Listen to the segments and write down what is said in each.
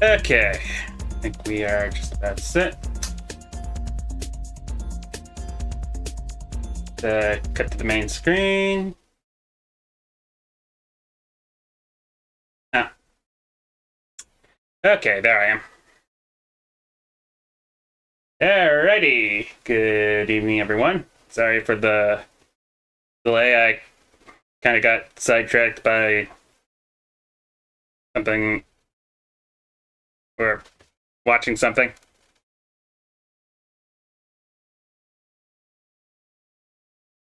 Okay, I think we are just about set. Cut to the main screen. Ah. Okay, there I am. Alrighty. Good evening, everyone. Sorry for the delay. I kind of got sidetracked by something or watching something.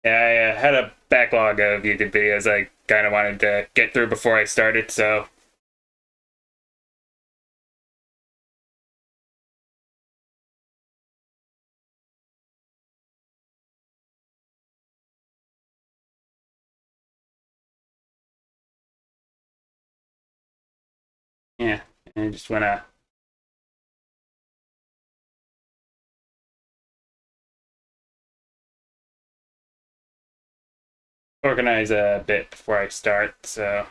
Yeah, I had a backlog of YouTube videos I kind of wanted to get through before I started, so yeah, I just want to organize a bit before I start, so.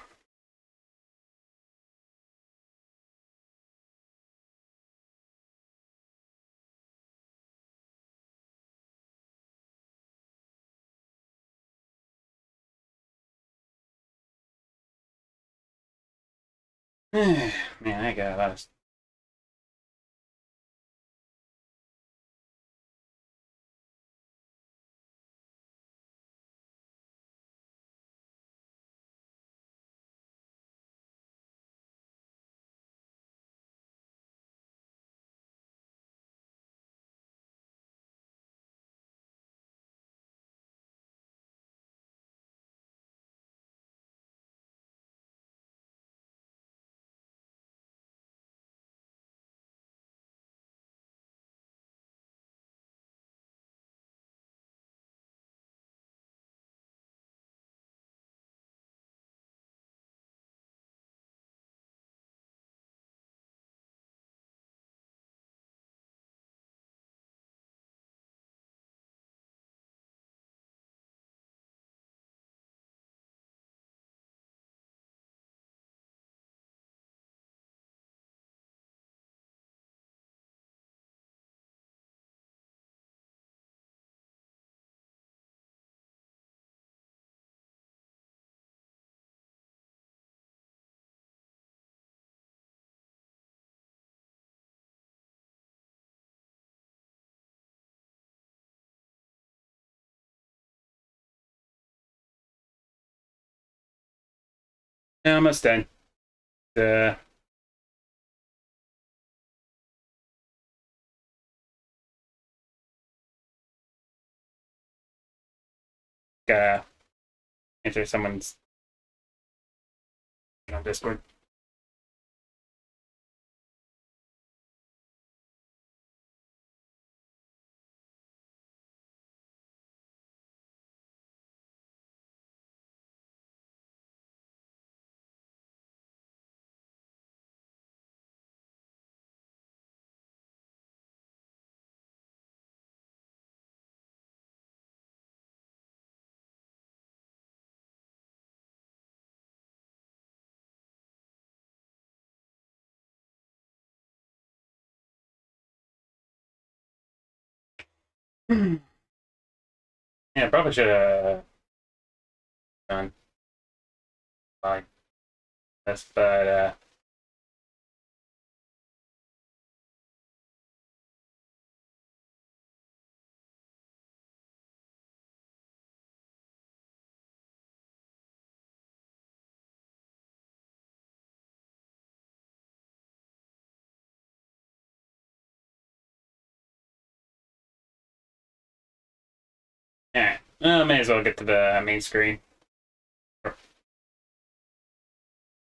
Man, I got a lot of. Yeah, almost done. Uh, gotta answer someone's on Discord. Yeah, probably should have done like this, but yeah, may as well get to the main screen.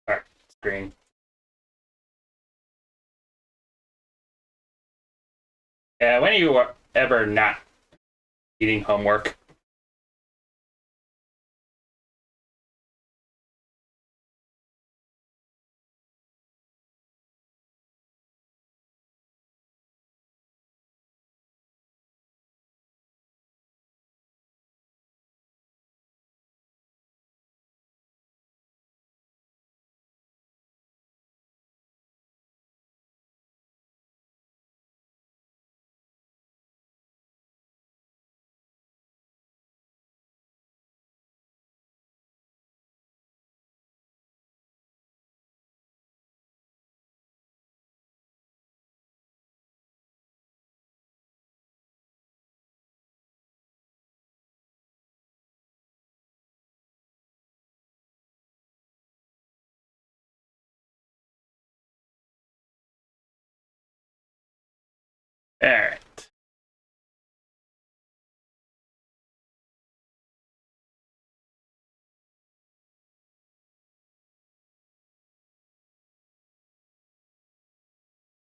Or screen. Yeah, when are you ever not eating homework?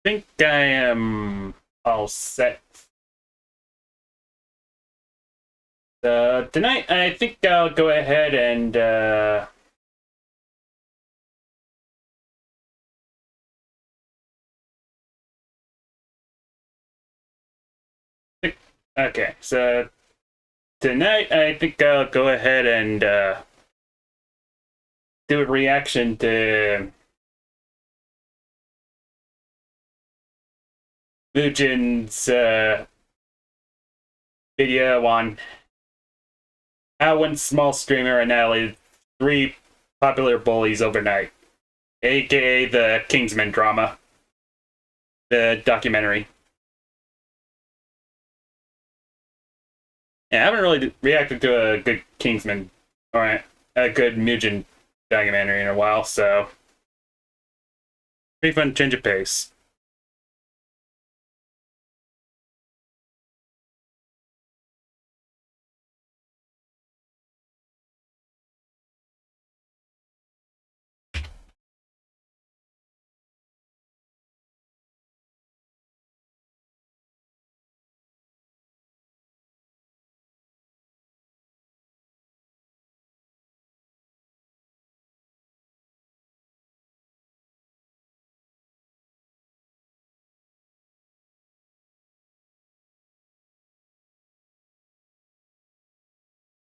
think I am all set. Tonight, I think I'll go ahead and okay, so tonight I think I'll go ahead and do a reaction to Mugen's video on how one small streamer annihilated 3 popular bullies overnight, aka the Kingsman drama, the documentary. Yeah, I haven't really reacted to a good Kingsman or a good Mugen documentary in a while, so pretty fun change of pace.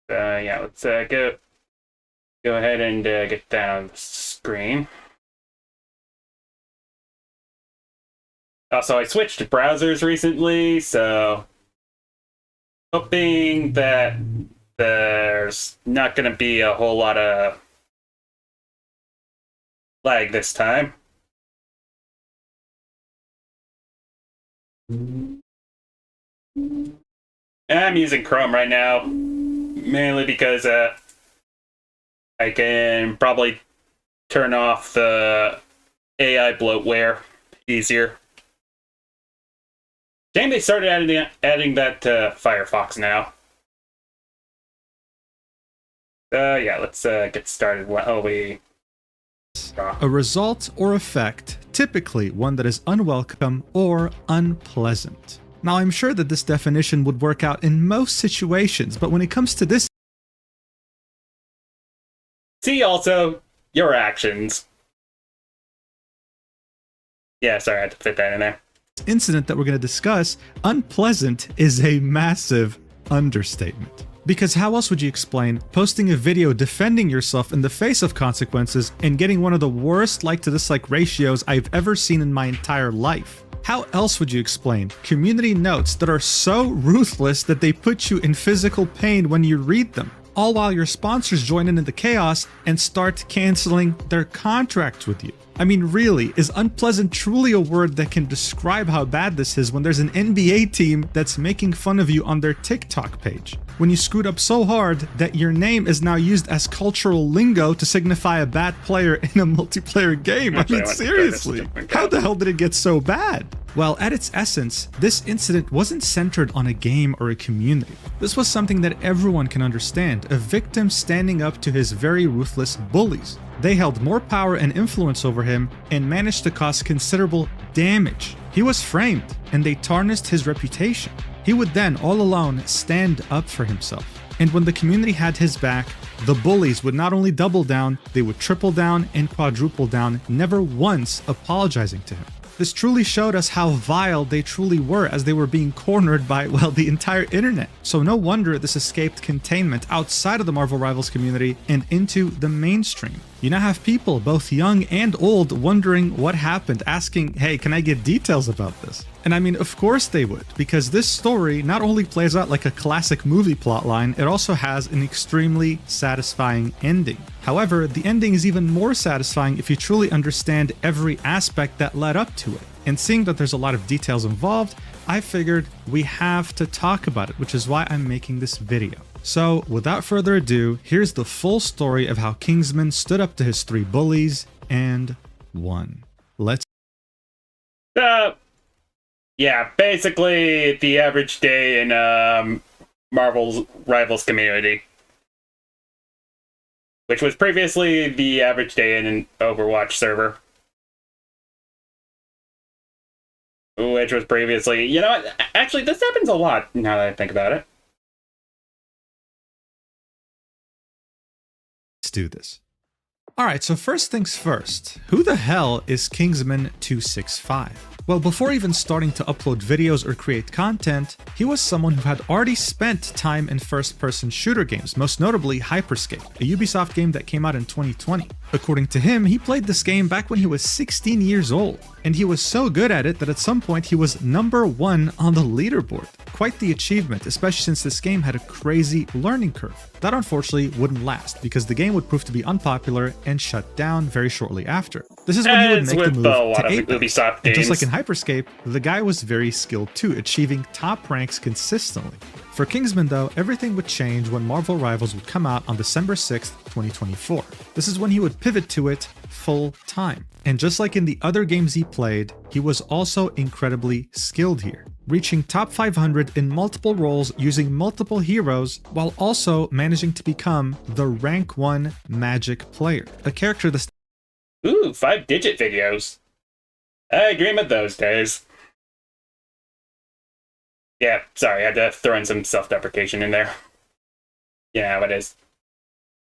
Yeah, let's go ahead and get that on the screen. Also, I switched to browsers recently, so hoping that there's not going to be a whole lot of lag this time. I'm using Chrome right now, mainly because I can probably turn off the AI bloatware easier. Shame they started adding that to Firefox now. Yeah, let's get started while we... A result or effect, typically one that is unwelcome or unpleasant. Now, I'm sure that this definition would work out in most situations, but when it comes to this... See also your actions. Yeah, sorry, I had to fit that in there. Incident that we're going to discuss, unpleasant is a massive understatement. Because how else would you explain posting a video defending yourself in the face of consequences and getting one of the worst like to dislike ratios I've ever seen in my entire life? How else would you explain community notes that are so ruthless that they put you in physical pain when you read them? All while your sponsors join in the chaos and start canceling their contracts with you. I mean, really, is unpleasant truly a word that can describe how bad this is when there's an NBA team that's making fun of you on their TikTok page? When you screwed up so hard that your name is now used as cultural lingo to signify a bad player in a multiplayer game? I mean, seriously, how the hell did it get so bad? Well, at its essence, this incident wasn't centered on a game or a community. This was something that everyone can understand, a victim standing up to his very ruthless bullies. They held more power and influence over him and managed to cause considerable damage. He was framed, and they tarnished his reputation. He would then, all alone, stand up for himself. And when the community had his back, the bullies would not only double down, they would triple down and quadruple down, never once apologizing to him. This truly showed us how vile they truly were as they were being cornered by, well, the entire internet. So no wonder this escaped containment outside of the Marvel Rivals community and into the mainstream. You now have people, both young and old, wondering what happened, asking, hey, can I get details about this? And I mean, of course they would, because this story not only plays out like a classic movie plotline, it also has an extremely satisfying ending. However, the ending is even more satisfying if you truly understand every aspect that led up to it. And seeing that there's a lot of details involved, I figured we have to talk about it, which is why I'm making this video. So, without further ado, here's the full story of how Kingsman stood up to his 3 bullies and won. Let's... Yeah, basically the average day in Marvel's Rivals community. Which was previously the average day in an Overwatch server. which was previously, you know what? Actually, this happens a lot now that I think about it. Let's do this. Alright, so first things first, who the hell is Kingsman265? Well, before even starting to upload videos or create content, he was someone who had already spent time in first-person shooter games, most notably Hyperscape, a Ubisoft game that came out in 2020. According to him, he played this game back when he was 16 years old, and he was so good at it that at some point he was #1 on the leaderboard. Quite the achievement, especially since this game had a crazy learning curve. That unfortunately wouldn't last, because the game would prove to be unpopular and shut down very shortly after. This is when he would make the move to Apex. And just like in Hyperscape, the guy was very skilled too, achieving top ranks consistently. For Kingsman though, everything would change when Marvel Rivals would come out on December 6th, 2024. This is when he would pivot to it full time. And just like in the other games he played, he was also incredibly skilled here, reaching top 500 in multiple roles using multiple heroes, while also managing to become the rank 1 magic player, a character that's— Ooh, 5-digit videos. I dream of those days. Yeah, sorry, I had to throw in some self-deprecation in there. Yeah, how it is.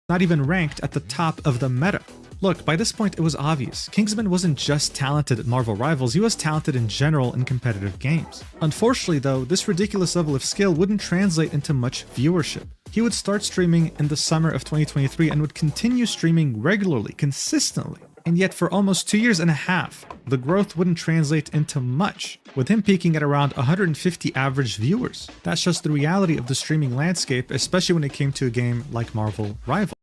not even ranked at the top of the meta. Look, by this point it was obvious. Kingsman wasn't just talented at Marvel Rivals, he was talented in general in competitive games. Unfortunately though, this ridiculous level of skill wouldn't translate into much viewership. He would start streaming in the summer of 2023 and would continue streaming regularly, consistently. And yet for almost 2 years and a half, the growth wouldn't translate into much, with him peaking at around 150 average viewers. That's just the reality of the streaming landscape, especially when it came to a game like Marvel Rivals.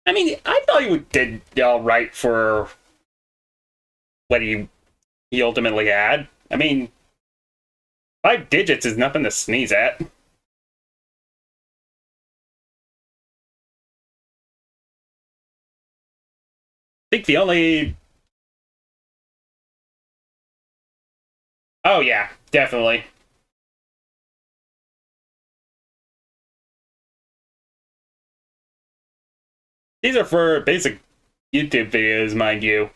I mean, I thought he did all right for what he ultimately had. I mean, 5 digits is nothing to sneeze at. I think the only... Oh yeah, definitely. These are for basic YouTube videos, mind you.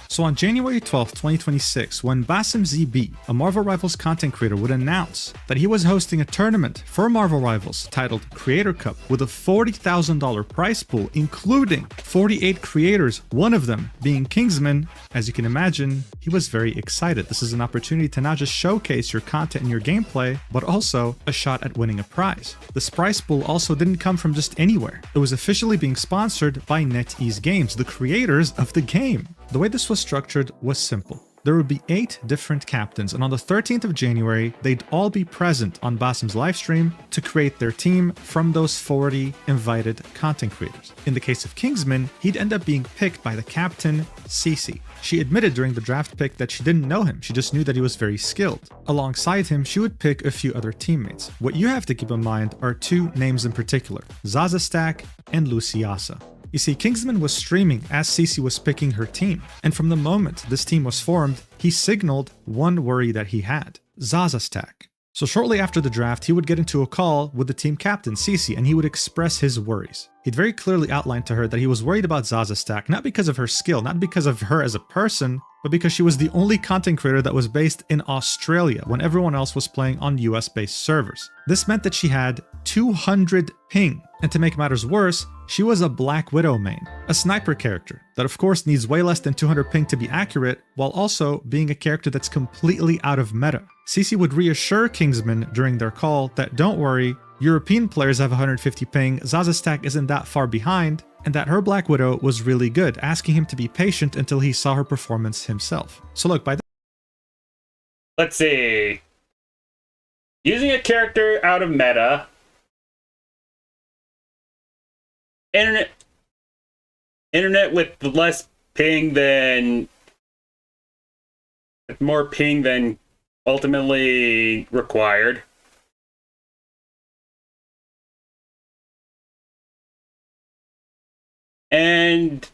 So on January 12th, 2026, when Basim ZB, a Marvel Rivals content creator, would announce that he was hosting a tournament for Marvel Rivals titled Creator Cup with a $40,000 prize pool, including 48 creators, one of them being Kingsman, as you can imagine, he was very excited. This is an opportunity to not just showcase your content and your gameplay, but also a shot at winning a prize. This prize pool also didn't come from just anywhere. It was officially being sponsored by NetEase Games, the creators of the game. The way this was structured was simple. There would be 8 different captains, and on the 13th of January, they'd all be present on Basim's livestream to create their team from those 40 invited content creators. In the case of Kingsman, he'd end up being picked by the captain, Cece. She admitted during the draft pick that she didn't know him, she just knew that he was very skilled. Alongside him, she would pick a few other teammates. What you have to keep in mind are 2 names in particular, Zazastack and Luciasa. You see, Kingsman was streaming as Cece was picking her team, and from the moment this team was formed, he signaled one worry that he had: Zazastack. So shortly after the draft, he would get into a call with the team captain, Cece, and he would express his worries. He'd very clearly outlined to her that he was worried about Zazastack, not because of her skill, not because of her as a person, but because she was the only content creator that was based in Australia when everyone else was playing on US-based servers. This meant that she had 200 ping, and to make matters worse, she was a Black Widow main, a sniper character that of course needs way less than 200 ping to be accurate, while also being a character that's completely out of meta. Cece would reassure Kingsman during their call that don't worry, European players have 150 ping, Zazastack isn't that far behind, and that her Black Widow was really good, asking him to be patient until he saw her performance himself. So look, Let's see. Using a character out of meta. Internet with less ping than... with more ping than ultimately required. And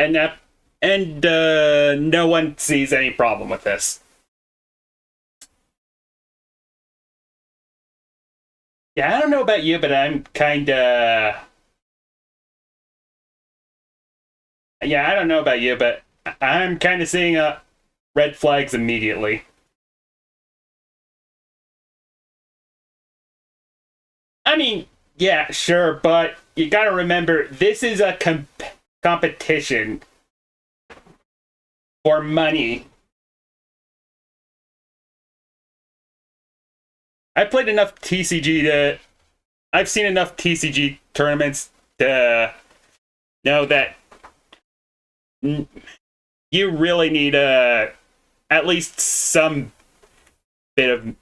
no one sees any problem with this. Yeah, I don't know about you, but I'm kinda... Yeah, I don't know about you, but I'm kind of seeing red flags immediately. I mean, yeah, sure, but you gotta remember, this is a competition for money. I've played enough TCG to... I've seen enough TCG tournaments to know that you really need at least some bit of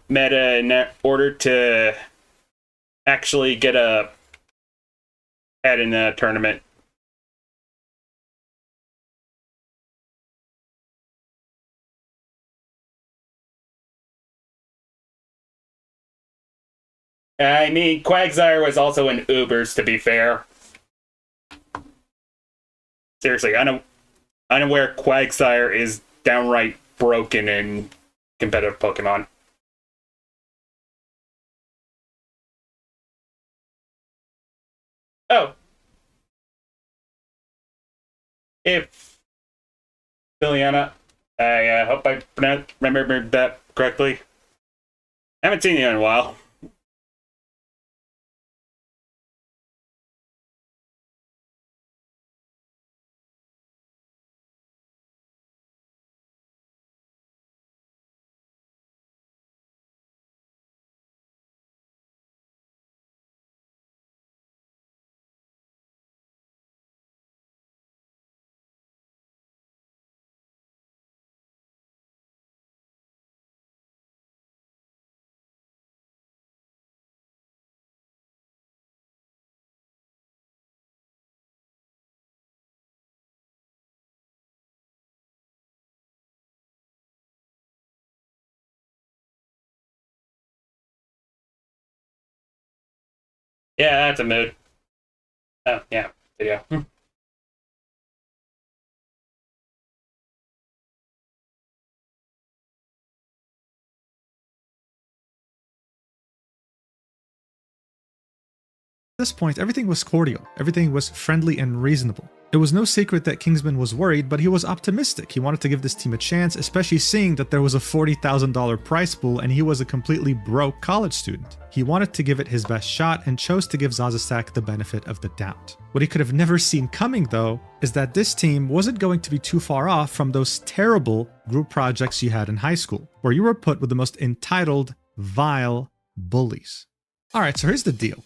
meta in order to actually get a head in a tournament. I mean, Quagsire was also in Ubers, to be fair. Seriously, unaware Quagsire is downright broken in competitive Pokemon. Oh. If Liliana, I hope I remembered that correctly. I haven't seen you in a while. Yeah, that's a mood. Oh, yeah, video. At this point, everything was cordial, everything was friendly and reasonable. It was no secret that Kingsman was worried, but he was optimistic. He wanted to give this team a chance, especially seeing that there was a $40,000 prize pool and he was a completely broke college student. He wanted to give it his best shot and chose to give Zazastak the benefit of the doubt. What he could have never seen coming, though, is that this team wasn't going to be too far off from those terrible group projects you had in high school, where you were put with the most entitled, vile bullies. Alright, so here's the deal.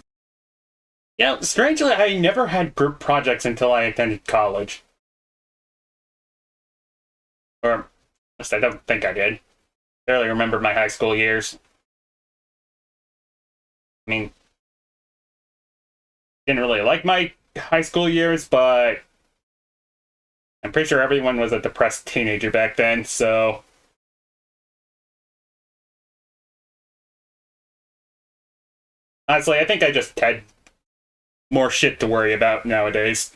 Yeah, strangely, I never had group projects until I attended college. Or, at least I don't think I did. Barely remember my high school years. I mean, didn't really like my high school years, but I'm pretty sure everyone was a depressed teenager back then, so... Honestly, I think I just had more shit to worry about nowadays.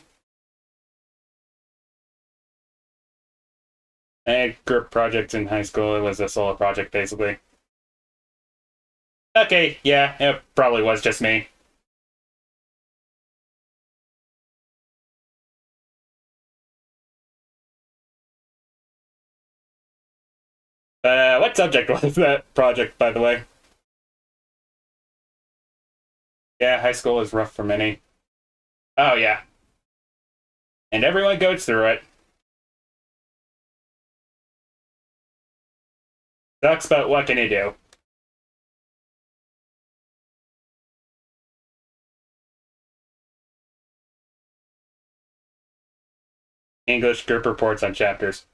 I had group projects in high school. It was a solo project, basically. Okay, yeah, it probably was just me. What subject was that project, by the way? Yeah, high school was rough for many. Oh, yeah. And everyone goes through it. Sucks, but what can you do? English group reports on chapters.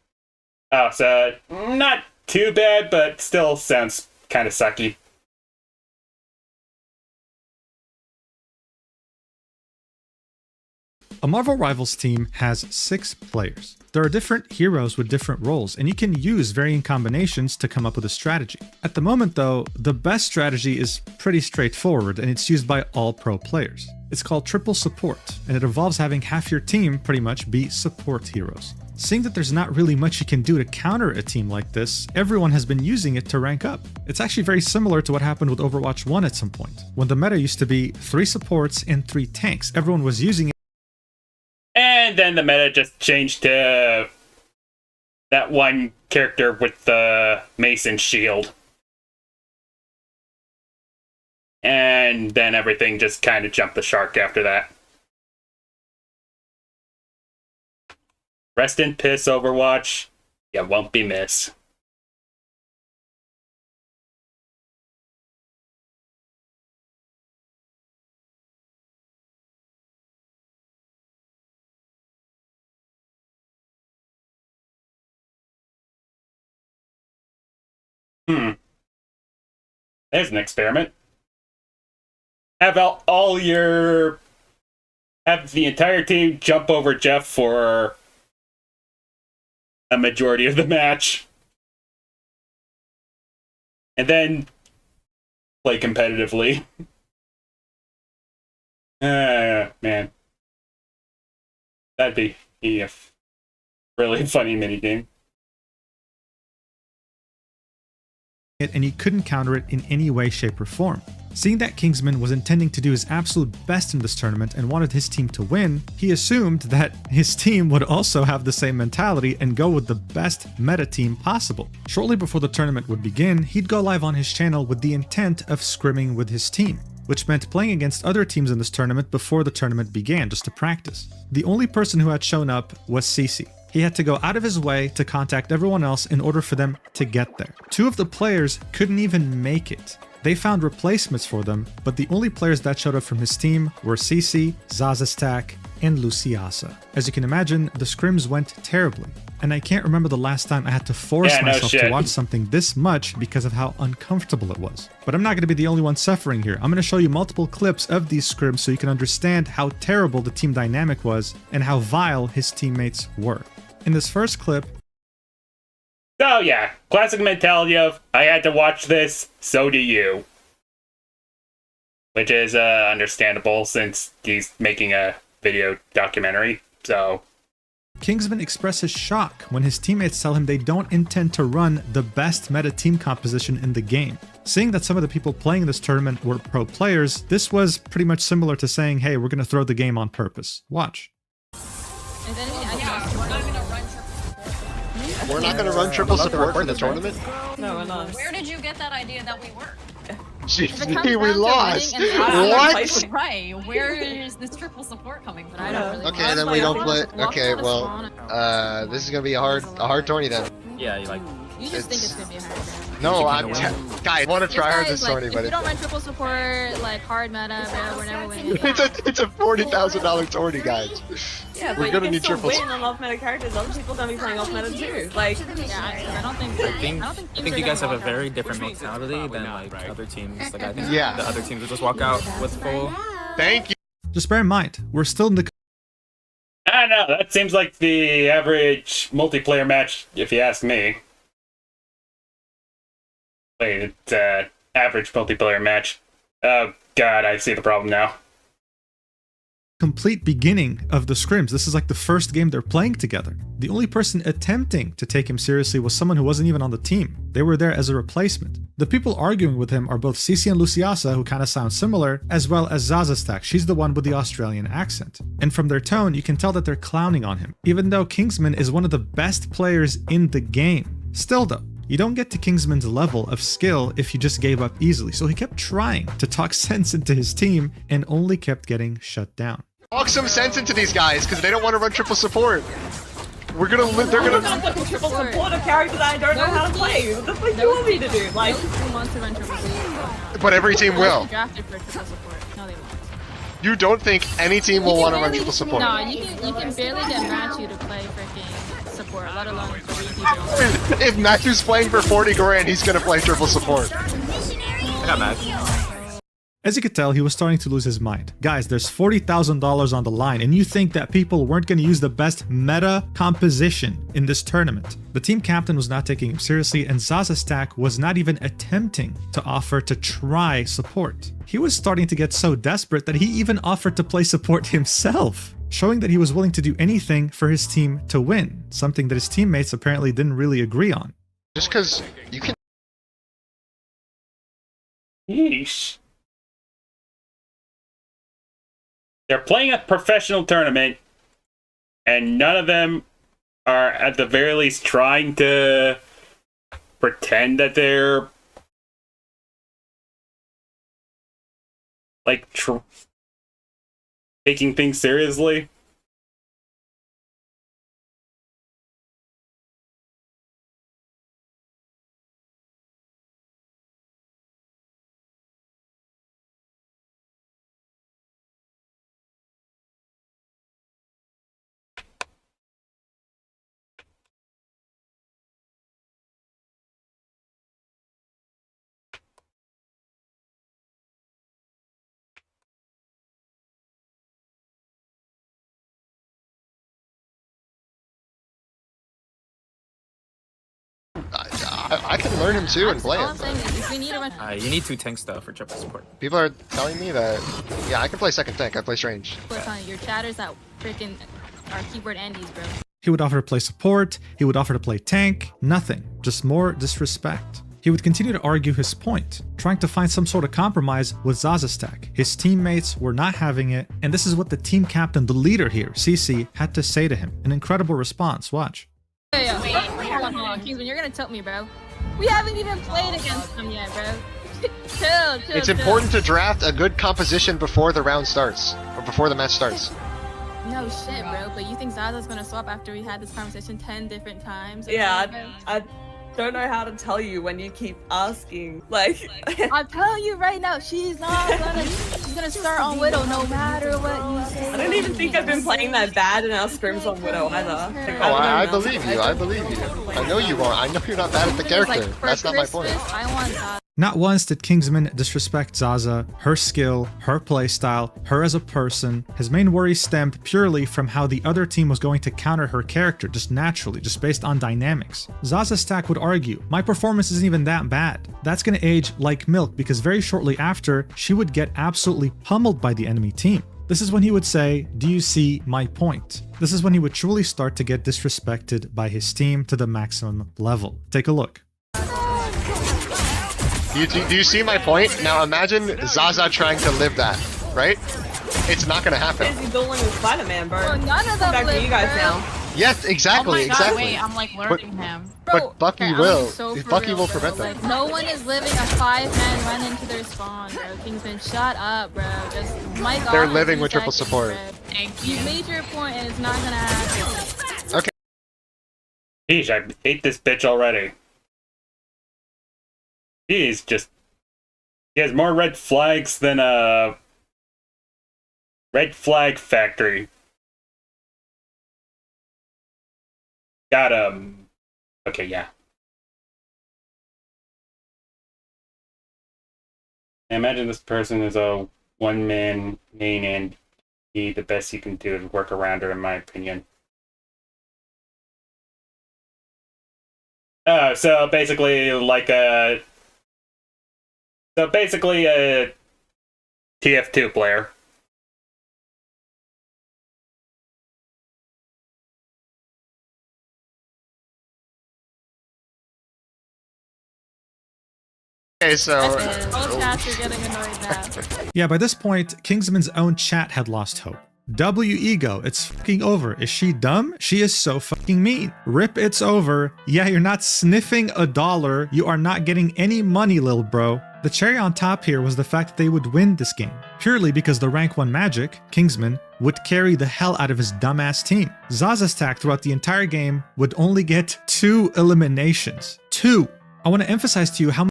Oh, so not too bad, but still sounds kind of sucky. A Marvel Rivals team has 6 players. There are different heroes with different roles, and you can use varying combinations to come up with a strategy. At the moment though, the best strategy is pretty straightforward, and it's used by all pro players. It's called triple support, and it involves having half your team pretty much be support heroes. Seeing that there's not really much you can do to counter a team like this, everyone has been using it to rank up. It's actually very similar to what happened with Overwatch 1 at some point. When the meta used to be 3 supports and 3 tanks, everyone was using it. And then the meta just changed to that one character with the mace and shield. And then everything just kind of jumped the shark after that. Rest in piss, Overwatch. You won't be missed. There's an experiment. Have have the entire team jump over Jeff for a majority of the match, and then play competitively. Man, that'd be a really funny minigame. And he couldn't counter it in any way, shape, or form. Seeing that Kingsman was intending to do his absolute best in this tournament and wanted his team to win, he assumed that his team would also have the same mentality and go with the best meta team possible. Shortly before the tournament would begin, he'd go live on his channel with the intent of scrimming with his team, which meant playing against other teams in this tournament before the tournament began, just to practice. The only person who had shown up was CC. He had to go out of his way to contact everyone else in order for them to get there. Two of the players couldn't even make it. They found replacements for them, but the only players that showed up from his team were CC, Zazastak, and Luciasa. As you can imagine, the scrims went terribly, and I can't remember the last time I had to force myself to watch something this much because of how uncomfortable it was. But I'm not going to be the only one suffering here. I'm going to show you multiple clips of these scrims so you can understand how terrible the team dynamic was and how vile his teammates were. In this first clip... Oh yeah, classic mentality of, I had to watch this, so do you. Which is understandable since he's making a video documentary, so... Kingsman expresses shock when his teammates tell him they don't intend to run the best meta team composition in the game. Seeing that some of the people playing this tournament were pro players, this was pretty much similar to saying, hey, we're gonna throw the game on purpose. Watch. We're not going to run triple support for the tournament? No, we're not. Where did you get that idea that we were? Gee, we lost. What? Right. Where is this triple support coming from? I don't really Okay, then we don't play. Okay, well, this is going to be a hard tourney then. Yeah, you like. You just think it's going to be a hard tourney. No, guys, I want to try hard this tourney, but if you don't run triple support, like hard meta, bro, we're never winning. it's a $40,000 tourney, guys. Yeah, we're but gonna you need can still triples. win on off-meta characters. Other people gonna be playing off-meta too. Like, yeah, I don't think. I think you guys have a very different mentality than like other teams. Like I think Yeah. the other teams will just walk out with full. Thank you. Just bear in mind, we're still in the... I don't know, that seems like the average multiplayer match, if you ask me. Wait, it's average multiplayer match. Oh god, I see the problem now. complete beginning of the scrims. This is like the first game they're playing together. The only person attempting to take him seriously was someone who wasn't even on the team. They were there as a replacement. The people arguing with him are both Cici and Luciasa, who kind of sound similar, as well as Zazastak. She's the one with the Australian accent. And from their tone, you can tell that they're clowning on him, even though Kingsman is one of the best players in the game. Still though, you don't get to Kingsman's level of skill if you just gave up easily, so he kept trying to talk sense into his team and only kept getting shut down. Talk some sense into these guys, because they don't want to run triple support. We're gonna they're I'm gonna not gonna triple support a character that I don't know how to play. What the fuck do you want me to do? Like, Who wants to run triple support? but every team will. Drafted for triple support. No, they won't. You don't think any team will want to run triple support? No, you can barely get Matthew to play freaking support, let alone 3 people. If Matthew's playing for 40 grand, he's gonna play triple support. I got mad. As you could tell, he was starting to lose his mind. Guys, there's $40,000 on the line, and you think that people weren't going to use the best meta composition in this tournament. The team captain was not taking him seriously, and Zazastak was not even attempting to offer to try support. He was starting to get so desperate that he even offered to play support himself, showing that he was willing to do anything for his team to win, something that his teammates apparently didn't really agree on. Just because you can. Yeesh. They're playing a professional tournament, and none of them are at the very least trying to pretend that they're like taking things seriously. I can learn him too and play All him. I'm saying is we need to run. You need 2 tanks though for triple support. People are telling me that, yeah, I can play second tank. I play strange. Click on your chatters that freaking are keyboard Andes, bro. He would offer to play support, he would offer to play tank, nothing, just more disrespect. He would continue to argue his point, trying to find some sort of compromise with Zaza's stack. His teammates were not having it, and this is what the team captain, the leader here, CC, had to say to him. An incredible response, watch. Yeah. Hold on. Kingsman, you're gonna tell me, bro. We haven't even played against them yet, bro. chill. It's important to draft a good composition before the round starts, or before the match starts. No shit, bro. But you think Zaza's gonna swap after we had this conversation 10 different times? Yeah, I don't know how to tell you when you keep asking. Like, I'm telling you right now, she's gonna start on Widow no matter what you say. I don't even think I've been playing that bad in our scrims on Widow either. Like, Oh, I don't know. believe you. I believe you. I know you won't. I know you're not bad at the character. Like, for That's not my point. Christmas, I want Zaza. Not once did Kingsman disrespect Zaza, her skill, her playstyle, her as a person. His main worry stemmed purely from how the other team was going to counter her character just naturally, just based on dynamics. Zaza's stack would argue, my performance isn't even that bad. That's gonna age like milk because very shortly after, she would get absolutely pummeled by the enemy team. This is when he would say, do you see my point? This is when he would truly start to get disrespected by his team to the maximum level. Take a look. Do you see my point? Now imagine Zaza trying to live that, right? It's not gonna happen. Busy dueling with Spider-Man, bro. Bro, none of them Back to live, you guys bro. now. Yes, exactly, Oh my god, exactly. wait, I'm like learning him. But Bucky okay, I'm will. so for Bucky real, will bro. prevent that. Like, no one is living a 5-man run into their spawn, bro. Kingsman, shut up, bro. Just my God. They're living with 2 triple seconds, support. bro. Thank You you. made your point, and it's not gonna happen. Jeez, I hate this bitch already. He's just... He has more red flags than a... Red flag factory. Got him. Okay, yeah. I imagine this person is a one-man main and the best you can do is work around her, in my opinion. So basically like a... So basically a TF2 player. Okay, so All chats are getting annoyed now. Yeah, by this point, Kingsman's own chat had lost hope. W ego, it's fucking over. Is she dumb? She is so fucking mean. Rip, it's over. Yeah, you're not sniffing $1. You are not getting any money, lil bro. The cherry on top here was the fact that they would win this game, purely because the rank 1 Magic, Kingsman, would carry the hell out of his dumbass team. Zaza's stack throughout the entire game would only get 2 eliminations. 2! I want to emphasize to you how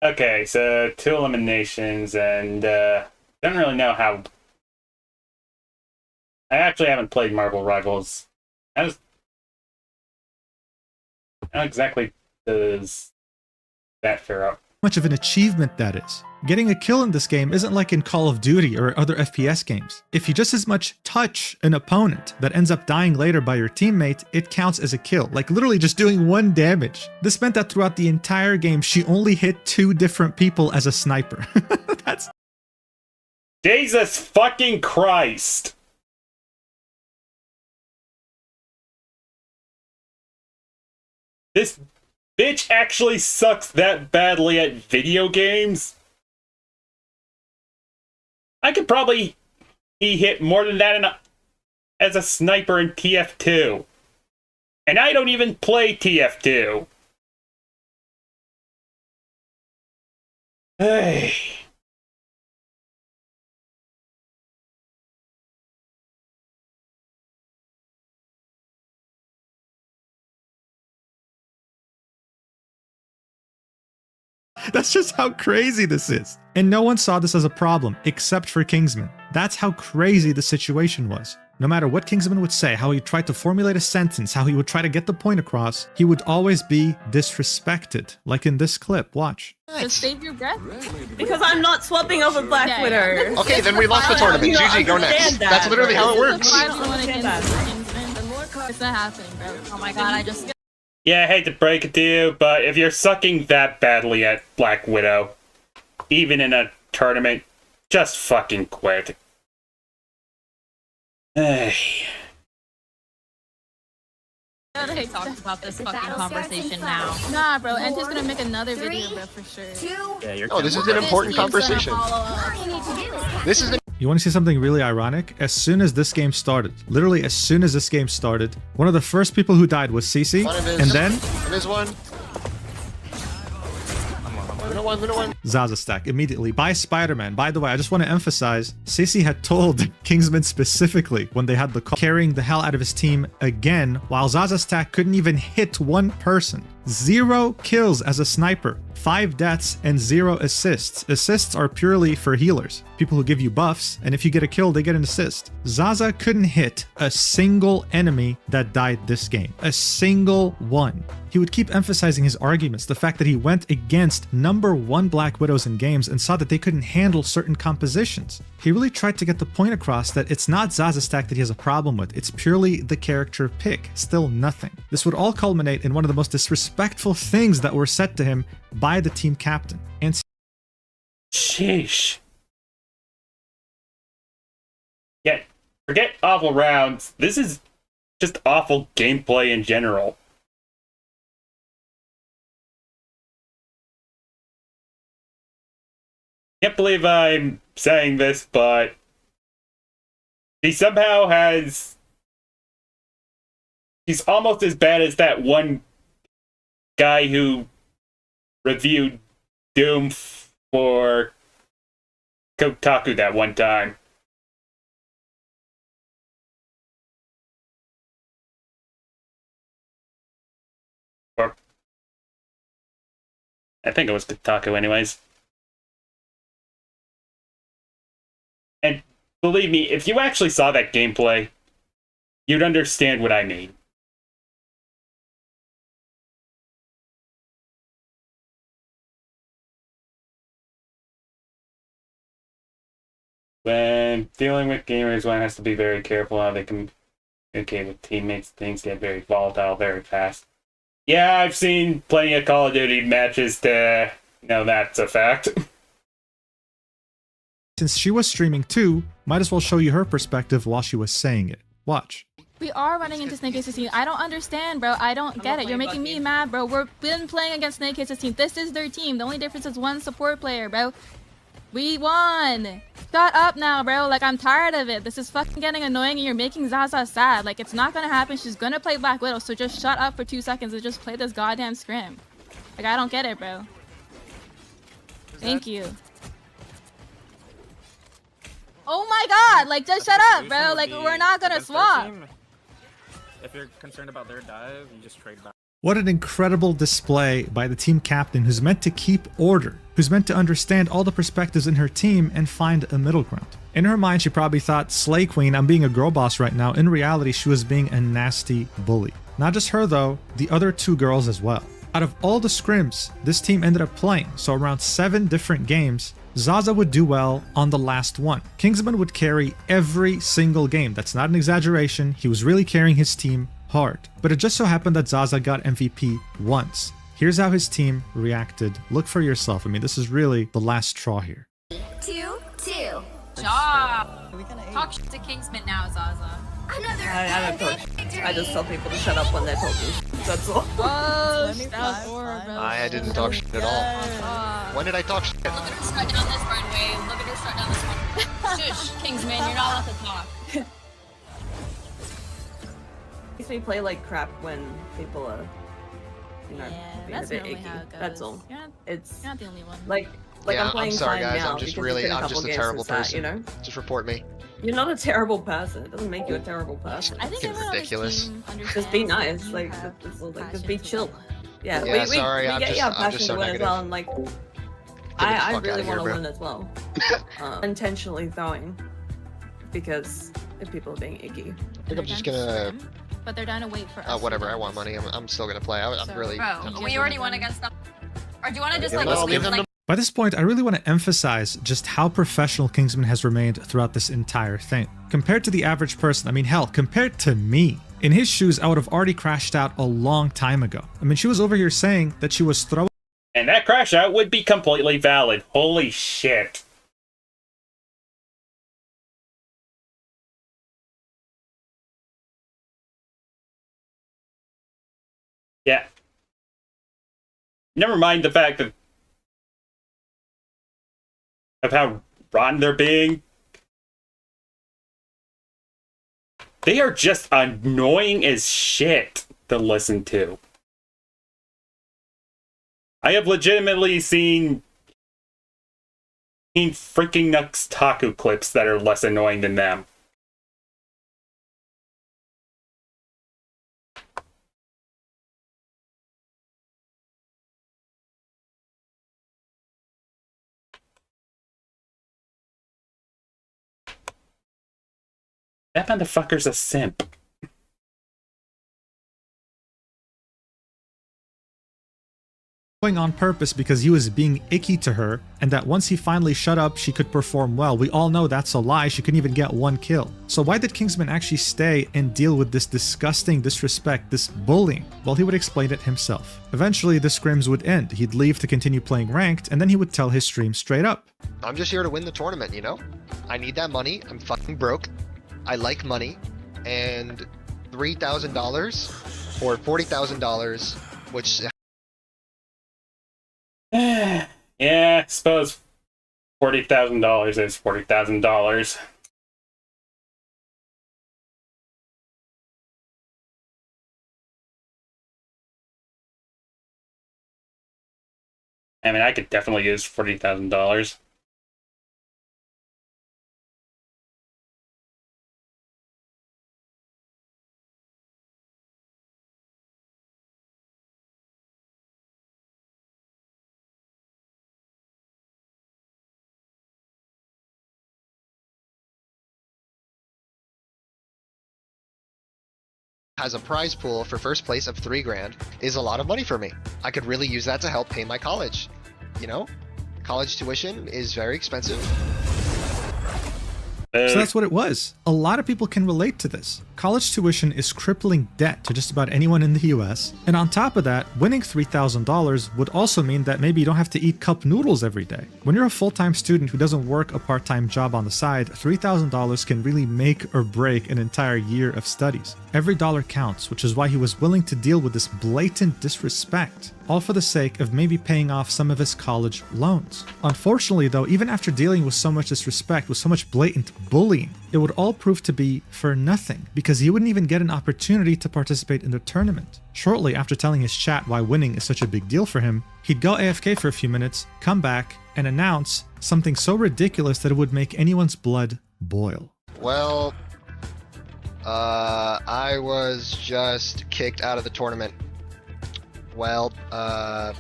Okay, so 2 eliminations, and don't really know how... I actually haven't played Marvel Rivals. How exactly does that fare out? much of an achievement that is. Getting a kill in this game isn't like in Call of Duty or other FPS games. If you just as much touch an opponent that ends up dying later by your teammate, it counts as a kill, like literally just doing 1 damage. This meant that throughout the entire game, she only hit 2 different people as a sniper. That's... Jesus fucking Christ! This bitch actually sucks that badly at video games? I could probably hit more than that in a... as a sniper in TF2. And I don't even play TF2. Hey. That's just how crazy this is. And no one saw this as a problem, except for Kingsman. That's how crazy the situation was. No matter what Kingsman would say, how he tried to formulate a sentence, how he would try to get the point across, he would always be disrespected. Like in this clip, watch. Just save your breath. Because I'm not swapping over Black Yeah, Widow. Okay, then we lost the tournament. You don't GG, go next. understand that, That's literally how it works. It's not happening, bro. Oh my god, I just... Yeah, I hate to break it to you, but if you're sucking that badly at Black Widow, even in a tournament, just fucking quit. Hey. I hate talking about this fucking conversation now. Nah, bro, and he's gonna make another video, bro, for sure. Yeah, you're Oh, this is an important conversation. This is You want to see something really ironic? As soon as this game started, literally as soon as this game started, one of the first people who died was Cece, and then There's one. One. Zaza stack immediately by Spider-Man. By the way, I just want to emphasize, Cece had told Kingsman specifically when they had the call, carrying the hell out of his team again, while Zaza stack couldn't even hit one person. 0 kills as a sniper, 5 deaths, and 0 assists. Assists are purely for healers, people who give you buffs, and if you get a kill, they get an assist. Zaza couldn't hit a single enemy that died this game. A single one. He would keep emphasizing his arguments, the fact that he went against #1 Black Widows in games and saw that they couldn't handle certain compositions. He really tried to get the point across that it's not Zaza stack that he has a problem with, it's purely the character pick, still nothing. This would all culminate in one of the most disrespectful things that were said to him by the team captain. And Sheesh. Yeah, forget awful rounds. This is just awful gameplay in general. Can't believe I'm saying this, but he somehow has... He's almost as bad as that one guy who reviewed Doom for Kotaku that one time. Or I think it was Kotaku anyways. And believe me, if you actually saw that gameplay, you'd understand what I mean. When dealing with gamers, one has to be very careful how they communicate with teammates. Things get very volatile very fast. Yeah, I've seen plenty of Call of Duty matches to know that's a fact. since she was streaming too, might as well show you her perspective while she was saying it. Watch. We are running into Snake 16. I don't understand, bro. I don't get it. You're making me mad, bro. We've been playing against Snake 16. This is their team. The only difference is one support player, bro. We won. Shut up now, bro. Like, I'm tired of it. This is fucking getting annoying and you're making Zaza sad. Like, it's not gonna happen. She's gonna play Black Widow, so just shut up for 2 seconds and just play this goddamn scrim. Like, I don't get it, bro. Thank you. Oh my god! Like, just shut up, bro. Like, we're not gonna swap. If you're concerned about their dive, you just trade back. What an incredible display by the team captain who's meant to keep order, who's meant to understand all the perspectives in her team and find a middle ground. In her mind, she probably thought, Slay Queen, I'm being a girl boss right now. In reality, she was being a nasty bully. Not just her though, the other 2 girls as well. Out of all the scrims this team ended up playing, so around 7 different games, Zaza would do well on the last one. Kingsman would carry every single game. That's not an exaggeration. He was really carrying his team hard. But it just so happened that Zaza got MVP once. Here's how his team reacted. Look for yourself. I mean, this is really the last straw here. 2-2. Job. Talk shit to Kingsman now, Zaza. Another I don't talk shit. I just tell people to shut up when they're talking shit. That's all. Oh, that was horrible. I didn't talk shit at all. When did I talk shit? Look at her start down this runway. Look at her start down this one. Shush, Kingsman, you're not allowed to talk. makes me play like crap when people are, you know, Yeah, being a that's bit normally icky. how it goes. That's all. You're It's not the only one. like Yeah, I'm playing I'm sorry, fine guys. now I'm just because really, it's been a I'm couple just a games terrible since that, person. you know? Just report me. You're not a terrible person. It doesn't make you a terrible person. I think Fucking everyone ridiculous. on this team understands Just be that nice, you like, have just be passion chill. to win. Yeah, Yeah, we sorry, I'm get just- you have I'm just passion so to win as negative. well, and like, Get me the I fuck really outta here, want to bro. win as well. Intentionally throwing, because if people are being icky. I think I'm just gonna. But they're down to wait for us. Whatever. I want money. I'm still gonna play. I'm So- really. Bro, We already won against them. Or do you want to just like Let's swing give them like By this point, I really want to emphasize just how professional Kingsman has remained throughout this entire thing. Compared to the average person, I mean, hell, compared to me. In his shoes, I would have already crashed out a long time ago. I mean, she was over here saying that she was throwing And that crash out would be completely valid. Holy shit. Yeah. Never mind the fact that of how rotten they're being. They are just annoying as shit to listen to. I have legitimately seen freaking Nux Taku clips that are less annoying than them. That motherfucker's a simp. on purpose because he was being icky to her, and that once he finally shut up, she could perform well. We all know that's a lie. She couldn't even get one kill. So why did Kingsman actually stay and deal with this disgusting disrespect, this bullying? Well, he would explain it himself. Eventually, the scrims would end. He'd leave to continue playing ranked, and then he would tell his stream straight up. I'm just here to win the tournament, you know? I need that money. I'm fucking broke. I like money. And $3,000 or $40,000, which... Yeah, I suppose $40,000 is $40,000. I mean, I could definitely use $40,000. has a prize pool for first place of $3,000 is a lot of money for me. I could really use that to help pay my college. You know, college tuition is very expensive. So that's what it was. A lot of people can relate to this. College tuition is crippling debt to just about anyone in the US. And on top of that, winning $3,000 would also mean that maybe you don't have to eat cup noodles every day. When you're a full-time student who doesn't work a part-time job on the side, $3,000 can really make or break an entire year of studies. Every dollar counts, which is why he was willing to deal with this blatant disrespect, all for the sake of maybe paying off some of his college loans. Unfortunately though, even after dealing with so much disrespect, with so much blatant bullying, it would all prove to be for nothing, because he wouldn't even get an opportunity to participate in the tournament. Shortly after telling his chat why winning is such a big deal for him, he'd go AFK for a few minutes, come back, and announce something so ridiculous that it would make anyone's blood boil. Well, I was just kicked out of the tournament. Well, oh,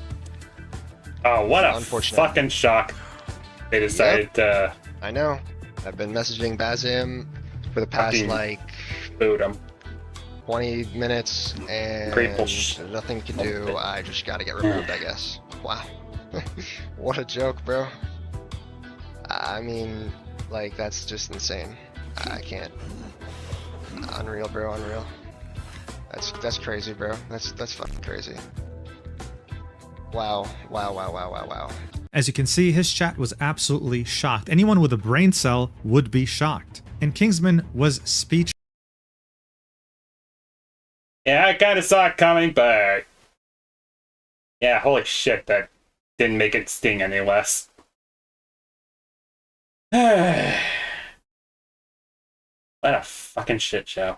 what a unfortunate. fucking shock. They decided to I know. I've been messaging Bazim for the past, Fucking like, boot him. 20 minutes, and Grateful there's nothing to do. I just gotta get removed, I guess. Wow. What a joke, bro. I mean, like, that's just insane. I can't. Unreal, bro, unreal. That's crazy, bro. That's fucking crazy. Wow. Wow. As you can see, his chat was absolutely shocked. Anyone with a brain cell would be shocked. And Kingsman was speechless. Yeah, I kind of saw it coming, but yeah, holy shit, that didn't make it sting any less. What a fucking shit show.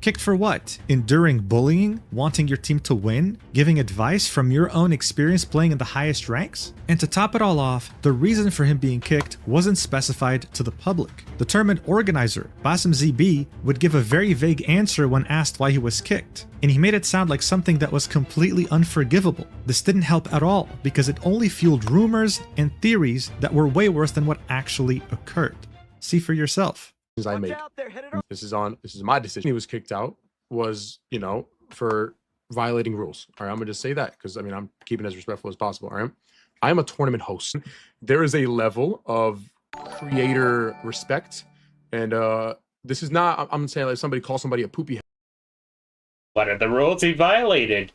Kicked for what? Enduring bullying? Wanting your team to win? Giving advice from your own experience playing in the highest ranks? And to top it all off, the reason for him being kicked wasn't specified to the public. The tournament organizer, Basim ZB, would give a very vague answer when asked why he was kicked, and he made it sound like something that was completely unforgivable. This didn't help at all, because it only fueled rumors and theories that were way worse than what actually occurred. See for yourself. I made. This is my decision. He was kicked out was, for violating rules. All right, I'm gonna just say that because I'm keeping it as respectful as possible. All right, I'm a tournament host. There is a level of creator respect, and this is not. I'm saying like somebody calls somebody a poopy head. What are the rules he violated?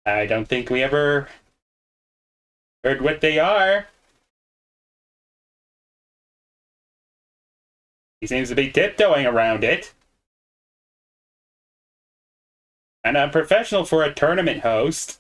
I don't think we ever heard what they are. He seems to be tiptoeing around it. And unprofessional for a tournament host.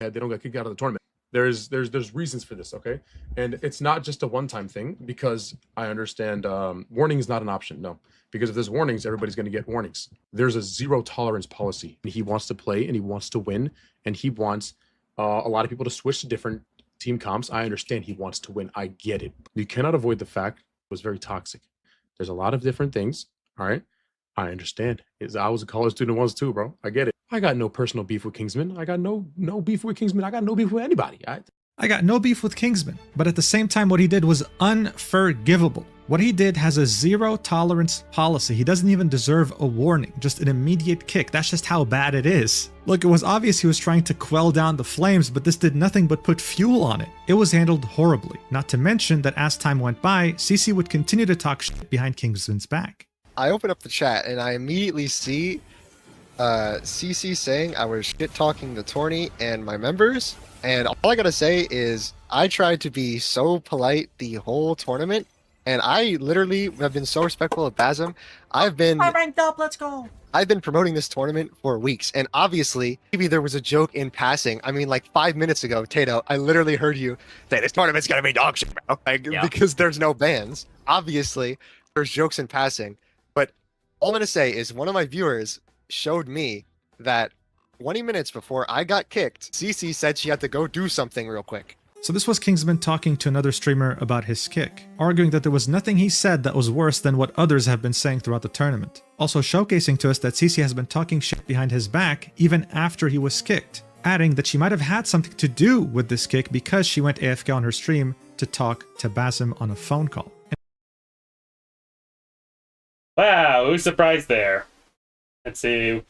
They don't get kicked out of the tournament. There's reasons for this, okay? And it's not just a one-time thing, because I understand warning is not an option, no. Because if there's warnings, everybody's going to get warnings. There's a zero tolerance policy. He wants to play and he wants to win, and he wants a lot of people to switch to different team comps. I understand he wants to win. I get it. You cannot avoid the fact it was very toxic. There's a lot of different things, all right? I understand. I was a college student once too, bro. I get it. I got no personal beef with Kingsman. I got no beef with Kingsman. I got no beef with anybody. I got no beef with Kingsman, but at the same time, what he did was unforgivable. What he did has a zero tolerance policy. He doesn't even deserve a warning, just an immediate kick. That's just how bad it is. Look, it was obvious he was trying to quell down the flames, but this did nothing but put fuel on it. It was handled horribly. Not to mention that as time went by, CC would continue to talk shit behind Kingsman's back. I open up the chat and I immediately see CC saying I was shit talking the tourney and my members, and all I gotta say is I tried to be so polite the whole tournament, and I literally have been so respectful of Basim. I ranked up, let's go. I've been promoting this tournament for weeks, and obviously maybe there was a joke in passing. I mean, like 5 minutes ago, Tato, I literally heard you say this tournament's gonna be dog shit, bro. Because there's no bans. Obviously there's jokes in passing, but all I'm gonna say is one of my viewers showed me that 20 minutes before I got kicked, CC said she had to go do something real quick. So this was Kingsman talking to another streamer about his kick, arguing that there was nothing he said that was worse than what others have been saying throughout the tournament. Also showcasing to us that CC has been talking shit behind his back even after he was kicked, adding that she might have had something to do with this kick because she went AFK on her stream to talk to Basim on a phone call. Wow, who's surprised there? Let's see.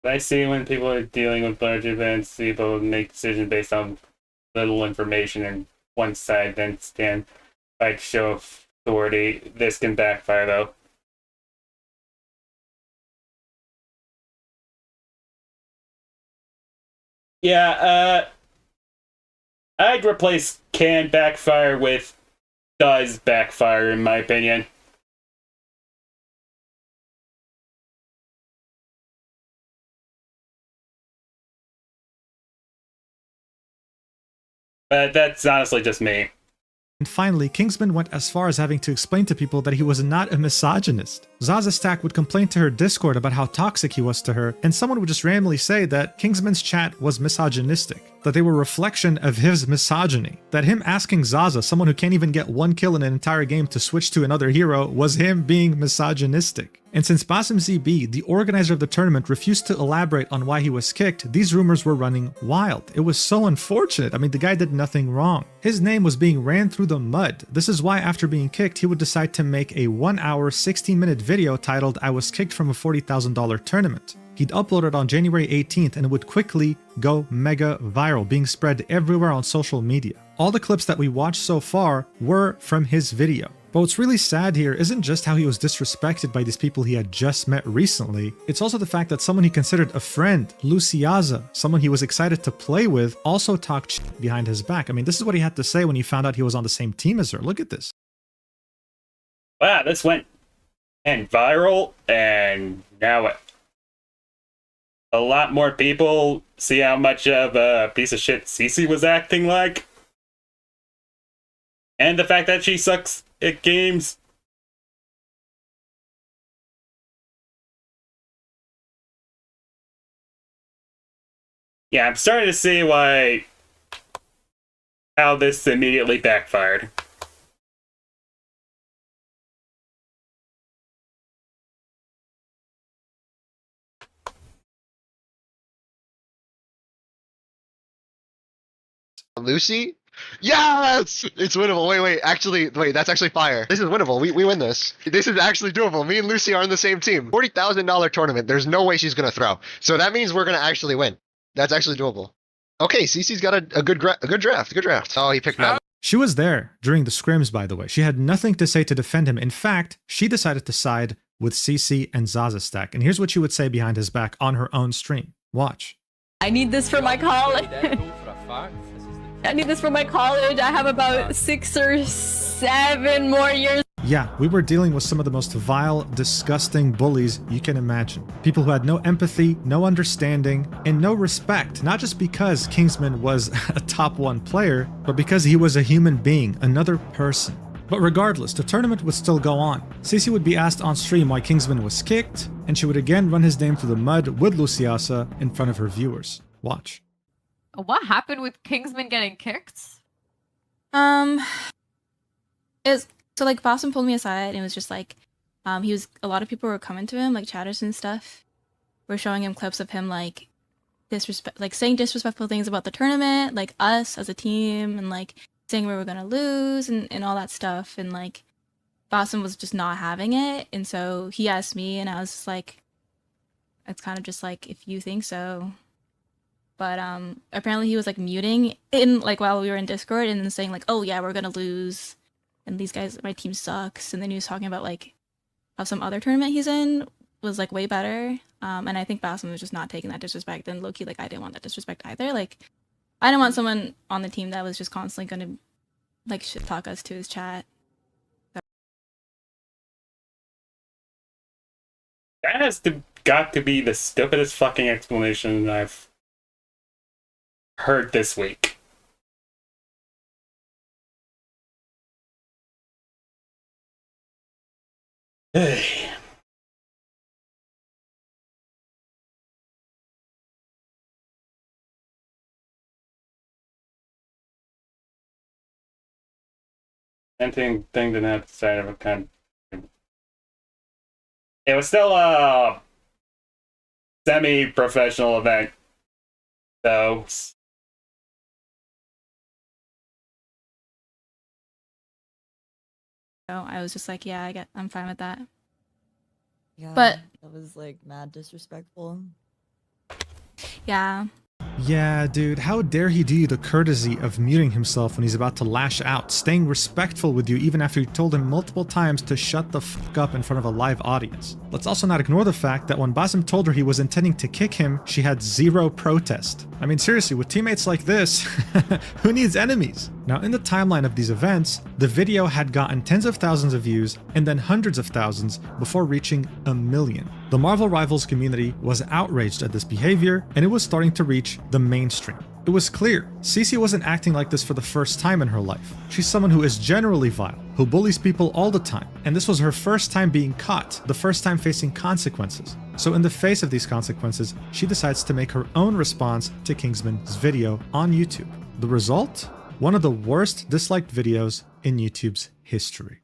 I see when people are dealing with large events, people make decisions based on little information and one side then stand by to show authority. This can backfire though. Yeah, I'd replace can backfire with does backfire in my opinion. But that's honestly just me. And finally, Kingsman went as far as having to explain to people that he was not a misogynist. Zaza Stack would complain to her Discord about how toxic he was to her, and someone would just randomly say that Kingsman's chat was misogynistic, that they were a reflection of his misogyny, that him asking Zaza, someone who can't even get one kill in an entire game, to switch to another hero was him being misogynistic. And since Basim ZB, the organizer of the tournament, refused to elaborate on why he was kicked, these rumors were running wild. It was so unfortunate. I mean, the guy did nothing wrong. His name was being ran through the mud. This is why after being kicked, he would decide to make a 1 hour, 16-minute video titled "I was kicked from a $40,000 tournament." He'd upload it on January 18th and it would quickly go mega viral, being spread everywhere on social media. All the clips that we watched so far were from his video. But what's really sad here isn't just how he was disrespected by these people he had just met recently, it's also the fact that someone he considered a friend, Luciaza, someone he was excited to play with, also talked shit behind his back. I mean, this is what he had to say when he found out he was on the same team as her. Look at this. Wow, this went viral, and now a lot more people see how much of a piece of shit Cece was acting like. And the fact that she sucks at games. Yeah, I'm starting to see how this immediately backfired. Lucy? Yes! It's winnable. Wait, that's actually fire. This is winnable. We win this. This is actually doable. Me and Lucy are on the same team. $40,000 tournament. There's no way she's gonna throw. So that means we're gonna actually win. That's actually doable. Okay, Cece's got a good draft. Oh, he picked Mad. She was there during the scrims, by the way. She had nothing to say to defend him. In fact, she decided to side with CC and Zaza Stack. And here's what she would say behind his back on her own stream. Watch. I need this for my college. I need this for my college. I have about 6 or 7 more years. Yeah, we were dealing with some of the most vile, disgusting bullies you can imagine. People who had no empathy, no understanding, and no respect, not just because Kingsman was a top 1 player, but because he was a human being, another person. But regardless, the tournament would still go on. Cece would be asked on stream why Kingsman was kicked, and she would again run his name through the mud with Luciasa in front of her viewers. Watch. What happened with Kingsman getting kicked? So like Boston pulled me aside and it was just like, a lot of people were coming to him, like chatters and stuff, were showing him clips of him like saying disrespectful things about the tournament, like us as a team, and like saying we were gonna lose and all that stuff. And like Boston was just not having it, and so he asked me, and I was just like, it's kind of just like, if you think so. But apparently he was like muting in like while we were in Discord and then saying like, oh yeah, we're gonna lose, and these guys, my team sucks. And then he was talking about like how some other tournament he's in was like way better. And I think Basman was just not taking that disrespect. And low-key, like I didn't want that disrespect either. Like I didn't want someone on the team that was just constantly gonna like shit talk us to his chat. That has got to be the stupidest fucking explanation I've heard this week. Thing didn't have to say of a kind. It was still a semi-professional event, though. So I was just like, yeah, I'm fine with that. Yeah, But that was like mad disrespectful. yeah. Yeah, dude, how dare he do you the courtesy of muting himself when he's about to lash out, staying respectful with you even after you told him multiple times to shut the fuck up in front of a live audience. Let's also not ignore the fact that when Basim told her he was intending to kick him, she had zero protest. I mean, seriously, with teammates like this, who needs enemies? Now, in the timeline of these events, the video had gotten tens of thousands of views and then hundreds of thousands before reaching 1 million. The Marvel Rivals community was outraged at this behavior, and it was starting to reach the mainstream. It was clear, Cece wasn't acting like this for the first time in her life. She's someone who is generally vile, who bullies people all the time, and this was her first time being caught, the first time facing consequences. So in the face of these consequences, she decides to make her own response to Kingsman's video on YouTube. The result? One of the worst disliked videos in YouTube's history.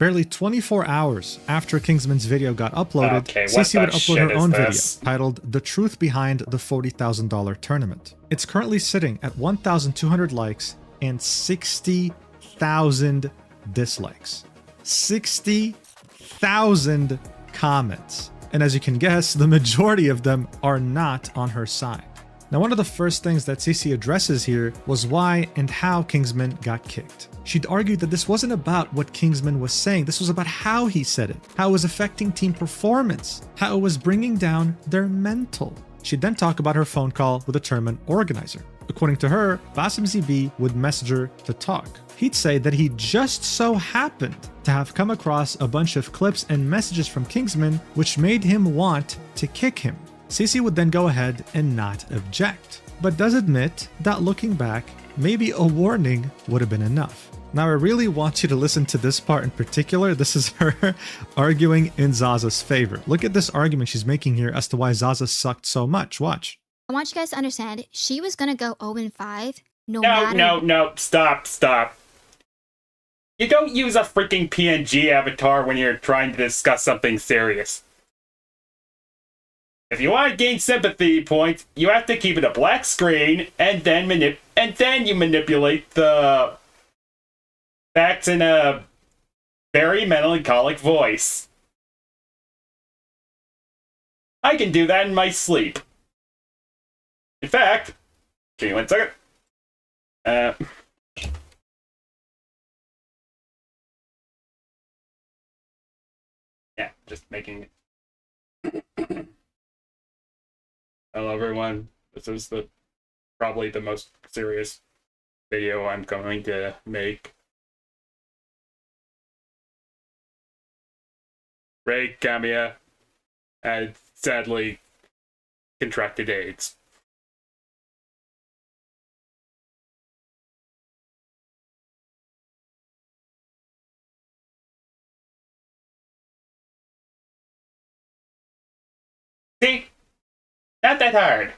Barely 24 hours after Kingsman's video got uploaded, Cece would upload her own video titled The Truth Behind the $40,000 Tournament. It's currently sitting at 1,200 likes and 60,000 dislikes. 60,000 comments. And as you can guess, the majority of them are not on her side. Now, one of the first things that Cece addresses here was why and how Kingsman got kicked. She'd argued that this wasn't about what Kingsman was saying, this was about how he said it, how it was affecting team performance, how it was bringing down their mental. She'd then talk about her phone call with the tournament organizer. According to her, Basim ZB would message her to talk. He'd say that he just so happened to have come across a bunch of clips and messages from Kingsman which made him want to kick him. Cece would then go ahead and not object, but does admit that looking back, maybe a warning would have been enough. Now I really want you to listen to this part in particular. This is her arguing in Zaza's favor. Look at this argument she's making here as to why Zaza sucked so much. Watch. I want you guys to understand, she was gonna go 0-5 no matter... No, stop. You don't use a freaking PNG avatar when you're trying to discuss something serious. If you want to gain sympathy points, you have to keep it a black screen, and then you manipulate the facts in a very melancholic voice. I can do that in my sleep. In fact, give me 1 second. Yeah, just making. Hello everyone. This is probably the most serious video I'm going to make. Ray Kamiya had sadly contracted AIDS. See? Not that hard.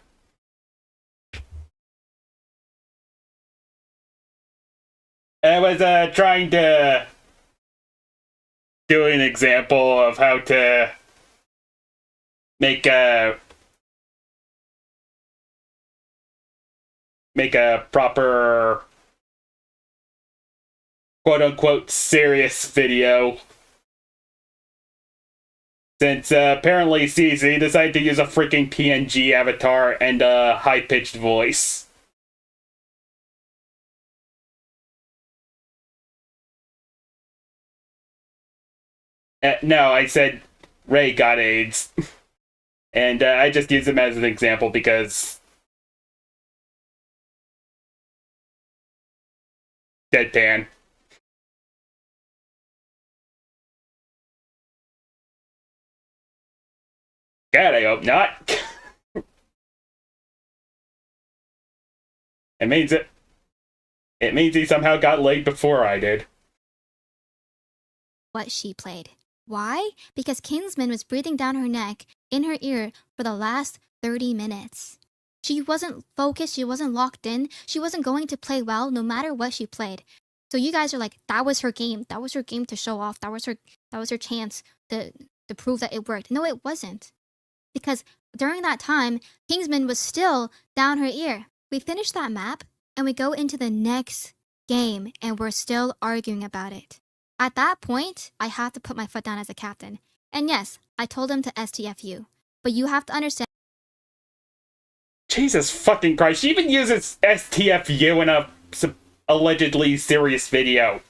I was trying to do an example of how to make a proper quote-unquote serious video. Since apparently CZ decided to use a freaking PNG avatar and a high-pitched voice. No, I said Ray got AIDS. And I just used him as an example because... deadpan. God, I hope not. It means he somehow got laid before I did. What she played. Why? Because Kingsman was breathing down her neck, in her ear, for the last 30 minutes. She wasn't focused, she wasn't locked in, she wasn't going to play well no matter what she played. So you guys are like, that was her game. That was her game to show off. That was her chance to prove that it worked. No, it wasn't. Because during that time, Kingsman was still down her ear. We finish that map, and we go into the next game, and we're still arguing about it. At that point, I have to put my foot down as a captain. And yes, I told him to STFU. But you have to understand... Jesus fucking Christ, she even uses STFU in a allegedly serious video.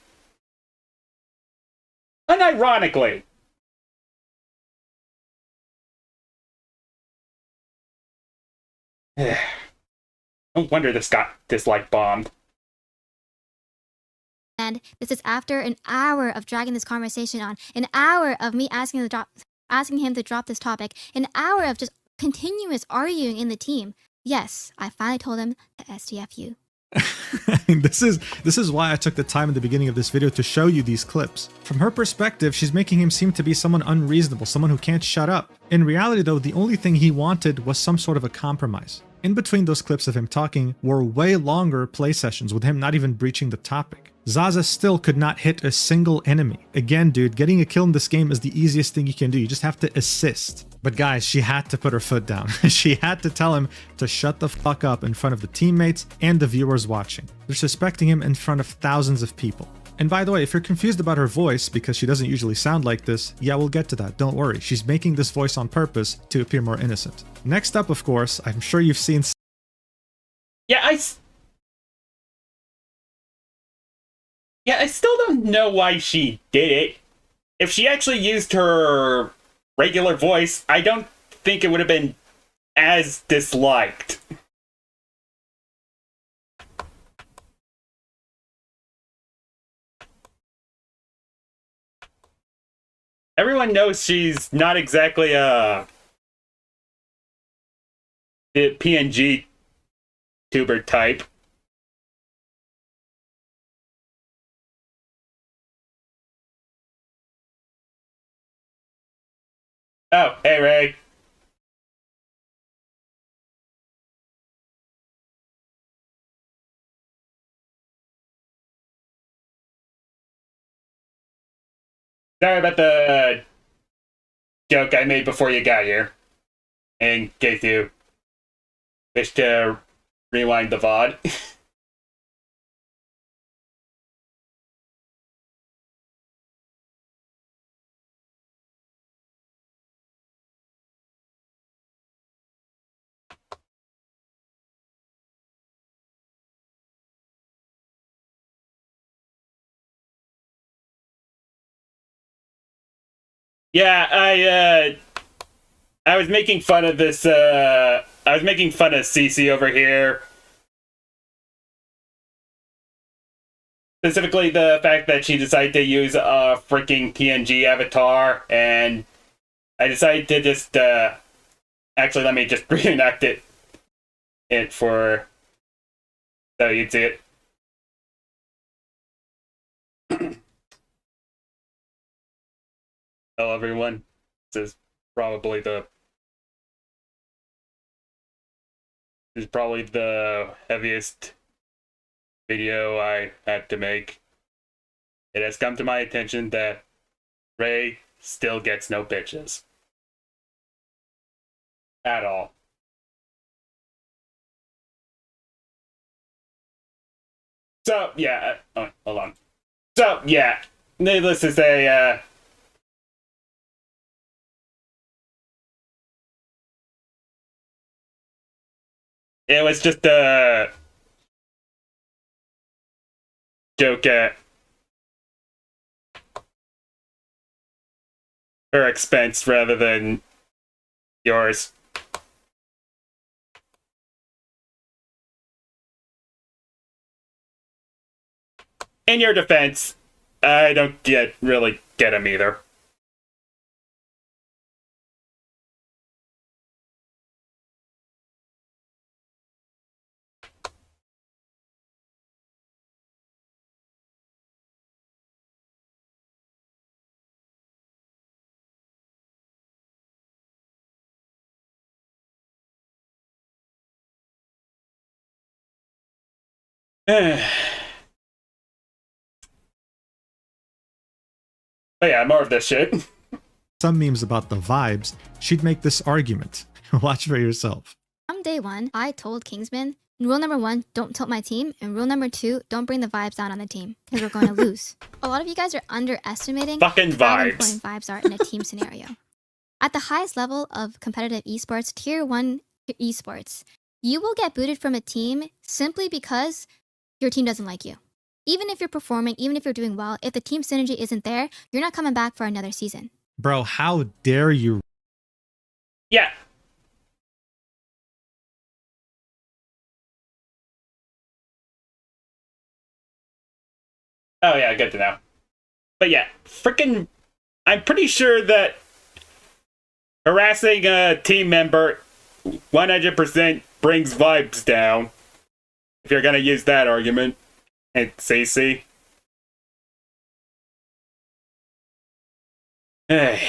Unironically. No wonder this got dislike bombed. And this is after an hour of dragging this conversation on, an hour of me asking him to drop this topic, an hour of just continuous arguing in the team. Yes, I finally told him to STFU. This is why I took the time in the beginning of this video to show you these clips. From her perspective, she's making him seem to be someone unreasonable, someone who can't shut up. In reality though, the only thing he wanted was some sort of a compromise. In between those clips of him talking were way longer play sessions with him not even breaching the topic. Zaza still could not hit a single enemy. Again, dude, getting a kill in this game is the easiest thing you can do. You just have to assist. But guys, she had to put her foot down. She had to tell him to shut the fuck up in front of the teammates and the viewers watching. They're suspecting him in front of thousands of people. And by the way, if you're confused about her voice because she doesn't usually sound like this, yeah, we'll get to that, don't worry. She's making this voice on purpose to appear more innocent. Next up, of course, I'm sure you've seen... Yeah, I still don't know why she did it. If she actually used her regular voice, I don't think it would have been as disliked. Everyone knows she's not exactly a the PNG tuber type. Oh, hey Ray. Sorry about the joke I made before you got here. In case you wish to rewind the VOD. Yeah, I was making fun of this, I was making fun of Cece over here. Specifically the fact that she decided to use a freaking PNG avatar, and I decided to just, actually let me just reenact it for, so you'd see it. Hello everyone, this is probably the heaviest video I had to make. It has come to my attention that Ray still gets no bitches. At all. So, yeah, oh, hold on. So, yeah, needless to say, it was just a joke at her expense rather than yours. In your defense, I don't really get him either. But yeah, more of this shit. Some memes about the vibes, she'd make this argument. Watch for yourself. From day one, I told Kingsman, rule number 1, don't tilt my team, and rule number 2, don't bring the vibes down on the team, because we're going to lose. A lot of you guys are underestimating fucking how vibes. important vibes are in a team scenario. At the highest level of competitive esports, tier 1 esports, you will get booted from a team simply because your team doesn't like you. Even if you're performing, even if you're doing well, if the team synergy isn't there, you're not coming back for another season. Bro, how dare you? Yeah. Oh yeah, good to know. But yeah, freaking, I'm pretty sure that harassing a team member 100% brings vibes down. If you're gonna use that argument. And CC. Man.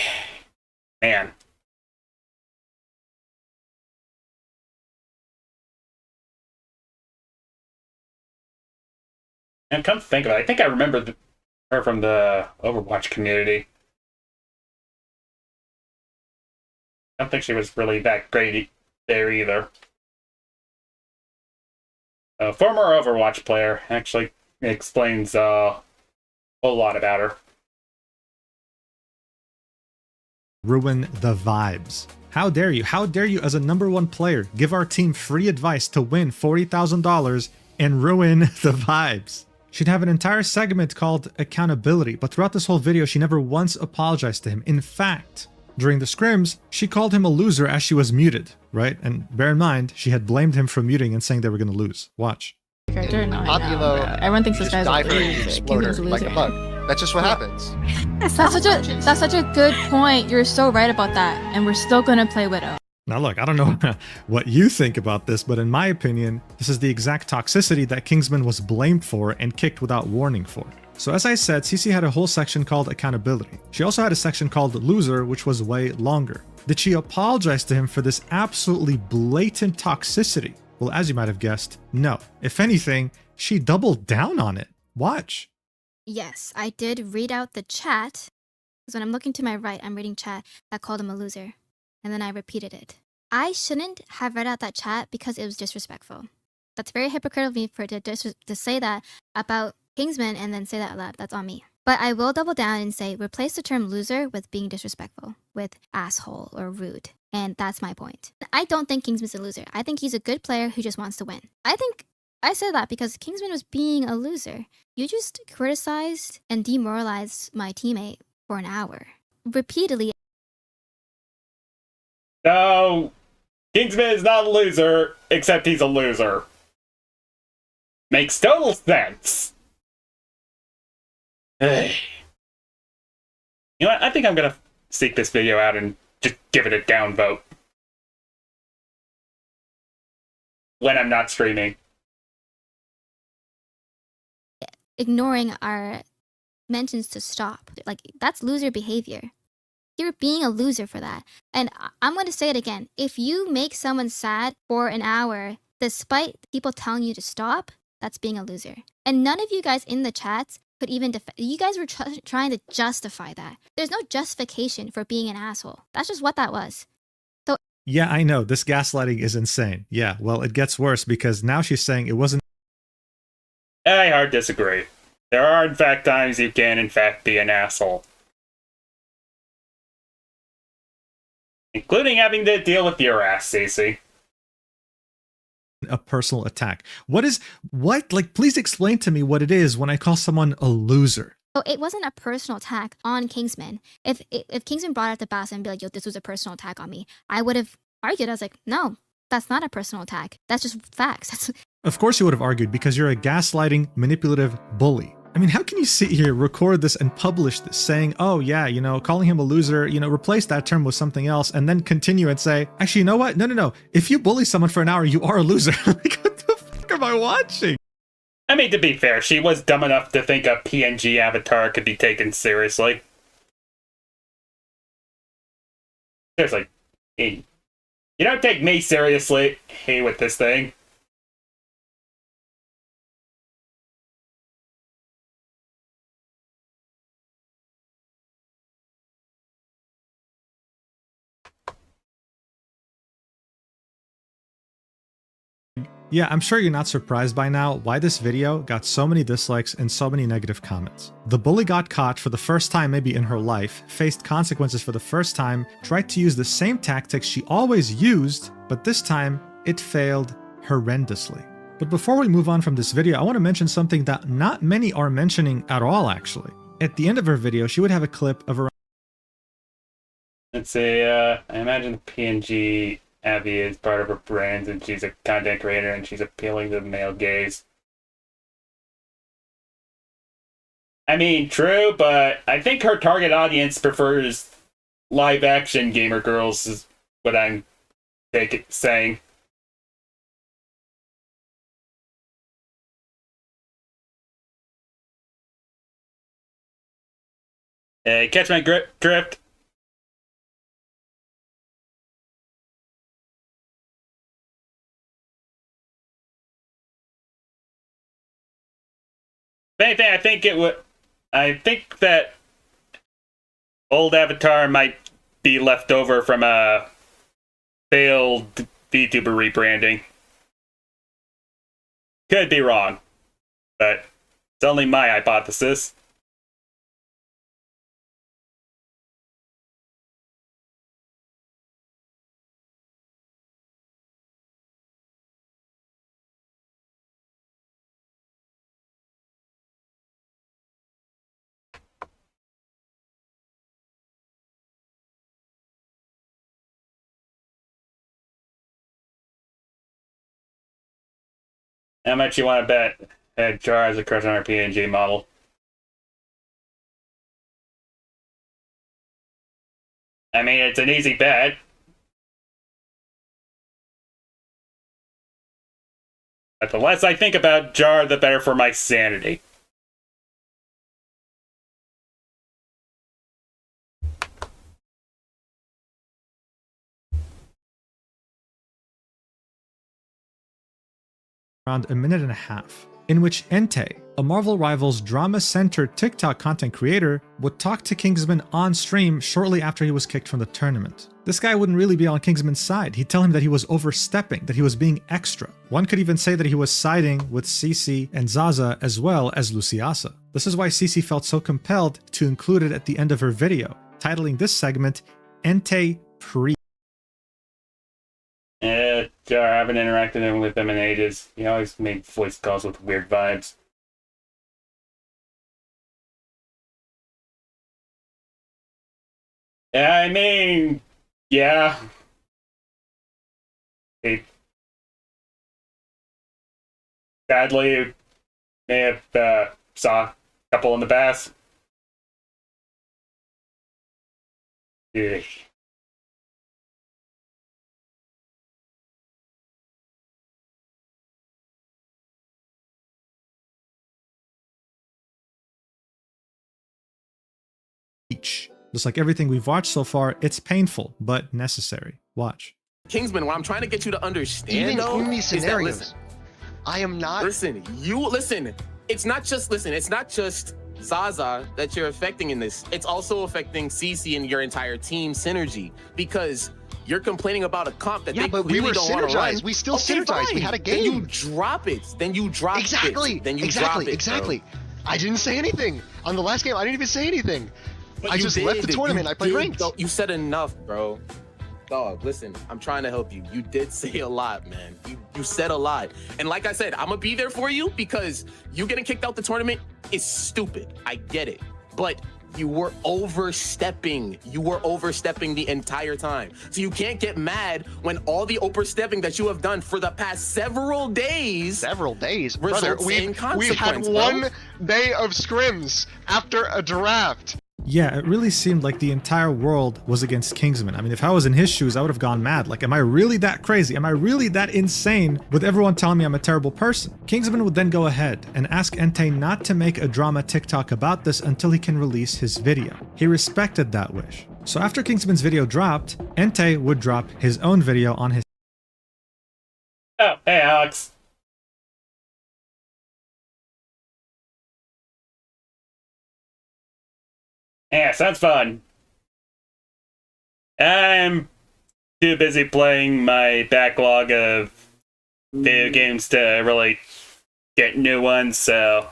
And come to think of it, I think I remember her from the Overwatch community. I don't think she was really that great there either. A former Overwatch player actually explains a whole lot about her. Ruin the vibes. How dare you? How dare you as a #1 player give our team free advice to win $40,000 and ruin the vibes? She'd have an entire segment called accountability, but throughout this whole video, she never once apologized to him. In fact, during the scrims, she called him a loser as she was muted, right? And bear in mind, she had blamed him for muting and saying they were going to lose. Watch. Everyone thinks this guy's a loser. Like a bug. That's just what happens. That's such a good point. You're so right about that. And we're still gonna play Widow. Now look, I don't know what you think about this, but in my opinion, this is the exact toxicity that Kingsman was blamed for and kicked without warning for. So as I said, CC had a whole section called accountability. She also had a section called loser, which was way longer. Did she apologize to him for this absolutely blatant toxicity? Well, as you might have guessed, no. If anything, she doubled down on it. Watch. Yes, I did read out the chat. Because when I'm looking to my right, I'm reading chat that called him a loser. And then I repeated it. I shouldn't have read out that chat because it was disrespectful. That's very hypocritical of me for to say that about Kingsman and then say that aloud. That's on me. But I will double down and say replace the term loser with being disrespectful, with asshole or rude. And that's my point. I don't think Kingsman's a loser. I think he's a good player who just wants to win. I think I said that because Kingsman was being a loser. You just criticized and demoralized my teammate for an hour. Repeatedly. No, Kingsman is not a loser, except he's a loser. Makes total sense. Hey. You know what? I think I'm gonna seek this video out and just give it a downvote. When I'm not streaming. Ignoring our mentions to stop. Like, that's loser behavior. You're being a loser for that. And I'm going to say it again. If you make someone sad for an hour, despite people telling you to stop, that's being a loser. And none of you guys in the chats could even you guys were trying to justify that. There's no justification for being an asshole. That's just what that was. So yeah, I know. This gaslighting is insane. Yeah, well, it gets worse because now she's saying it wasn't. I hard disagree. There are, in fact, times you can, in fact, be an asshole. Including having to deal with your ass, Cece. A personal attack. What? Like, please explain to me what it is when I call someone a loser. So it wasn't a personal attack on Kingsman. If Kingsman brought up the Bass and be like, yo, this was a personal attack on me, I would have argued. I was like, no, that's not a personal attack. That's just facts. Of course you would have argued because you're a gaslighting, manipulative bully. I mean, how can you sit here, record this, and publish this saying, oh yeah, you know, calling him a loser, you know, replace that term with something else, and then continue and say, actually, you know what? No. If you bully someone for an hour, you are a loser. Like, what the fuck am I watching? I mean, to be fair, she was dumb enough to think a PNG avatar could be taken seriously. Seriously. You don't take me seriously, hey, with this thing. Yeah, I'm sure you're not surprised by now why this video got so many dislikes and so many negative comments. The bully got caught for the first time maybe in her life, faced consequences for the first time, tried to use the same tactics she always used, but this time it failed horrendously. But before we move on from this video, I want to mention something that not many are mentioning at all actually. At the end of her video, she would have a clip of her. Let's see, I imagine the PNG Abby is part of her brand, and she's a content creator, and she's appealing to the male gaze. I mean, true, but I think her target audience prefers live-action gamer girls, is what I'm saying. Hey, catch my drift? If anything, I think that old Avatar might be left over from a failed VTuber rebranding. Could be wrong, but it's only my hypothesis. How much you want to bet that Jar has a crush on our PNG model? I mean, it's an easy bet. But the less I think about Jar, the better for my sanity. Around a minute and a half, in which Entei, a Marvel Rivals drama-centered TikTok content creator, would talk to Kingsman on stream shortly after he was kicked from the tournament. This guy wouldn't really be on Kingsman's side. He'd tell him that he was overstepping, that he was being extra. One could even say that he was siding with Cici and Zaza as well as Luciasa. This is why Cici felt so compelled to include it at the end of her video, titling this segment, Entei Pre. Jar, I haven't interacted with him in ages. He always made voice calls with weird vibes. I mean, yeah. He sadly may have saw a couple in the past. Ugh. Just like everything we've watched so far, it's painful, but necessary. Watch. Kingsman, what I'm trying to get you to understand, Even though, in these is that, scenarios, listen, I am not. listen, it's not just Zaza that you're affecting in this. It's also affecting Cici and your entire team synergy, because you're complaining about a comp that they but we clearly were don't want to run. synergized. We still Okay, synergized. fine. We had a Then you game. drop it. Then you drop Exactly. it. Then you exactly. drop it. Exactly. Bro. I didn't say anything on the last game. I didn't even say anything. But I you just left the did. tournament. You I played did, ranked. though. You said enough, bro. Dog, listen, I'm trying to help you. You did say a lot, man. You said a lot. And like I said, I'm going to be there for you, because you getting kicked out the tournament is stupid. I get it. But you were overstepping. You were overstepping the entire time. So you can't get mad when all the overstepping that you have done for the past several days. Brother, we've had one day of scrims after a draft. Yeah, it really seemed like the entire world was against Kingsman. I mean, if I was in his shoes, I would have gone mad. Like, am I really that crazy? Am I really that insane with everyone telling me I'm a terrible person? Kingsman would then go ahead and ask Entei not to make a drama TikTok about this until he can release his video. He respected that wish. So after Kingsman's video dropped, Entei would drop his own video on his... Oh, hey, Alex. Yeah, sounds fun. I'm too busy playing my backlog of video games to really get new ones, so...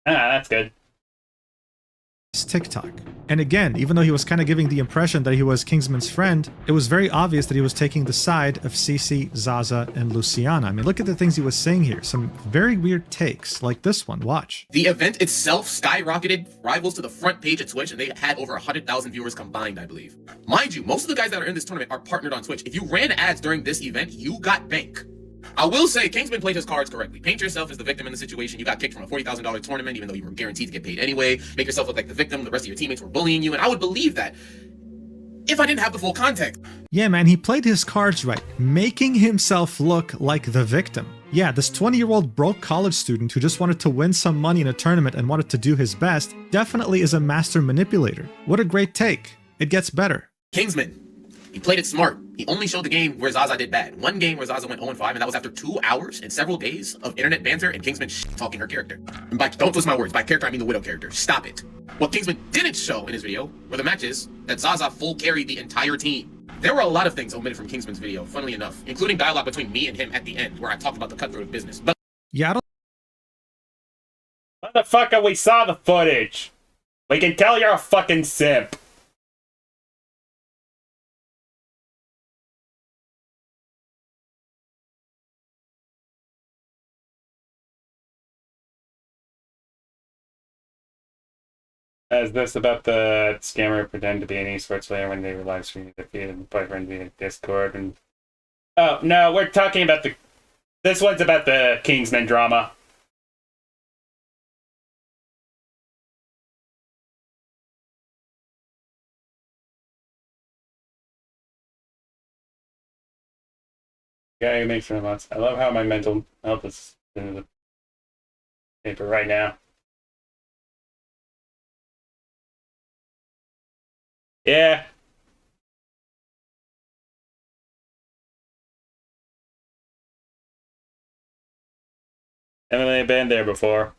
Ah, that's good. TikTok. And again, even though he was kind of giving the impression that he was Kingsman's friend, it was very obvious that he was taking the side of Cici, Zaza, and Luciana. I mean, look at the things he was saying here. Some very weird takes, like this one. Watch. The event itself skyrocketed Rivals to the front page of Twitch, and they had over 100,000 viewers combined, I believe. Mind you, most of the guys that are in this tournament are partnered on Twitch. If you ran ads during this event, you got bank. I will say, Kingsman played his cards correctly. Paint yourself as the victim in the situation. You got kicked from a $40,000 tournament, even though you were guaranteed to get paid anyway. Make yourself look like the victim. The rest of your teammates were bullying you, and I would believe that if I didn't have the full context. Yeah, man, he played his cards right, making himself look like the victim. Yeah, this 20-year-old broke college student who just wanted to win some money in a tournament and wanted to do his best definitely is a master manipulator. What a great take. It gets better. Kingsman, he played it smart. He only showed the game where Zaza did bad. One game where Zaza went 0-5, and that was after 2 hours and several days of internet banter and Kingsman talking her character. And by, don't twist my words, by character I mean the Widow character. Stop it. What Kingsman didn't show in his video were the matches that Zaza full carried the entire team. There were a lot of things omitted from Kingsman's video, funnily enough, including dialogue between me and him at the end, where I talked about the cutthroat of business. But Yeah, I don't Motherfucker, we saw the footage. We can tell you're a fucking simp. Is this about the scammer pretend to be an esports player when they were live streaming their feed and boyfriend via Discord? And oh no, we're talking about the. This one's about the Kingsman drama. Yeah, it makes sense. I love how my mental health is in the paper right now. Yeah. Haven't really been there before.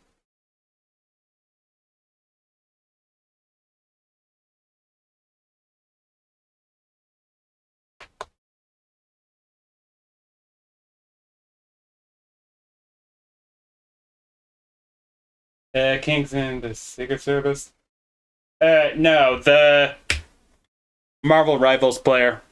Kingsman, the Secret Service? No, the Marvel Rivals player.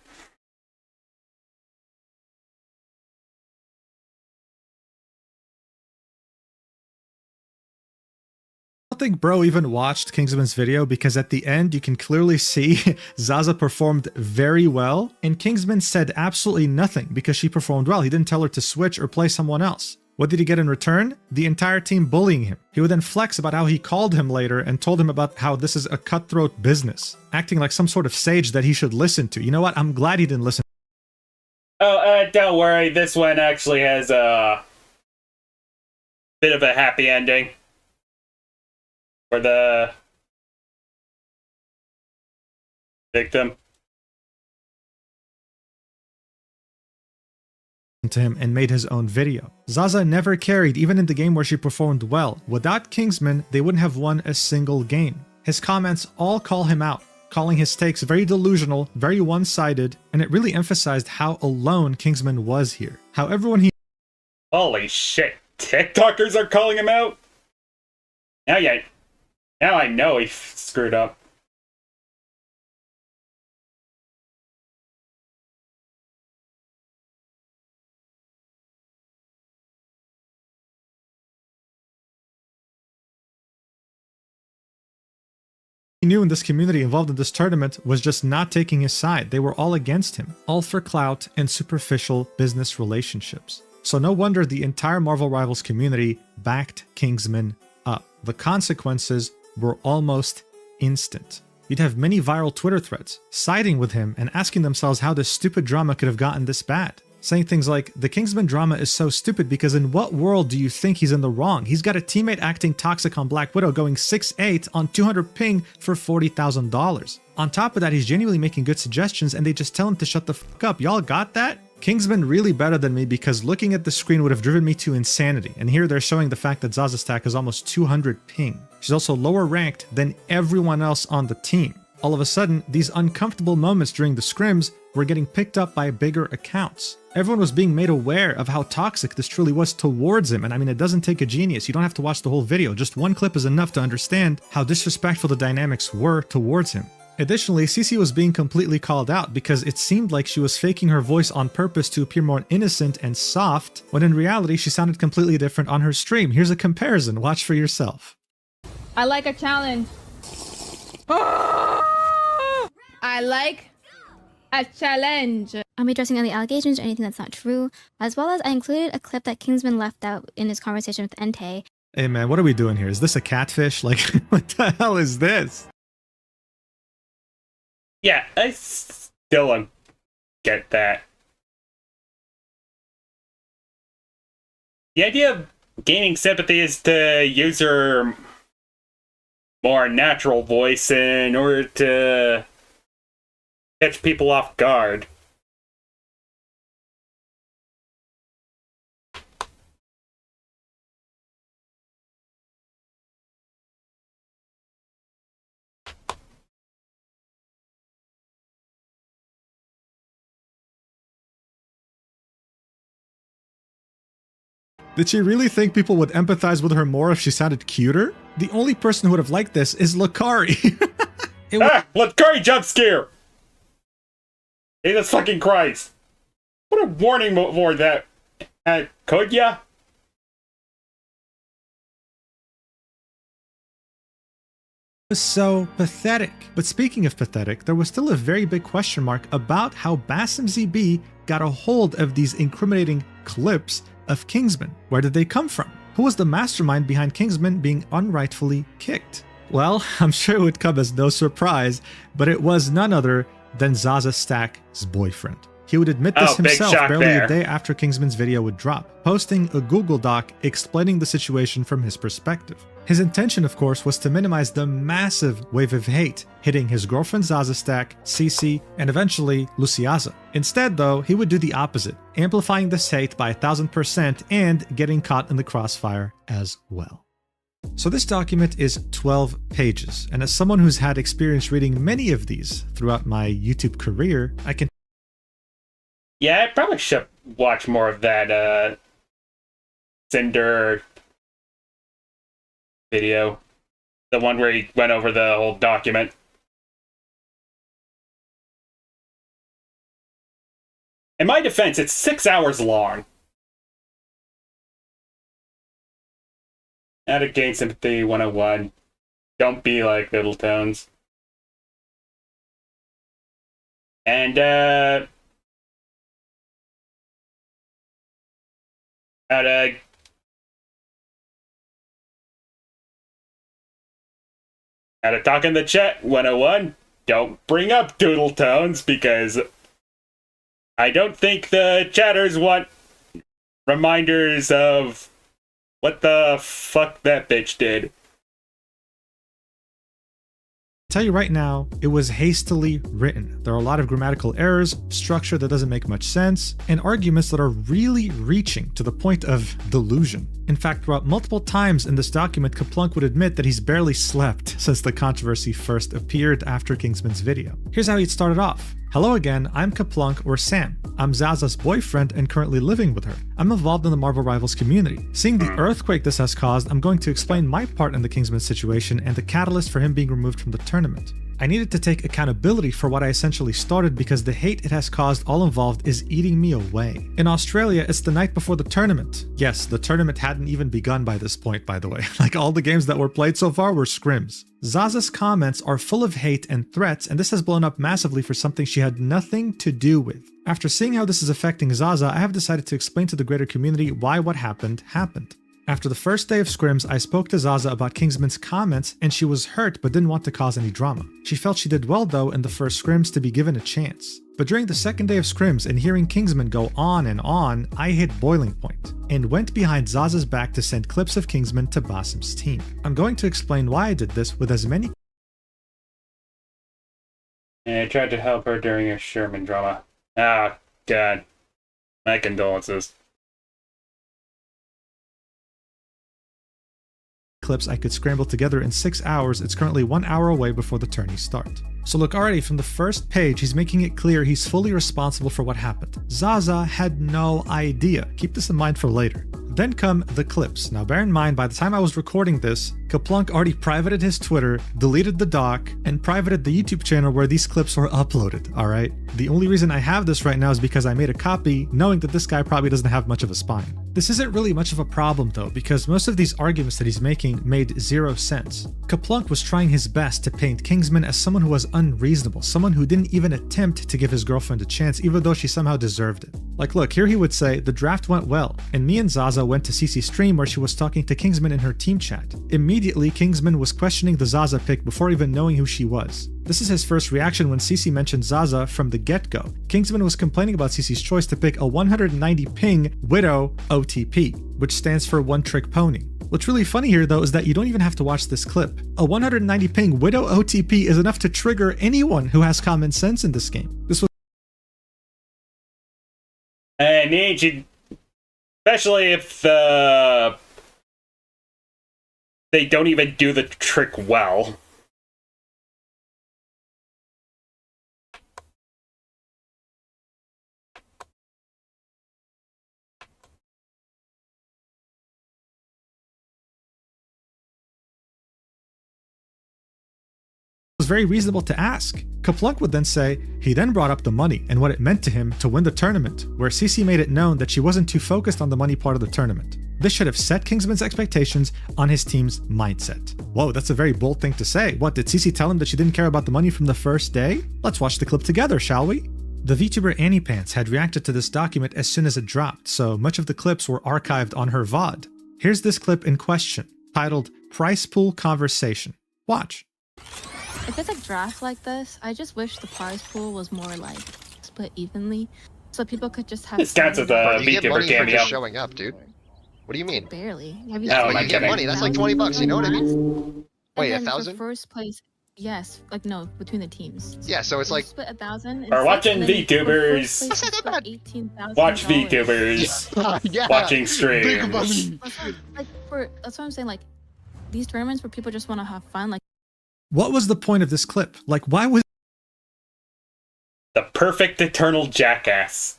think bro even watched Kingsman's video because at the end you can clearly see Zaza performed very well and Kingsman said absolutely nothing because she performed well. He didn't tell her to switch or play someone else. What did he get in return? The entire team bullying him. He would then flex about how he called him later and told him about how this is a cutthroat business, acting like some sort of sage that he should listen to. You know what? I'm glad he didn't listen. Oh, don't worry. This one actually has a bit of a happy ending for the victim. To him and made his own video. Zaza never carried even in the game where she performed well. Without Kingsman, they wouldn't have won a single game. His comments all call him out, calling his takes very delusional, very one-sided, and it really emphasized how alone Kingsman was here. How everyone he— Holy shit, TikTokers are calling him out? Now I know he screwed up. knew in this community involved in this tournament was just not taking his side. They were all against him, all for clout and superficial business relationships. So no wonder the entire Marvel Rivals community backed Kingsman up. The consequences were almost instant. You'd have many viral Twitter threads siding with him and asking themselves how this stupid drama could have gotten this bad. Saying things like, the Kingsman drama is so stupid because in what world do you think he's in the wrong? He's got a teammate acting toxic on Black Widow going 6'8" on 200 ping for $40,000. On top of that, he's genuinely making good suggestions and they just tell him to shut the fuck up. Y'all got that? Kingsman really better than me because looking at the screen would have driven me to insanity. And here they're showing the fact that Zaza's stack is almost 200 ping. She's also lower ranked than everyone else on the team. All of a sudden, these uncomfortable moments during the scrims were getting picked up by bigger accounts. Everyone was being made aware of how toxic this truly was towards him. And I mean, it doesn't take a genius. You don't have to watch the whole video. Just one clip is enough to understand how disrespectful the dynamics were towards him. Additionally, Cece was being completely called out because it seemed like she was faking her voice on purpose to appear more innocent and soft, when in reality she sounded completely different on her stream. Here's a comparison. Watch for yourself. I like a challenge. I like a challenge. I'll be addressing any allegations or anything that's not true, as well as I included a clip that Kingsman left out in his conversation with Entei. Hey man, what are we doing here? Is this a catfish? Like, what the hell is this? Yeah, I still don't get that. The idea of gaining sympathy is to use your more natural voice in order to catch people off guard. Did she really think people would empathize with her more if she sounded cuter? The only person who would have liked this is Lakari. Lakari jump scare! Jesus fucking Christ. What a warning for that. Could ya? Was so pathetic. But speaking of pathetic, there was still a very big question mark about how Basim ZB got a hold of these incriminating clips of Kingsman. Where did they come from? Who was the mastermind behind Kingsman being unrightfully kicked? Well, I'm sure it would come as no surprise, but it was none other than Zaza Stack's boyfriend. He would admit this himself barely a day after Kingsman's video would drop, posting a Google Doc explaining the situation from his perspective. His intention, of course, was to minimize the massive wave of hate hitting his girlfriend Zaza Stack, Cece, and eventually Luciaza. Instead, though, he would do the opposite, amplifying this hate by 1000% and getting caught in the crossfire as well. So this document is 12 pages, and as someone who's had experience reading many of these throughout my YouTube career, I can... Yeah, I probably should watch more of that Cinder video. The one where he went over the whole document. In my defense, it's 6 hours long. How to gain sympathy 101. Don't be like Little Tones. And, how to talk in the chat 101. Don't bring up Doodle Tones because I don't think the chatters want reminders of what the fuck that bitch did. Tell you right now, it was hastily written. There are a lot of grammatical errors, structure that doesn't make much sense, and arguments that are really reaching to the point of delusion. In fact, throughout multiple times in this document, Kaplunk would admit that he's barely slept since the controversy first appeared after Kingsman's video. Here's how he'd started off. Hello again, I'm Kaplunk or Sam. I'm Zaza's boyfriend and currently living with her. I'm involved in the Marvel Rivals community. Seeing the earthquake this has caused, I'm going to explain my part in the Kingsman situation and the catalyst for him being removed from the tournament. I needed to take accountability for what I essentially started because the hate it has caused all involved is eating me away. In Australia, it's the night before the tournament. Yes, the tournament hadn't even begun by this point, by the way. Like all the games that were played so far were scrims. Zaza's comments are full of hate and threats, and this has blown up massively for something she had nothing to do with. After seeing how this is affecting Zaza, I have decided to explain to the greater community why what happened happened. After the first day of scrims, I spoke to Zaza about Kingsman's comments and she was hurt but didn't want to cause any drama. She felt she did well though in the first scrims to be given a chance. But during the second day of scrims and hearing Kingsman go on and on, I hit boiling point and went behind Zaza's back to send clips of Kingsman to Basim's team. I'm going to explain why I did this with as many... And I tried to help her during her Sherman drama. Ah, God. My condolences. clips I could scramble together in 6 hours. It's currently 1 hour away before the tourneys start. So look, already from the first page, he's making it clear he's fully responsible for what happened. Zaza had no idea. Keep this in mind for later. Then come the clips. Now bear in mind, by the time I was recording this, Kaplunk already privated his Twitter, deleted the doc, and privated the YouTube channel where these clips were uploaded, alright? The only reason I have this right now is because I made a copy, knowing that this guy probably doesn't have much of a spine. This isn't really much of a problem though, because most of these arguments that he's making made zero sense. Kaplunk was trying his best to paint Kingsman as someone who was unreasonable, someone who didn't even attempt to give his girlfriend a chance, even though she somehow deserved it. Like look, here he would say, the draft went well, and me and Zaza went to CC's stream where she was talking to Kingsman in her team chat. Immediately, Kingsman was questioning the Zaza pick before even knowing who she was. This is his first reaction when CC mentioned Zaza from the get-go. Kingsman was complaining about CC's choice to pick a 190 ping Widow OTP, which stands for One Trick Pony. What's really funny here though is that you don't even have to watch this clip. A 190 ping Widow OTP is enough to trigger anyone who has common sense in this game. This was and especially if they don't even do the trick well. was very reasonable to ask. Kaplunk would then say he then brought up the money and what it meant to him to win the tournament, where Cece made it known that she wasn't too focused on the money part of the tournament. This should have set Kingsman's expectations on his team's mindset. Whoa, that's a very bold thing to say. What, did Cece tell him that she didn't care about the money from the first day? Let's watch the clip together, shall we? The VTuber Annie Pants had reacted to this document as soon as it dropped, so much of the clips were archived on her VOD. Here's this clip in question, titled Price Pool Conversation. Watch. If it's a draft like this, I just wish the prize pool was more like split evenly, so people could just have. This counts as Bro, a you get VTuber money for cameo. just showing up, dude. What do you mean? Barely. Have you Oh, But my you get kidding. money. That's like $20. You know what I mean? Wait, And then 1,000? for first place, yes, like no, between the teams. Yeah, so it's You like split 1,000. We're watching VTubers. Watch VTubers. yeah, Watching big streams. money. That's what I'm saying. Like these tournaments where people just want to have fun. Like What was the point of this clip? Like, why was The perfect eternal jackass.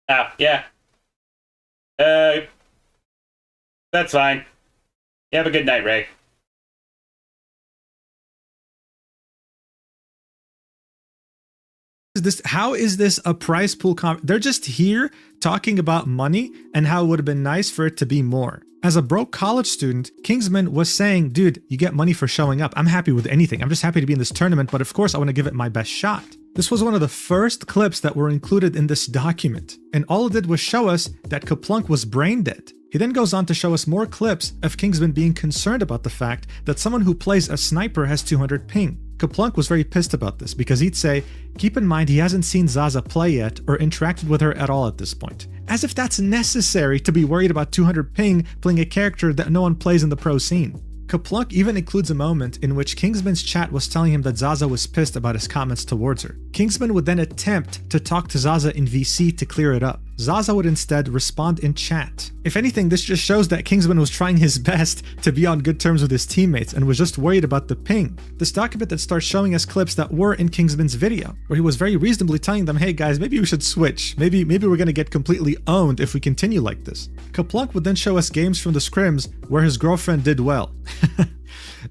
Ah, yeah. That's fine. You have a good night, Ray. how is this a prize pool they're just here talking about money and how it would have been nice for it to be more. As a broke college student, Kingsman was saying, dude, you get money for showing up. I'm happy with anything. I'm just happy to be in this tournament, but of course I want to give it my best shot. This was one of the first clips that were included in this document, and all it did was show us that Kaplunk was brain dead. He then goes on to show us more clips of Kingsman being concerned about the fact that someone who plays a sniper has 200 ping. Kaplunk was very pissed about this because he'd say, keep in mind he hasn't seen Zaza play yet or interacted with her at all at this point. As if that's necessary to be worried about 200 ping playing a character that no one plays in the pro scene. Kaplunk even includes a moment in which Kingsman's chat was telling him that Zaza was pissed about his comments towards her. Kingsman would then attempt to talk to Zaza in VC to clear it up. Zaza would instead respond in chat. If anything, this just shows that Kingsman was trying his best to be on good terms with his teammates and was just worried about the ping. This document that starts showing us clips that were in Kingsman's video, where he was very reasonably telling them, hey guys, maybe we should switch. Maybe we're gonna get completely owned if we continue like this. Kaplunk would then show us games from the scrims where his girlfriend did well.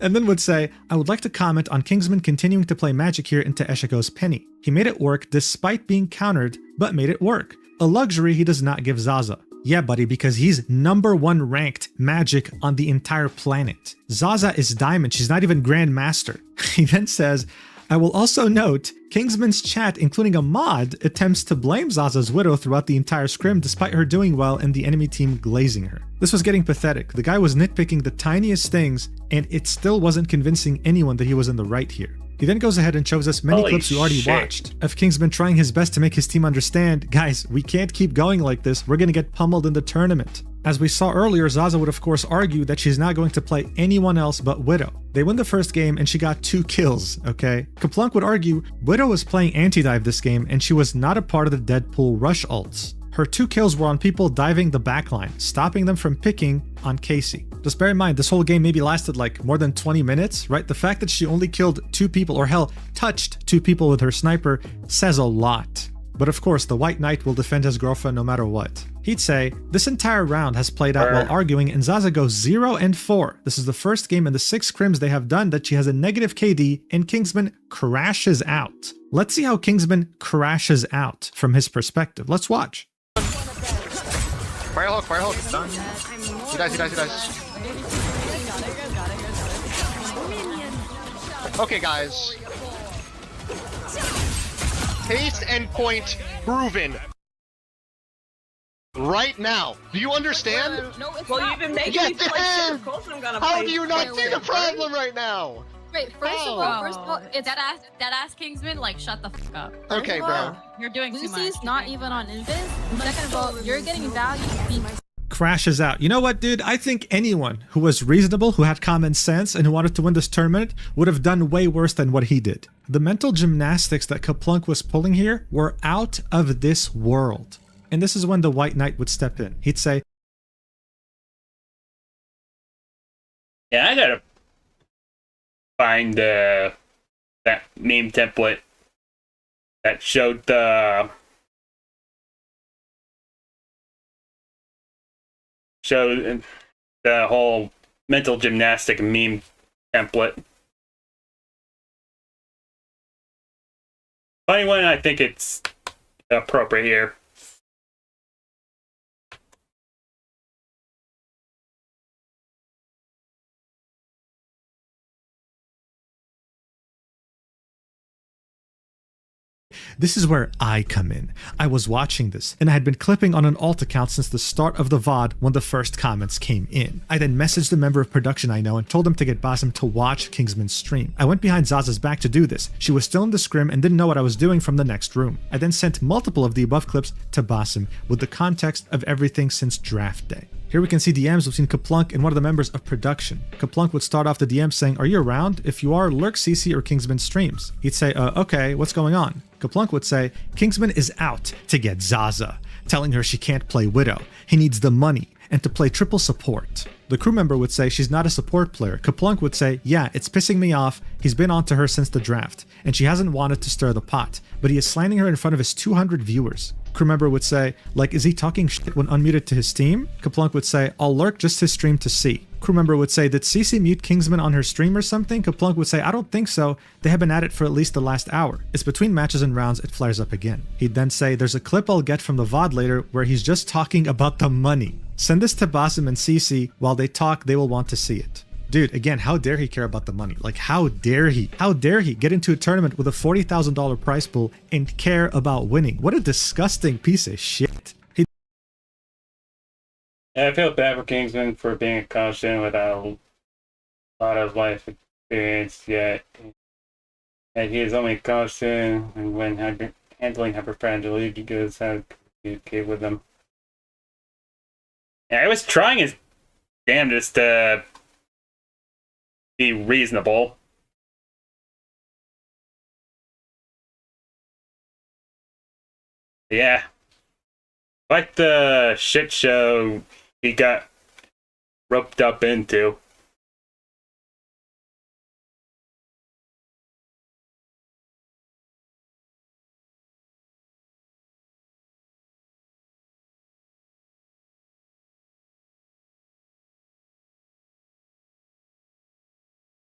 And then would say, I would like to comment on Kingsman continuing to play magic here into Eshiko's penny. He made it work despite being countered, but made it work. A luxury he does not give Zaza. Yeah, buddy, because he's #1 ranked magic on the entire planet. Zaza is diamond, she's not even grandmaster. He then says, I will also note, Kingsman's chat, including a mod, attempts to blame Zaza's widow throughout the entire scrim despite her doing well and the enemy team glazing her. This was getting pathetic. The guy was nitpicking the tiniest things, and it still wasn't convincing anyone that he was in the right here. He then goes ahead and shows us many clips you already watched of Kingsman trying his best to make his team understand, guys, we can't keep going like this, we're gonna get pummeled in the tournament. As we saw earlier, Zaza would of course argue that she's not going to play anyone else but Widow. They win the first game and she got 2 kills, okay? Kaplunk would argue Widow was playing anti-dive this game and she was not a part of the Deadpool rush ults. Her 2 kills were on people diving the backline, stopping them from picking on Casey. Just bear in mind, this whole game maybe lasted like more than 20 minutes, right? The fact that she only killed 2 people, or hell, touched 2 people with her sniper says a lot. But of course, the White Knight will defend his girlfriend no matter what. He'd say, this entire round has played out while arguing and Zaza goes 0-4. This is the first game in the 6 scrims they have done that she has a negative KD and Kingsman crashes out. Let's see how Kingsman crashes out from his perspective. Let's watch. Firehawk, Firehawk. He dies, he dies, he dies. Okay, guys. Pace and point proven. Right now. Do you understand? No, it's well, you've been making Yes, me play shit. Of course I'm gonna How play. do you not see the problem right now? Wait, first of all, it's that ass Kingsman, like shut the fuck up. Okay, bro. You're doing too much. Lucy's not even on Invis. Second of all, you're getting value. Crashes out. You know what, dude? I think anyone who was reasonable, who had common sense, and who wanted to win this tournament would have done way worse than what he did. The mental gymnastics that Kaplunk was pulling here were out of this world. And this is when the White Knight would step in. He'd say, Yeah, I gotta find that meme template that showed the whole mental gymnastic meme template. Funny one, I think it's appropriate here. This is where I come in. I was watching this, and I had been clipping on an alt account since the start of the VOD when the first comments came in. I then messaged a member of production I know and told him to get Basim to watch Kingsman's stream. I went behind Zaza's back to do this. She was still in the scrim and didn't know what I was doing from the next room. I then sent multiple of the above clips to Basim with the context of everything since draft day. Here we can see DMs between Kaplunk and one of the members of production. Kaplunk would start off the DM saying, "Are you around? If you are, lurk CC or Kingsman streams." He'd say, okay, what's going on? Kaplunk would say, "Kingsman is out to get Zaza," telling her she can't play Widow. He needs the money and to play triple support. The crew member would say she's not a support player. Kaplunk would say, "Yeah, it's pissing me off. He's been on to her since the draft, and she hasn't wanted to stir the pot, but he is slandering her in front of his 200 viewers." Crew member would say, "Like, is he talking shit when unmuted to his team?" Kaplunk would say, "I'll lurk just his stream to see." Crew member would say, "Did CC mute Kingsman on her stream or something?" Kaplunk would say, "I don't think so. They have been at it for at least the last hour. It's between matches and rounds, it flares up again." He'd then say, "There's a clip I'll get from the VOD later where he's just talking about the money. Send this to Basim and CC. While they talk, they will want to see it." Dude, again, how dare he care about the money? Like, how dare he? How dare he get into a tournament with a $40,000 prize pool and care about winning? What a disgusting piece of shit. I feel bad for Kingsman for being a constant without a lot of life experience yet. And he is only constant and when handling hyperfragility because how to communicate with them. Yeah, I was trying his damnedest to be reasonable. Yeah. Like the shit show he got roped up into.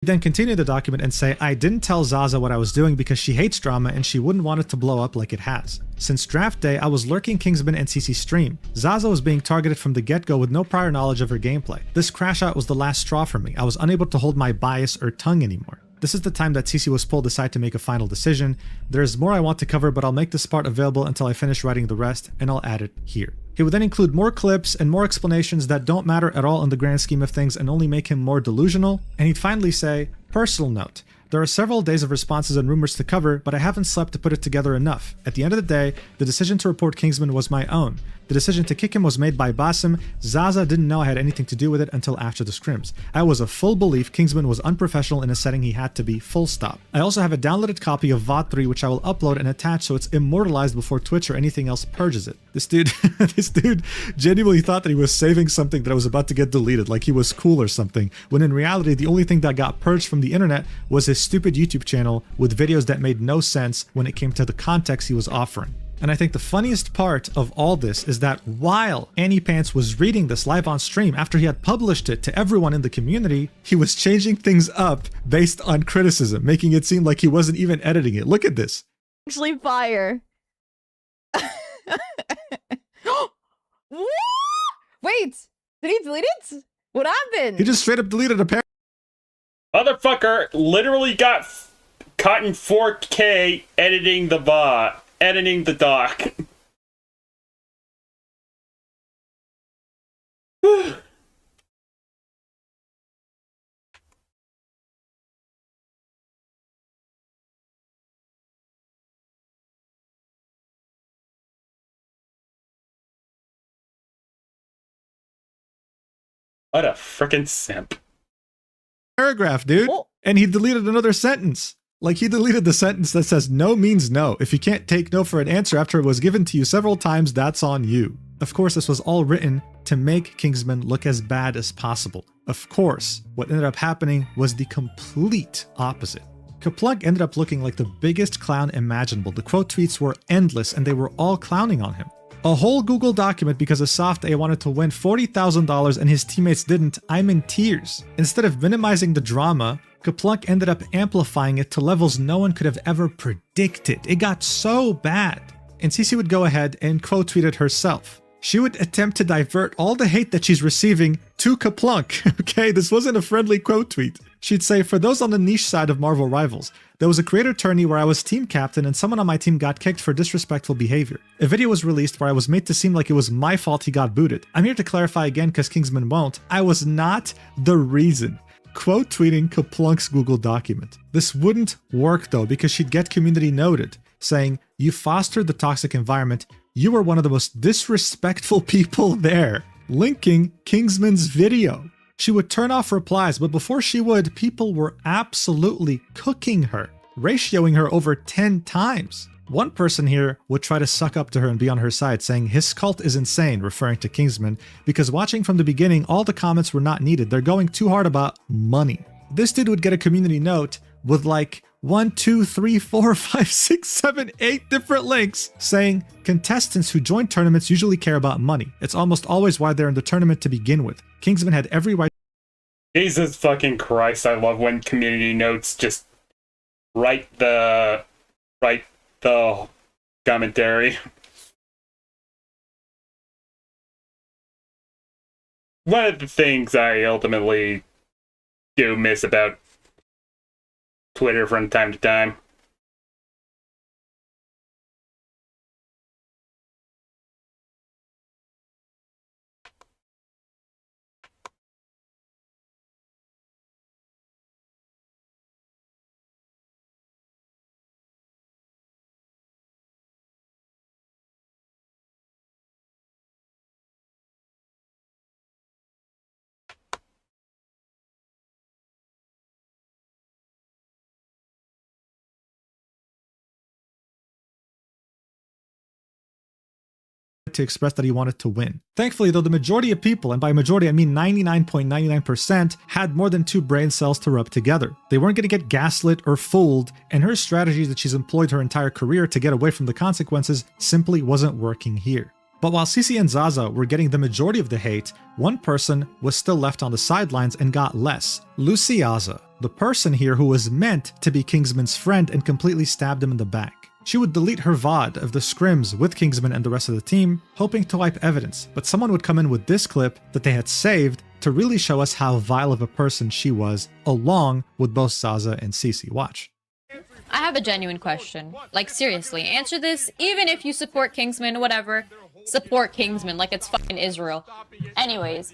Then continue the document and say, "I didn't tell Zaza what I was doing because she hates drama and she wouldn't want it to blow up like it has. Since draft day, I was lurking Kingsman and CC stream. Zaza was being targeted from the get-go with no prior knowledge of her gameplay. This crash out was the last straw for me. I was unable to hold my bias or tongue anymore. This is the time that CC was pulled aside to make a final decision. There's more I want to cover, but I'll make this part available until I finish writing the rest, and I'll add it here." He would then include more clips and more explanations that don't matter at all in the grand scheme of things and only make him more delusional, and he'd finally say, "Personal note. There are several days of responses and rumors to cover, but I haven't slept to put it together enough. At the end of the day, the decision to report Kingsman was my own. The decision to kick him was made by Basim. Zaza didn't know I had anything to do with it until after the scrims. I was of full belief Kingsman was unprofessional in a setting he had to be, full stop. I also have a downloaded copy of VOD 3 which I will upload and attach so it's immortalized before Twitch or anything else purges it." This dude, this dude genuinely thought that he was saving something that was about to get deleted, like he was cool or something, when in reality the only thing that got purged from the internet was his stupid YouTube channel with videos that made no sense when it came to the context he was offering. And I think the funniest part of all this is that while Annie Pants was reading this live on stream after he had published it to everyone in the community, he was changing things up based on criticism, making it seem like he wasn't even editing it. Look at this. Actually fire. Wait, did he delete it? What happened? He just straight up deleted a pair. Motherfucker literally got caught in 4K editing the VOD. Editing the doc. What a frickin' simp. Paragraph, dude. And he deleted another sentence. Like, he deleted the sentence that says no means no. If you can't take no for an answer after it was given to you several times, that's on you. Of course, this was all written to make Kingsman look as bad as possible. Of course, what ended up happening was the complete opposite. Kaplunk ended up looking like the biggest clown imaginable. The quote tweets were endless and they were all clowning on him. A whole Google document because a soft A wanted to win $40,000 and his teammates didn't. I'm in tears. Instead of minimizing the drama, Kaplunk ended up amplifying it to levels no one could have ever predicted. It got so bad. And Cece would go ahead and quote tweet it herself. She would attempt to divert all the hate that she's receiving to Kaplunk. Okay, this wasn't a friendly quote tweet. She'd say, for those on the niche side of Marvel Rivals, there was a creator tourney where I was team captain and someone on my team got kicked for disrespectful behavior. A video was released where I was made to seem like it was my fault he got booted. I'm here to clarify again because Kingsman won't. I was not the reason. Quote tweeting Kaplunk's Google document. This wouldn't work though because she'd get community noted, saying, you fostered the toxic environment, you were one of the most disrespectful people there, linking Kingsman's video. She would turn off replies, but before she would, people were absolutely cooking her, ratioing her over 10 times. One person here would try to suck up to her and be on her side, saying his cult is insane, referring to Kingsman, because watching from the beginning, all the comments were not needed. They're going too hard about money. This dude would get a community note with like 1, 2, 3, 4, 5, 6, 7, 8 different links saying contestants who join tournaments usually care about money. It's almost always why they're in the tournament to begin with. Kingsman had every right. Jesus fucking Christ, I love when community notes just write the commentary. One of the things I ultimately do miss about Twitter from time to time. To express that he wanted to win. Thankfully, though, the majority of people, and by majority I mean 99.99%, had more than 2 brain cells to rub together. They weren't going to get gaslit or fooled, and her strategy that she's employed her entire career to get away from the consequences simply wasn't working here. But while Cece and Zaza were getting the majority of the hate, one person was still left on the sidelines and got less. Luciaza, the person here who was meant to be Kingsman's friend and completely stabbed him in the back. She would delete her VOD of the scrims with Kingsman and the rest of the team, hoping to wipe evidence, but someone would come in with this clip that they had saved to really show us how vile of a person she was, along with both Zaza and Cece. Watch. I have a genuine question. Like, seriously, answer this. Even if you support Kingsman, whatever, support Kingsman like it's fucking Israel. Anyways,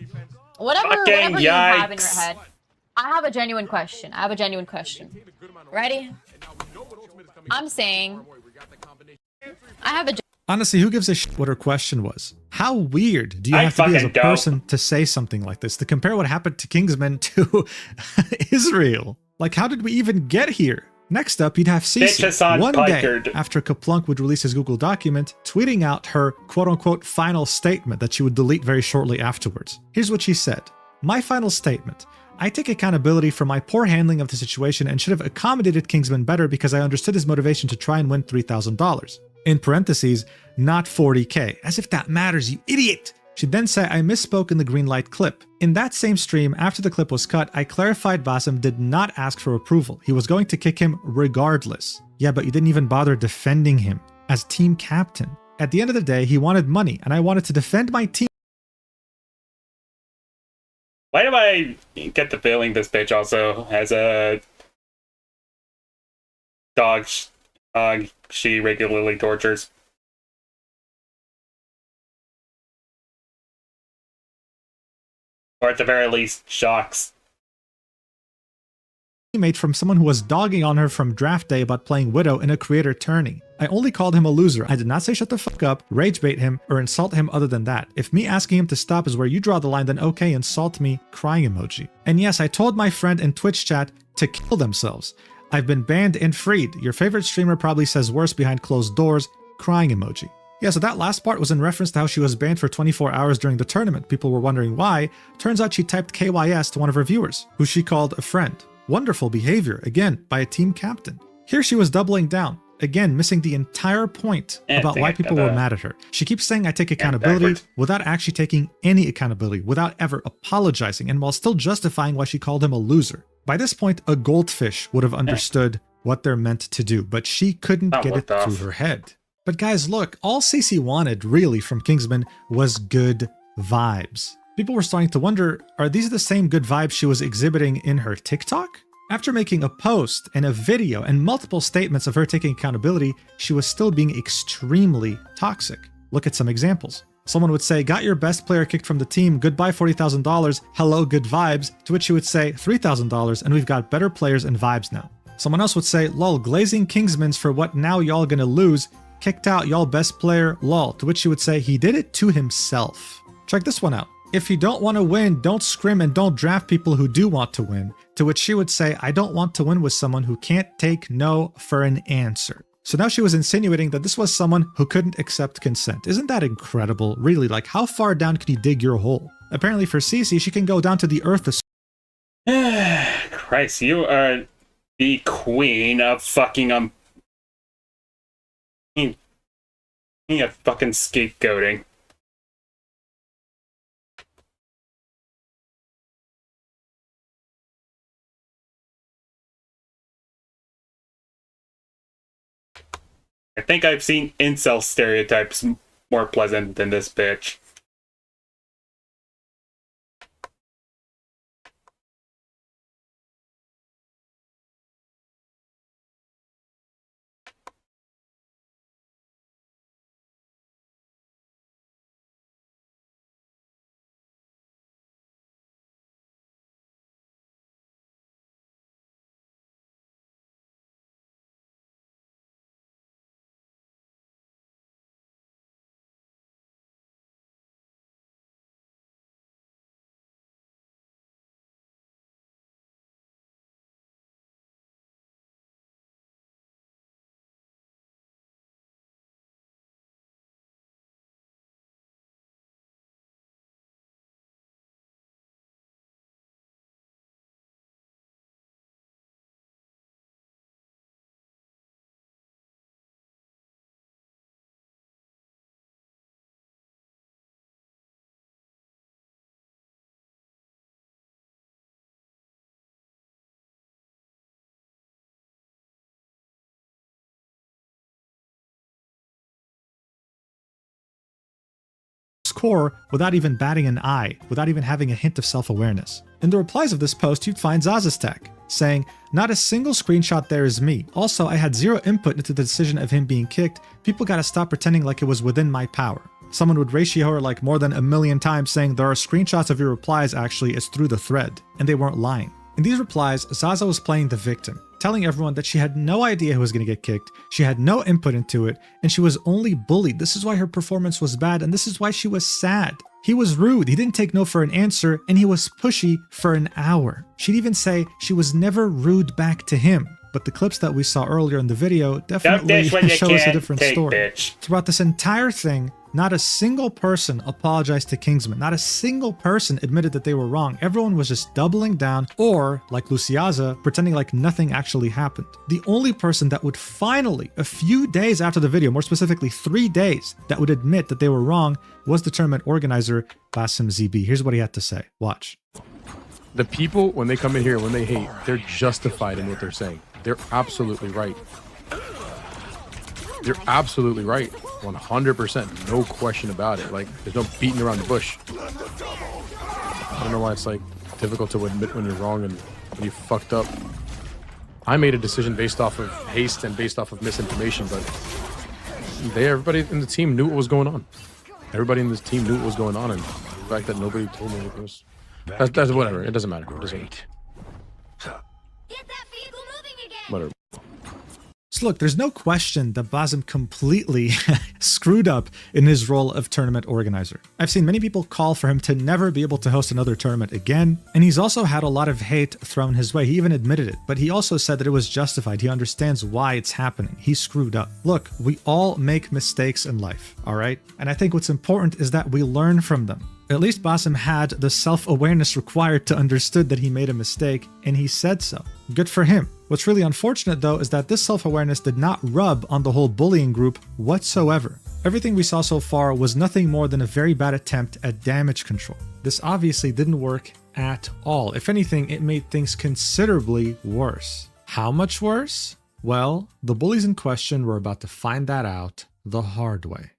whatever you have in your head, I have a genuine question. Ready? I'm saying, I have a... Honestly, who gives a shit what her question was? How weird do you have to be as a person to say something like this? To compare what happened to Kingsman to Israel? Like, how did we even get here? Next up, you'd have Cece, one day after Kaplunk would release his Google document, tweeting out her quote-unquote final statement that she would delete very shortly afterwards. Here's what she said. My final statement. I take accountability for my poor handling of the situation and should have accommodated Kingsman better because I understood his motivation to try and win $3,000. In parentheses, not 40k, as if that matters, you idiot! She'd then say I misspoke in the green light clip. In that same stream, after the clip was cut, I clarified Basim did not ask for approval. He was going to kick him regardless. Yeah, but you didn't even bother defending him as team captain. At the end of the day, he wanted money, and I wanted to defend my team. Why do I get the feeling this bitch also has a dog she regularly tortures? Or at the very least, shocks. Teammate from someone who was dogging on her from draft day about playing Widow in a creator tourney. I only called him a loser. I did not say shut the fuck up, rage bait him, or insult him other than that. If me asking him to stop is where you draw the line, then okay, insult me, crying emoji. And yes, I told my friend in Twitch chat to kill themselves. I've been banned and freed. Your favorite streamer probably says worse behind closed doors, crying emoji. Yeah, so that last part was in reference to how she was banned for 24 hours during the tournament. People were wondering why. Turns out she typed KYS to one of her viewers, who she called a friend. Wonderful behavior, again, by a team captain. Here she was doubling down. again missing the entire point about why people were mad at her. She keeps saying I take accountability without actually taking any accountability, without ever apologizing, and while still justifying why she called him a loser. By this point, a goldfish would have understood what they're meant to do, but she couldn't get it through her head. But guys, look, all Cece wanted really from Kingsman was good vibes. People were starting to wonder, are these the same good vibes she was exhibiting in her TikTok? After making a post and a video and multiple statements of her taking accountability, she was still being extremely toxic. Look at some examples. Someone would say, got your best player kicked from the team, goodbye $40,000, hello good vibes, to which she would say $3,000 and we've got better players and vibes now. Someone else would say, lol, glazing Kingsman's for what now y'all gonna lose, kicked out y'all best player, lol, to which she would say he did it to himself. Check this one out. If you don't want to win, don't scrim and don't draft people who do want to win. To which she would say, I don't want to win with someone who can't take no for an answer. So now she was insinuating that this was someone who couldn't accept consent. Isn't that incredible? Really, like how far down can you dig your hole? Apparently for Cece, she can go down to the earth to Christ, you are the queen of fucking fucking scapegoating. I think I've seen incel stereotypes more pleasant than this bitch. core without even batting an eye, without even having a hint of self-awareness. In the replies of this post, you'd find Zaza's tag, saying, not a single screenshot there is me. Also, I had zero input into the decision of him being kicked. People gotta stop pretending like it was within my power. Someone would ratio her like more than 1,000,000 times saying there are screenshots of your replies actually, it's through the thread, and they weren't lying. In these replies, Zaza was playing the victim, telling everyone that she had no idea who was going to get kicked, she had no input into it, and she was only bullied. This is why her performance was bad, and this is why she was sad. He was rude, he didn't take no for an answer, and he was pushy for an hour. She'd even say she was never rude back to him. But the clips that we saw earlier in the video definitely show us a different story. Throughout this entire thing, not a single person apologized to Kingsman. Not a single person admitted that they were wrong. Everyone was just doubling down or, like Luciaza, pretending like nothing actually happened. The only person that would finally, a few days after the video, more specifically 3 days, that would admit that they were wrong was the tournament organizer, Basim ZB. Here's what he had to say. Watch. The people, when they come in here, when they hate, they're justified in what they're saying. They're absolutely right. They're absolutely right. 100%. No question about it. Like, there's no beating around the bush. I don't know why it's like difficult to admit when you're wrong and when you fucked up. I made a decision based off of haste and based off of misinformation, but everybody in the team knew what was going on. Everybody in this team knew what was going on, and the fact that nobody told me what was... That's whatever. It doesn't matter. It doesn't matter. Whatever. So look, there's no question that Basim completely screwed up in his role of tournament organizer. I've seen many people call for him to never be able to host another tournament again, and he's also had a lot of hate thrown his way. He even admitted it, but he also said that it was justified. He understands why it's happening. He screwed up. Look, we all make mistakes in life, all right? And I think what's important is that we learn from them. At least Basim had the self-awareness required to understood that he made a mistake, and he said so. Good for him. What's really unfortunate though is that this self-awareness did not rub on the whole bullying group whatsoever. Everything we saw so far was nothing more than a very bad attempt at damage control. This obviously didn't work at all. If anything, it made things considerably worse. How much worse? Well, the bullies in question were about to find that out the hard way.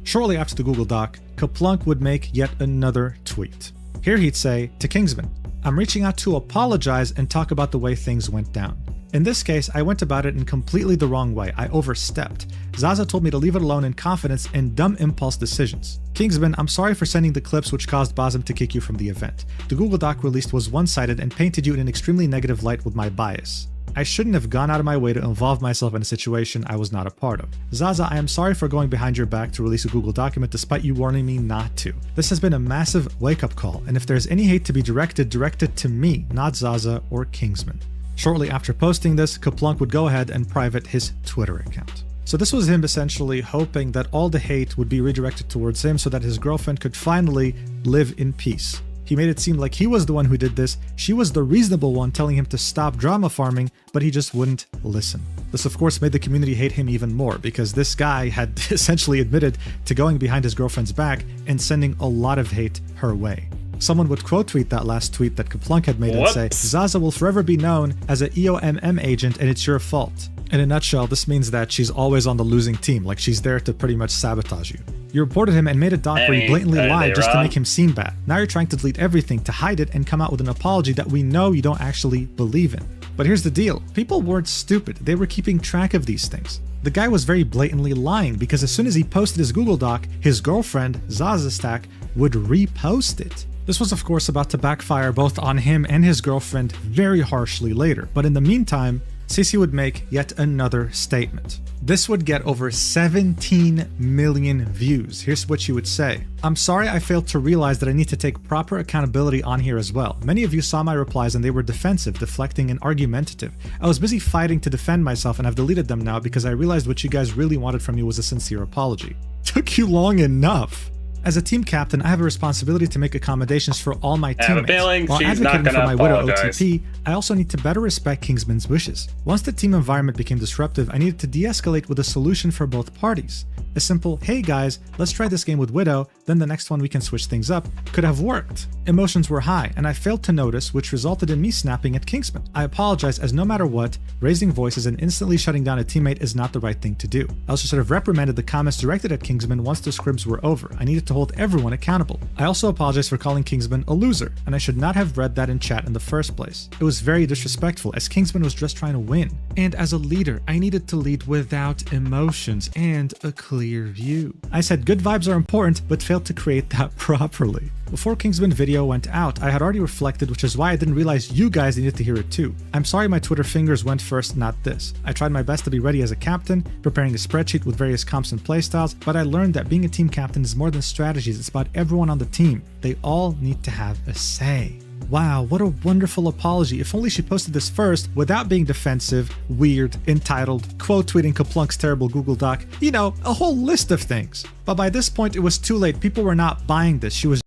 Shortly after the Google Doc, Kaplunk would make yet another tweet. Here he'd say to Kingsman, "I'm reaching out to apologize and talk about the way things went down. In this case, I went about it in completely the wrong way. I overstepped. Zaza told me to leave it alone in confidence and dumb impulse decisions. Kingsman, I'm sorry for sending the clips which caused Bazem to kick you from the event. The Google Doc released was one-sided and painted you in an extremely negative light with my bias. I shouldn't have gone out of my way to involve myself in a situation I was not a part of. Zaza, I am sorry for going behind your back to release a Google document despite you warning me not to. This has been a massive wake-up call, and if there's any hate to be directed, direct it to me, not Zaza or Kingsman." Shortly after posting this, Kaplunk would go ahead and private his Twitter account. So this was him essentially hoping that all the hate would be redirected towards him so that his girlfriend could finally live in peace. He made it seem like he was the one who did this, she was the reasonable one telling him to stop drama farming, but he just wouldn't listen. This of course made the community hate him even more because this guy had essentially admitted to going behind his girlfriend's back and sending a lot of hate her way. Someone would quote tweet that last tweet that Kaplunk had made and say, "Zaza will forever be known as an EOMM agent and it's your fault." In a nutshell, this means that she's always on the losing team, like she's there to pretty much sabotage you. You reported him and made a doc where he blatantly lied just to make him seem bad. Now you're trying to delete everything to hide it and come out with an apology that we know you don't actually believe in. But here's the deal, people weren't stupid, they were keeping track of these things. The guy was very blatantly lying because as soon as he posted his Google Doc, his girlfriend, Zaza Stack, would repost it. This was of course about to backfire both on him and his girlfriend very harshly later, but in the meantime, Sissy would make yet another statement. This would get over 17 million views. Here's what she would say. "I'm sorry I failed to realize that I need to take proper accountability on here as well. Many of you saw my replies and they were defensive, deflecting, and argumentative. I was busy fighting to defend myself and I've deleted them now because I realized what you guys really wanted from me was a sincere apology." Took you long enough. As a team captain, I have a responsibility to make accommodations for all my teammates. While advocating for my widow OTP, I also need to better respect Kingsman's wishes. Once the team environment became disruptive, I needed to de-escalate with a solution for both parties. A simple, "Hey guys, let's try this game with Widow, then the next one we can switch things up," could have worked. Emotions were high, and I failed to notice, which resulted in me snapping at Kingsman. I apologize, as no matter what, raising voices and instantly shutting down a teammate is not the right thing to do. I also should have reprimanded the comments directed at Kingsman once the scrims were over. I needed to hold everyone accountable. I also apologize for calling Kingsman a loser, and I should not have read that in chat in the first place. It was very disrespectful, as Kingsman was just trying to win. And as a leader, I needed to lead without emotions and a clear view. I said good vibes are important, but failed to create that properly. Before Kingsman video went out, I had already reflected, which is why I didn't realize you guys needed to hear it too. I'm sorry my Twitter fingers went first, not this. I tried my best to be ready as a captain, preparing a spreadsheet with various comps and playstyles, but I learned that being a team captain is more than strategies, it's about everyone on the team. They all need to have a say. Wow, what a wonderful apology. If only she posted this first without being defensive, weird, entitled, quote tweeting Kaplunk's terrible Google Doc, you know, a whole list of things. But by this point it was too late, people were not buying this, she was.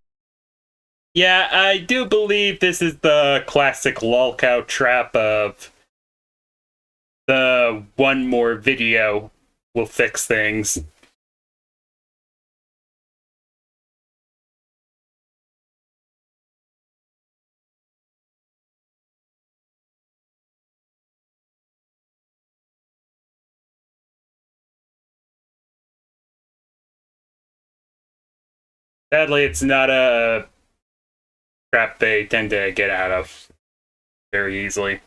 Yeah, I do believe this is the classic lolcow trap of the one more video will fix things. Sadly, it's not a trap they tend to get out of very easily.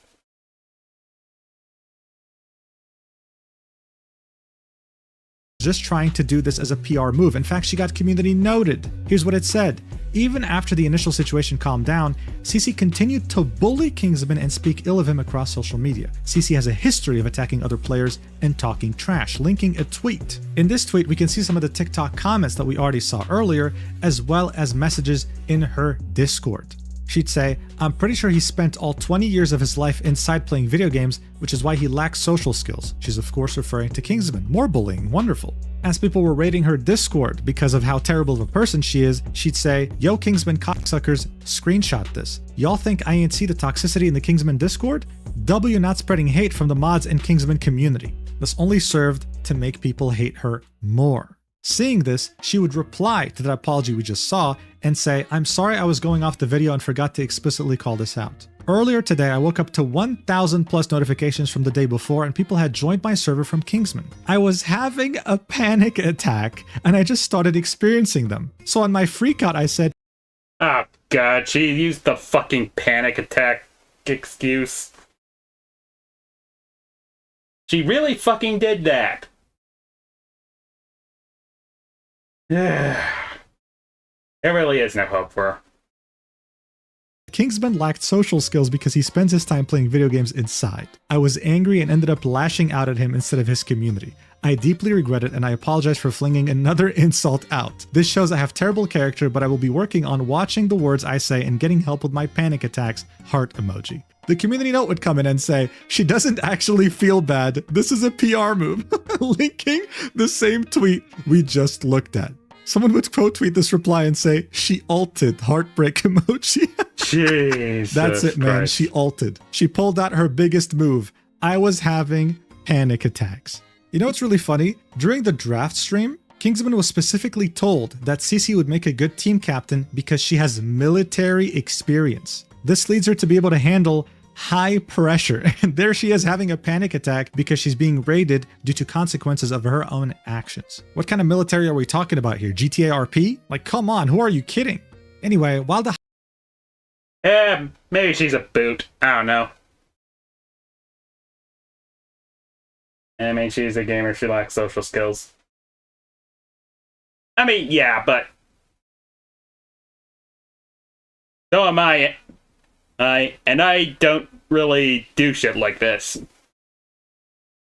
Just trying to do this as a PR move. In fact, she got community noted. Here's what it said. Even after the initial situation calmed down, CC continued to bully Kingsman and speak ill of him across social media. CC has a history of attacking other players and talking trash, linking a tweet. In this tweet, we can see some of the TikTok comments that we already saw earlier, as well as messages in her Discord. She'd say, I'm pretty sure he spent all 20 years of his life inside playing video games, which is why he lacks social skills. She's of course referring to Kingsman. More bullying, wonderful. As people were raiding her Discord because of how terrible of a person she is, she'd say, yo Kingsman cocksuckers, screenshot this. Y'all think I ain't see the toxicity in the Kingsman Discord? W not spreading hate from the mods and Kingsman community. This only served to make people hate her more. Seeing this, she would reply to that apology we just saw and say, I'm sorry I was going off the video and forgot to explicitly call this out. Earlier today, I woke up to 1,000 plus notifications from the day before and people had joined my server from Kingsman. I was having a panic attack and I just started experiencing them. So on my freakout, I said, oh god, she used the fucking panic attack excuse. She really fucking did that. There really is no hope for her. Kingsman lacked social skills because he spends his time playing video games inside. I was angry and ended up lashing out at him instead of his community. I deeply regret it and I apologize for flinging another insult out. This shows I have terrible character, but I will be working on watching the words I say and getting help with my panic attacks, heart emoji. The community note would come in and say, she doesn't actually feel bad. This is a PR move. Linking the same tweet we just looked at. Someone would quote tweet this reply and say, she ulted, heartbreak emoji. Jesus That's it, man. Christ. She ulted. She pulled out her biggest move. I was having panic attacks. You know what's really funny? During the draft stream, Kingsman was specifically told that Cece would make a good team captain because she has military experience. This leads her to be able to handle high pressure, and there she is having a panic attack because she's being raided due to consequences of her own actions. What kind of military are we talking about here? GTA RP? Like, come on, who are you kidding? Anyway, while the maybe she's a boot. I don't know. I mean, she's a gamer. She lacks social skills. I mean, yeah, but so am I. And I don't really do shit like this.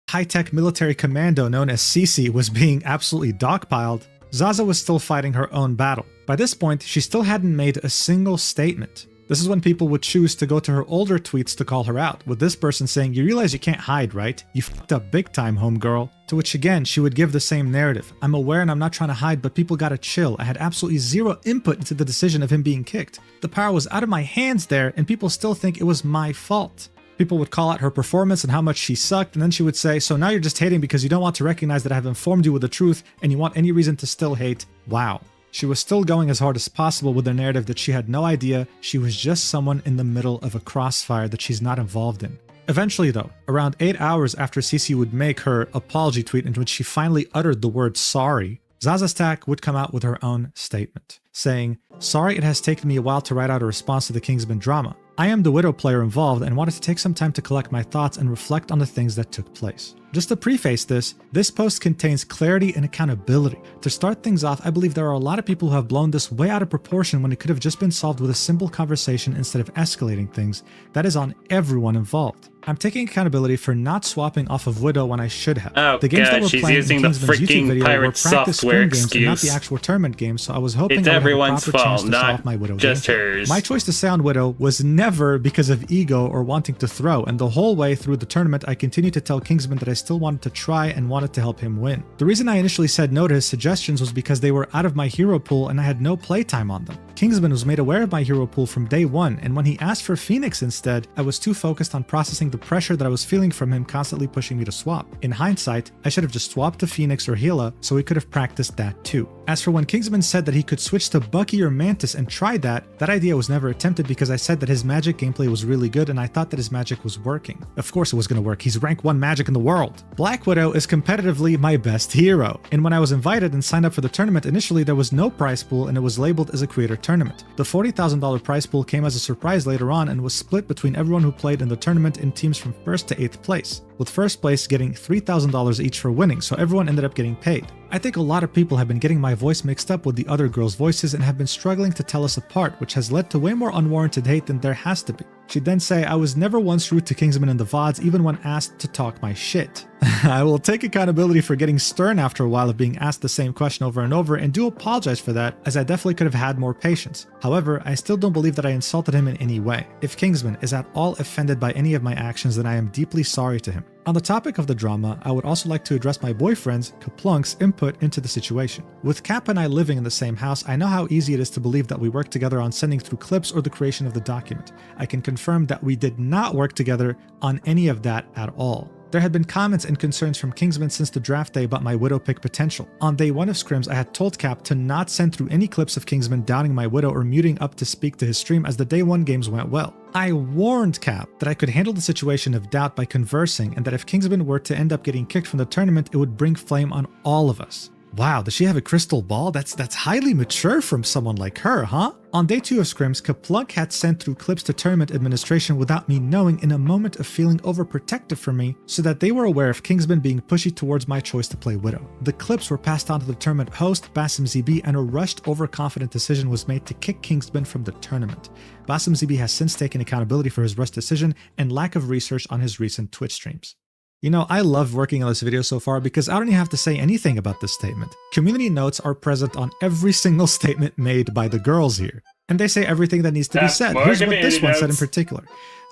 high-tech military commando known as Cece was being absolutely dogpiled, Zaza was still fighting her own battle. By this point, she still hadn't made a single statement. This is when people would choose to go to her older tweets to call her out, with this person saying, you realize you can't hide, right? You fucked up big time, homegirl. To which again, she would give the same narrative. I'm aware and I'm not trying to hide, but people gotta chill. I had absolutely zero input into the decision of him being kicked. The power was out of my hands there, and people still think it was my fault. People would call out her performance and how much she sucked, and then she would say, so now you're just hating because you don't want to recognize that I have informed you with the truth, and you want any reason to still hate. Wow. She was still going as hard as possible with the narrative that she had no idea she was just someone in the middle of a crossfire that she's not involved in. Eventually though, around 8 hours after Cece would make her apology tweet in which she finally uttered the word sorry, Zaza Stack would come out with her own statement, saying, sorry it has taken me a while to write out a response to the Kingsman drama. I am the Widow player involved and wanted to take some time to collect my thoughts and reflect on the things that took place. Just to preface this post contains clarity and accountability. To start things off, I believe there are a lot of people who have blown this way out of proportion when it could have just been solved with a simple conversation instead of escalating things. That is on everyone involved. I'm taking accountability for not swapping off of Widow when I should have. Oh, the games God, that were she's playing using in the Kingsman's YouTube freaking video were pirate practice software spoon games and not excuse. the actual tournament games, so I was hoping It's I would have a everyone's proper chance fault, to not solve my Widow just gameplay. hers. My choice to stay on Widow was never because of ego or wanting to throw, and the whole way through the tournament I continued to tell Kingsman that I still wanted to try and wanted to help him win. The reason I initially said no to his suggestions was because they were out of my hero pool and I had no playtime on them. Kingsman was made aware of my hero pool from day one, and when he asked for Phoenix instead, I was too focused on processing the pressure that I was feeling from him constantly pushing me to swap. In hindsight, I should have just swapped to Phoenix or Hela so we could have practiced that too. As for when Kingsman said that he could switch to Bucky or Mantis and try that idea was never attempted because I said that his magic gameplay was really good and I thought that his magic was working. Of course it was going to work, he's rank 1 magic in the world. Black Widow is competitively my best hero, and when I was invited and signed up for the tournament initially there was no prize pool and it was labeled as a creator tournament. The $40,000 prize pool came as a surprise later on and was split between everyone who played in the tournament in teams from 1st to 8th place, with 1st place getting $3,000 each for winning, so everyone ended up getting paid. I think a lot of people have been getting my voice mixed up with the other girls' voices and have been struggling to tell us apart, which has led to way more unwarranted hate than there has to be. She'd then say, I was never once rude to Kingsman in the VODs even when asked to talk my shit. I will take accountability for getting stern after a while of being asked the same question over and over, and do apologize for that, as I definitely could have had more patience. However, I still don't believe that I insulted him in any way. If Kingsman is at all offended by any of my actions, then I am deeply sorry to him. On the topic of the drama, I would also like to address my boyfriend's, Kaplunk's, input into the situation. With Cap and I living in the same house, I know how easy it is to believe that we worked together on sending through clips or the creation of the document. I can confirm that we did not work together on any of that at all. There had been comments and concerns from Kingsman since the draft day about my Widow pick potential. On day 1 of scrims, I had told Cap to not send through any clips of Kingsman downing my Widow or muting up to speak to his stream as the day 1 games went well. I warned Cap that I could handle the situation of doubt by conversing, and that if Kingsman were to end up getting kicked from the tournament, it would bring flame on all of us. Wow, does she have a crystal ball? That's highly mature from someone like her, huh? On day 2 of scrims, Kaplunk had sent through clips to tournament administration without me knowing, in a moment of feeling overprotective for me, so that they were aware of Kingsman being pushy towards my choice to play Widow. The clips were passed on to the tournament host, Basim ZB, and a rushed, overconfident decision was made to kick Kingsman from the tournament. Basim ZB has since taken accountability for his rushed decision and lack of research on his recent Twitch streams. You know, I love working on this video so far because I don't even have to say anything about this statement. Community notes are present on every single statement made by the girls here, and they say everything that needs to be said. Here's what this one said in particular.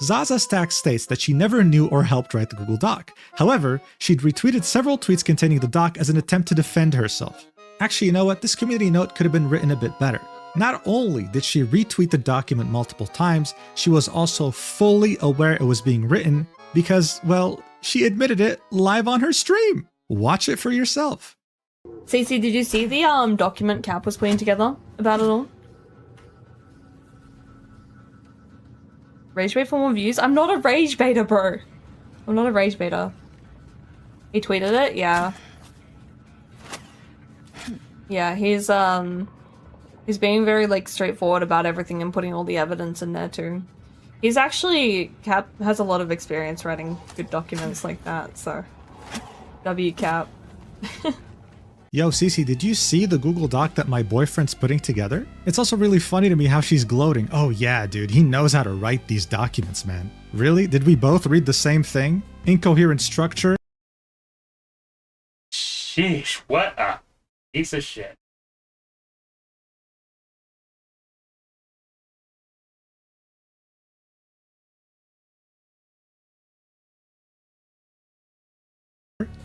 Zaza Stack states that she never knew or helped write the Google Doc. However, she'd retweeted several tweets containing the doc as an attempt to defend herself. Actually, you know what? This community note could have been written a bit better. Not only did she retweet the document multiple times, she was also fully aware it was being written because, well, she admitted it live on her stream. Watch it for yourself. Cece, did you see the document Cap was putting together about it all? Rage bait for more views? I'm not a rage baiter, bro. I'm not a rage baiter. He tweeted it? Yeah. Yeah, he's being very, like, straightforward about everything and putting all the evidence in there, too. He's actually, Cap has a lot of experience writing good documents like that, so. W Cap. Yo, Cece, did you see the Google Doc that my boyfriend's putting together? It's also really funny to me how she's gloating. Oh yeah, dude, he knows how to write these documents, man. Really? Did we both read the same thing? Incoherent structure? Sheesh, what a piece of shit.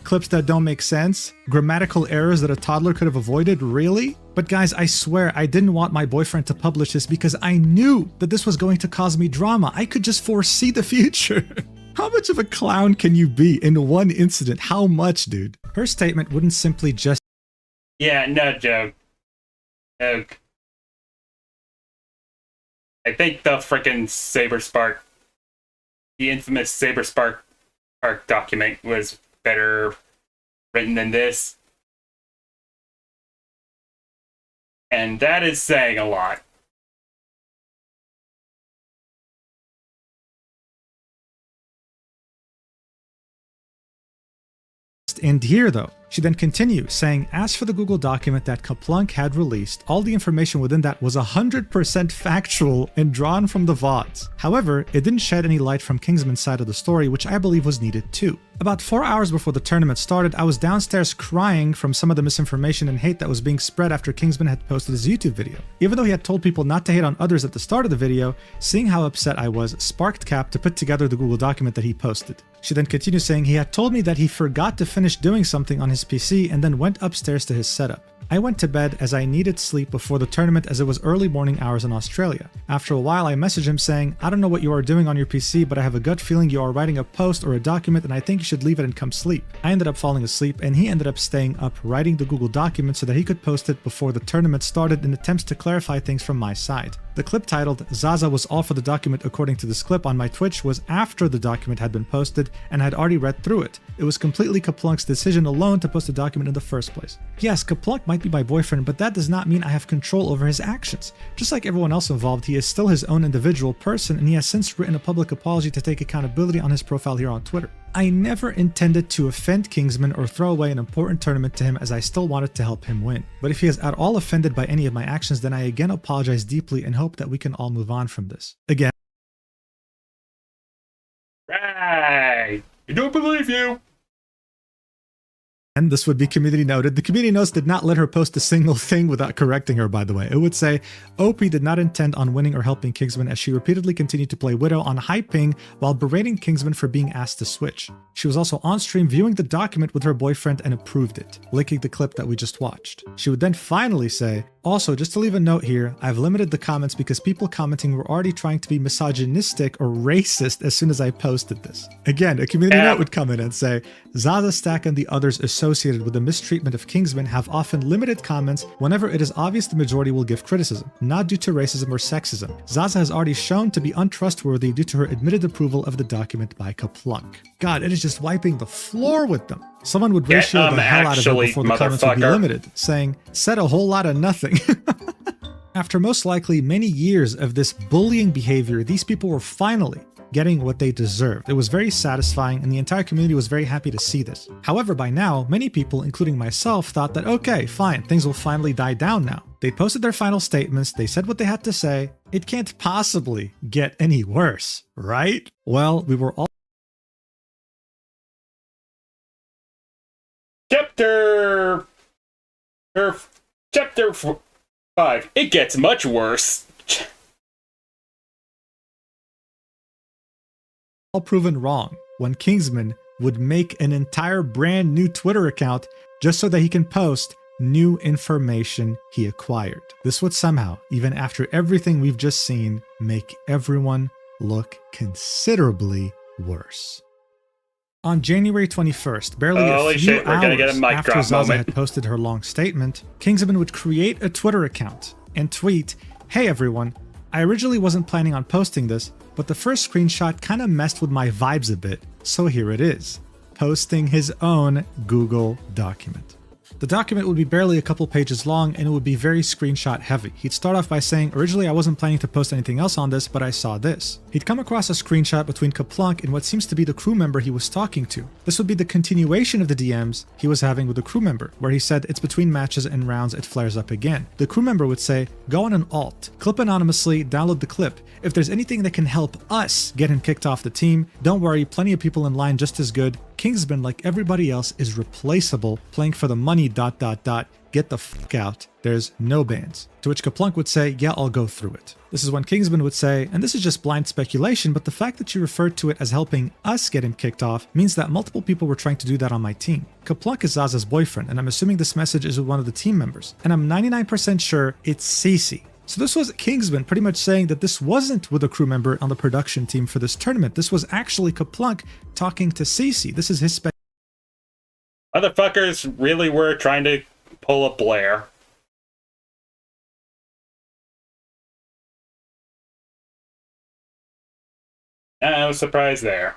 Clips that don't make sense? Grammatical errors that a toddler could have avoided? Really? But guys, I swear I didn't want my boyfriend to publish this because I knew that this was going to cause me drama. I could just foresee the future. How much of a clown can you be in one incident? How much, dude? Her statement wouldn't simply just... Yeah, no joke. Joke. I think the frickin' Saberspark, the infamous Saberspark document was better written than this. And that is saying a lot. End here though. She then continues, saying, as for the Google document that Kaplunk had released, all the information within that was 100% factual and drawn from the VODs. However, it didn't shed any light from Kingsman's side of the story, which I believe was needed too. About 4 hours before the tournament started, I was downstairs crying from some of the misinformation and hate that was being spread after Kingsman had posted his YouTube video. Even though he had told people not to hate on others at the start of the video, seeing how upset I was sparked Cap to put together the Google document that he posted. She then continues saying he had told me that he forgot to finish doing something on his PC and then went upstairs to his setup. I went to bed as I needed sleep before the tournament as it was early morning hours in Australia. After a while I messaged him saying, I don't know what you are doing on your PC, but I have a gut feeling you are writing a post or a document and I think you should leave it and come sleep. I ended up falling asleep and he ended up staying up writing the Google document so that he could post it before the tournament started in attempts to clarify things from my side. The clip titled, Zaza was all for the document according to this clip on my Twitch was after the document had been posted and I had already read through it. It was completely Kaplunk's decision alone to post the document in the first place. Yes, Kaplunk might be my boyfriend, but that does not mean I have control over his actions. Just like everyone else involved, he is still his own individual person and he has since written a public apology to take accountability on his profile here on Twitter. I never intended to offend Kingsman or throw away an important tournament to him as I still wanted to help him win. But if he is at all offended by any of my actions, then I again apologize deeply and hope that we can all move on from this. Again. Right. I don't believe you. And this would be community noted. The community notes did not let her post a single thing without correcting her, by the way. It would say, OP did not intend on winning or helping Kingsman as she repeatedly continued to play Widow on high ping while berating Kingsman for being asked to switch. She was also on stream viewing the document with her boyfriend and approved it, linking the clip that we just watched. She would then finally say, also, just to leave a note here, I've limited the comments because people commenting were already trying to be misogynistic or racist as soon as I posted this. Again, a community note would come in and say, Zaza Stack and the others associated with the mistreatment of Kingsman have often limited comments whenever it is obvious the majority will give criticism, not due to racism or sexism. Zaza has already shown to be untrustworthy due to her admitted approval of the document by Kaplunk. God, it is just wiping the floor with them. Someone would ratio the hell out of it before the comments would be limited, saying, said a whole lot of nothing. After most likely many years of this bullying behavior, these people were finally getting what they deserved. It was very satisfying, and the entire community was very happy to see this. However, by now, many people, including myself, thought that, okay, fine, things will finally die down now. They posted their final statements, they said what they had to say. It can't possibly get any worse, right? Well, we were all Chapter 5. It gets much worse. all proven wrong when Kingsman would make an entire brand new Twitter account just so that he can post new information he acquired. This would somehow, even after everything we've just seen, make everyone look considerably worse. On January 21st, barely a few hours after Zaza had posted her long statement, Kingsman would create a Twitter account and tweet, "Hey everyone, I originally wasn't planning on posting this, but the first screenshot kinda messed with my vibes a bit, so here it is." Posting his own Google document. The document would be barely a couple pages long and it would be very screenshot heavy. He'd start off by saying, originally I wasn't planning to post anything else on this, but I saw this. He'd come across a screenshot between Kaplunk and what seems to be the crew member he was talking to. This would be the continuation of the DMs he was having with the crew member, where he said it's between matches and rounds it flares up again. The crew member would say, go on an alt, clip anonymously, download the clip. If there's anything that can help us get him kicked off the team, don't worry, plenty of people in line just as good. Kingsman, like everybody else, is replaceable, playing for the money ... Get the fuck out. There's no bans. To which Kaplunk would say, yeah, I'll go through it. This is when Kingsman would say, and this is just blind speculation, but the fact that you referred to it as helping us get him kicked off means that multiple people were trying to do that on my team. Kaplunk is Zaza's boyfriend, and I'm assuming this message is with one of the team members. And I'm 99% sure it's Cece. So this was Kingsman pretty much saying that this wasn't with a crew member on the production team for this tournament. This was actually Kaplunk talking to Cece. This is his spec. Motherfuckers really were trying to pull a Blair. I was surprised there.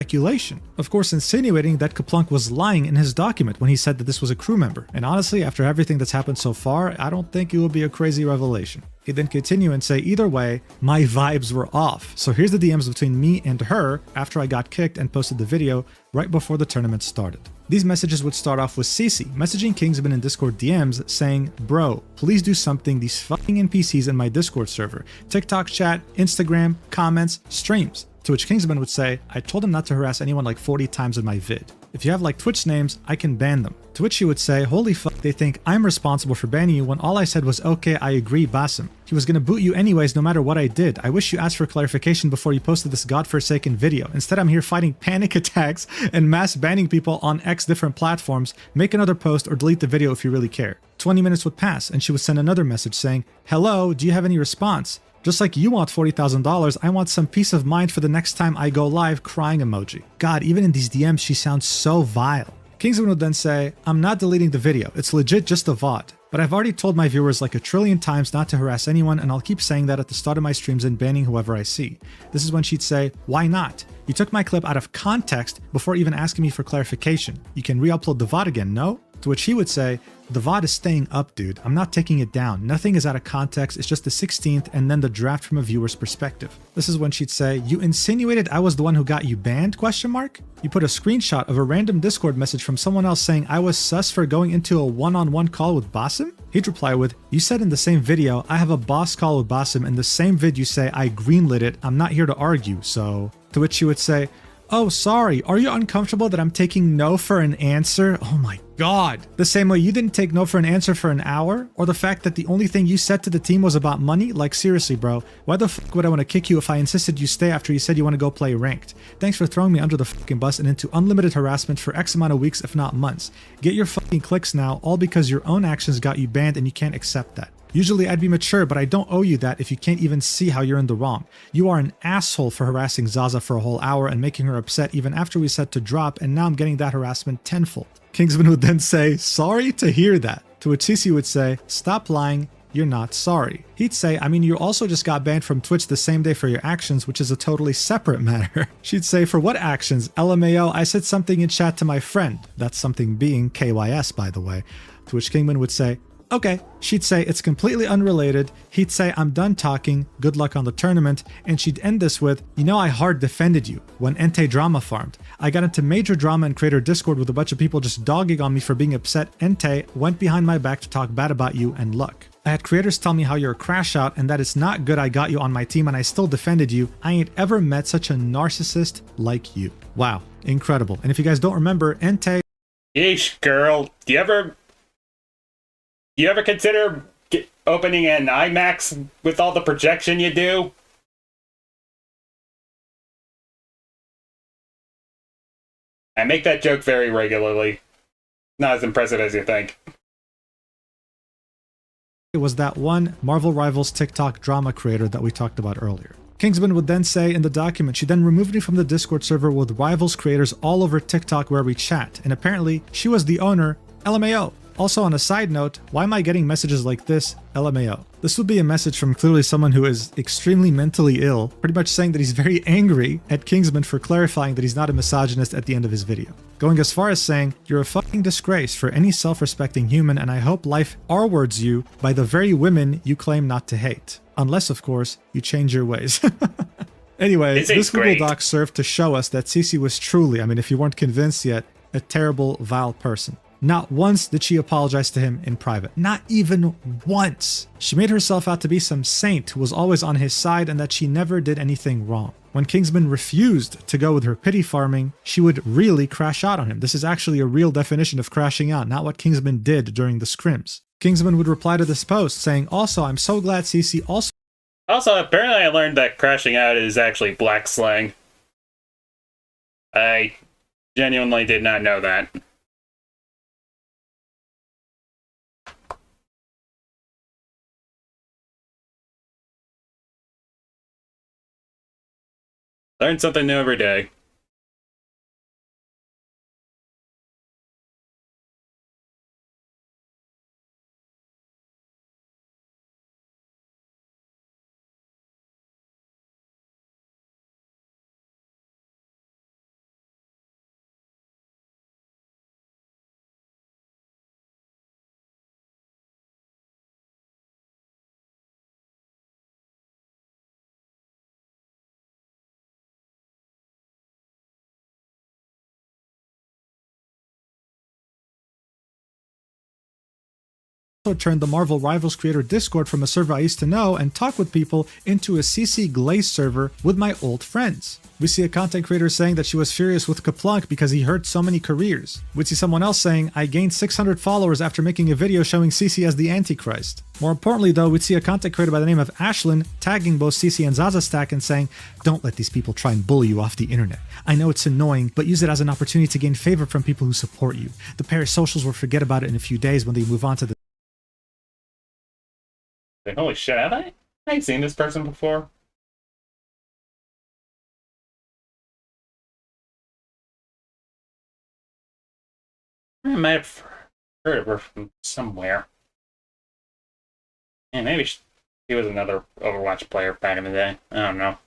Speculation, of course insinuating that Kaplunk was lying in his document when he said that this was a crew member. And honestly, after everything that's happened so far, I don't think it will be a crazy revelation. He'd then continue and say, either way, my vibes were off. So here's the DMs between me and her after I got kicked and posted the video right before the tournament started. These messages would start off with Cece messaging Kingsman in Discord DMs saying, bro, please do something, these fucking NPCs in my Discord server. TikTok chat, Instagram, comments, streams. To which Kingsman would say, I told him not to harass anyone like 40 times in my vid. If you have like Twitch names, I can ban them. To which he would say, holy fuck, they think I'm responsible for banning you when all I said was, okay, I agree, Basim. He was gonna boot you anyways no matter what I did. I wish you asked for clarification before you posted this godforsaken video. Instead, I'm here fighting panic attacks and mass banning people on X different platforms. Make another post or delete the video if you really care. 20 minutes would pass and she would send another message saying, hello, do you have any response? Just like you want $40,000, I want some peace of mind for the next time I go live, crying emoji. God, even in these DMs, she sounds so vile. Kingsman would then say, I'm not deleting the video, it's legit just a VOD. But I've already told my viewers like a trillion times not to harass anyone, and I'll keep saying that at the start of my streams and banning whoever I see. This is when she'd say, why not? You took my clip out of context before even asking me for clarification. You can re-upload the VOD again, no? To which he would say, the VOD is staying up, dude. I'm not taking it down. Nothing is out of context. It's just the 16th and then the draft from a viewer's perspective. This is when she'd say, you insinuated I was the one who got you banned, question mark? You put a screenshot of a random Discord message from someone else saying I was sus for going into a one-on-one call with Basim? He'd reply with, you said in the same video, I have a boss call with Basim. In the same vid you say I greenlit it. I'm not here to argue, so... To which she would say, "Oh, sorry, are you uncomfortable that I'm taking no for an answer?" Oh my god. The same way you didn't take no for an answer for an hour? Or the fact that the only thing you said to the team was about money? Like seriously, bro, why the fuck would I want to kick you if I insisted you stay after you said you want to go play ranked? Thanks for throwing me under the fucking bus and into unlimited harassment for X amount of weeks if not months. Get your fucking clicks now, all because your own actions got you banned and you can't accept that. Usually I'd be mature, but I don't owe you that if you can't even see how you're in the wrong. You are an asshole for harassing Zaza for a whole hour and making her upset even after we said to drop, and now I'm getting that harassment tenfold. Kingsman would then say, "Sorry to hear that." To which Cece would say, "Stop lying, you're not sorry." He'd say, "I mean, you also just got banned from Twitch the same day for your actions, which is a totally separate matter." She'd say, "For what actions? LMAO, I said something in chat to my friend." That's something being KYS, by the way. To which Kingman would say, "Okay." She'd say, "It's completely unrelated." He'd say, "I'm done talking, good luck on the tournament." And she'd end this with, "You know, I hard defended you when Entei drama farmed. I got into major drama in creator Discord with a bunch of people just dogging on me for being upset. Entei went behind my back to talk bad about you, and look. I had creators tell me how you're a crash out and that it's not good I got you on my team and I still defended you. I ain't ever met such a narcissist like you." Wow, incredible. And if you guys don't remember, Entei... Yeesh, girl. Do you ever consider opening an IMAX with all the projection you do? I make that joke very regularly. Not as impressive as you think. It was that one Marvel Rivals TikTok drama creator that we talked about earlier. Kingsman would then say in the document, "She then removed me from the Discord server with Rivals creators all over TikTok where we chat, and apparently she was the owner, LMAO. Also, on a side note, why am I getting messages like this? LMAO." This would be a message from clearly someone who is extremely mentally ill, pretty much saying that he's very angry at Kingsman for clarifying that he's not a misogynist at the end of his video. Going as far as saying, "You're a fucking disgrace for any self-respecting human, and I hope life R-words you by the very women you claim not to hate. Unless, of course, you change your ways." Anyway, this Google Doc served to show us that Cece was truly, I mean, if you weren't convinced yet, a terrible, vile person. Not once did she apologize to him in private. Not even once. She made herself out to be some saint who was always on his side and that she never did anything wrong. When Kingsman refused to go with her pity farming, she would really crash out on him. This is actually a real definition of crashing out, not what Kingsman did during the scrims. Kingsman would reply to this post saying, "Also, I'm so glad Cece also..." Also, apparently I learned that crashing out is actually black slang. I genuinely did not know that. Learn something new every day. Turned the Marvel Rivals creator Discord from a server I used to know and talk with people into a CC Glaze server with my old friends. We see a content creator saying that she was furious with Kaplunk because he hurt so many careers. We'd see someone else saying, "I gained 600 followers after making a video showing CC as the Antichrist." More importantly though, we'd see a content creator by the name of Ashlyn tagging both CC and Zaza Stack and saying, "Don't let these people try and bully you off the internet. I know it's annoying, but use it as an opportunity to gain favor from people who support you. The parasocials will forget about it in a few days when they move on to the..." Holy shit, have I ain't seen this person before. I might have heard of her from somewhere. Yeah, maybe she was another Overwatch player back in the day. I don't know.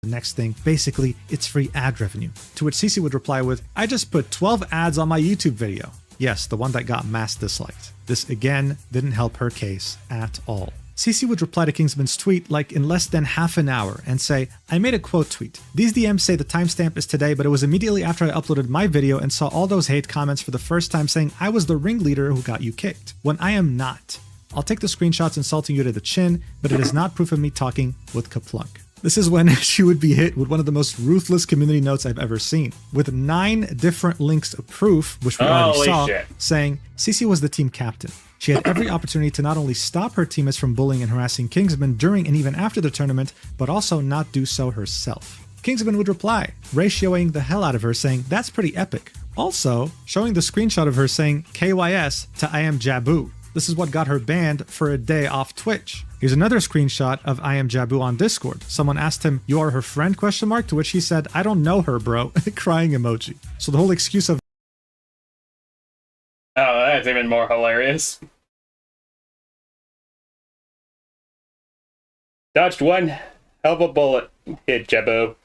The next thing, basically, it's free ad revenue. To which Cece would reply with, "I just put 12 ads on my YouTube video." Yes, the one that got mass disliked. This again didn't help her case at all. Cece would reply to Kingsman's tweet like in less than half an hour and say, "I made a quote tweet. These DMs say the timestamp is today, but it was immediately after I uploaded my video and saw all those hate comments for the first time saying I was the ringleader who got you kicked, when I am not. I'll take the screenshots insulting you to the chin, but it is not proof of me talking with Kaplunk." This is when she would be hit with one of the most ruthless community notes I've ever seen, with 9 different links of proof, which we already Holy saw, shit. saying Cece was the team captain. She had every opportunity to not only stop her teammates from bullying and harassing Kingsman during and even after the tournament, but also not do so herself. Kingsman would reply, ratioing the hell out of her, saying, "That's pretty epic." Also, showing the screenshot of her saying KYS to I am Jabu. This is what got her banned for a day off Twitch. Here's another screenshot of I am Jabu on Discord. Someone asked him, "You are her friend?" ? To which he said, "I don't know her, bro." Crying emoji. So the whole excuse of Oh, that's even more hilarious. Dodged one hell of a bullet. Hit Jabu.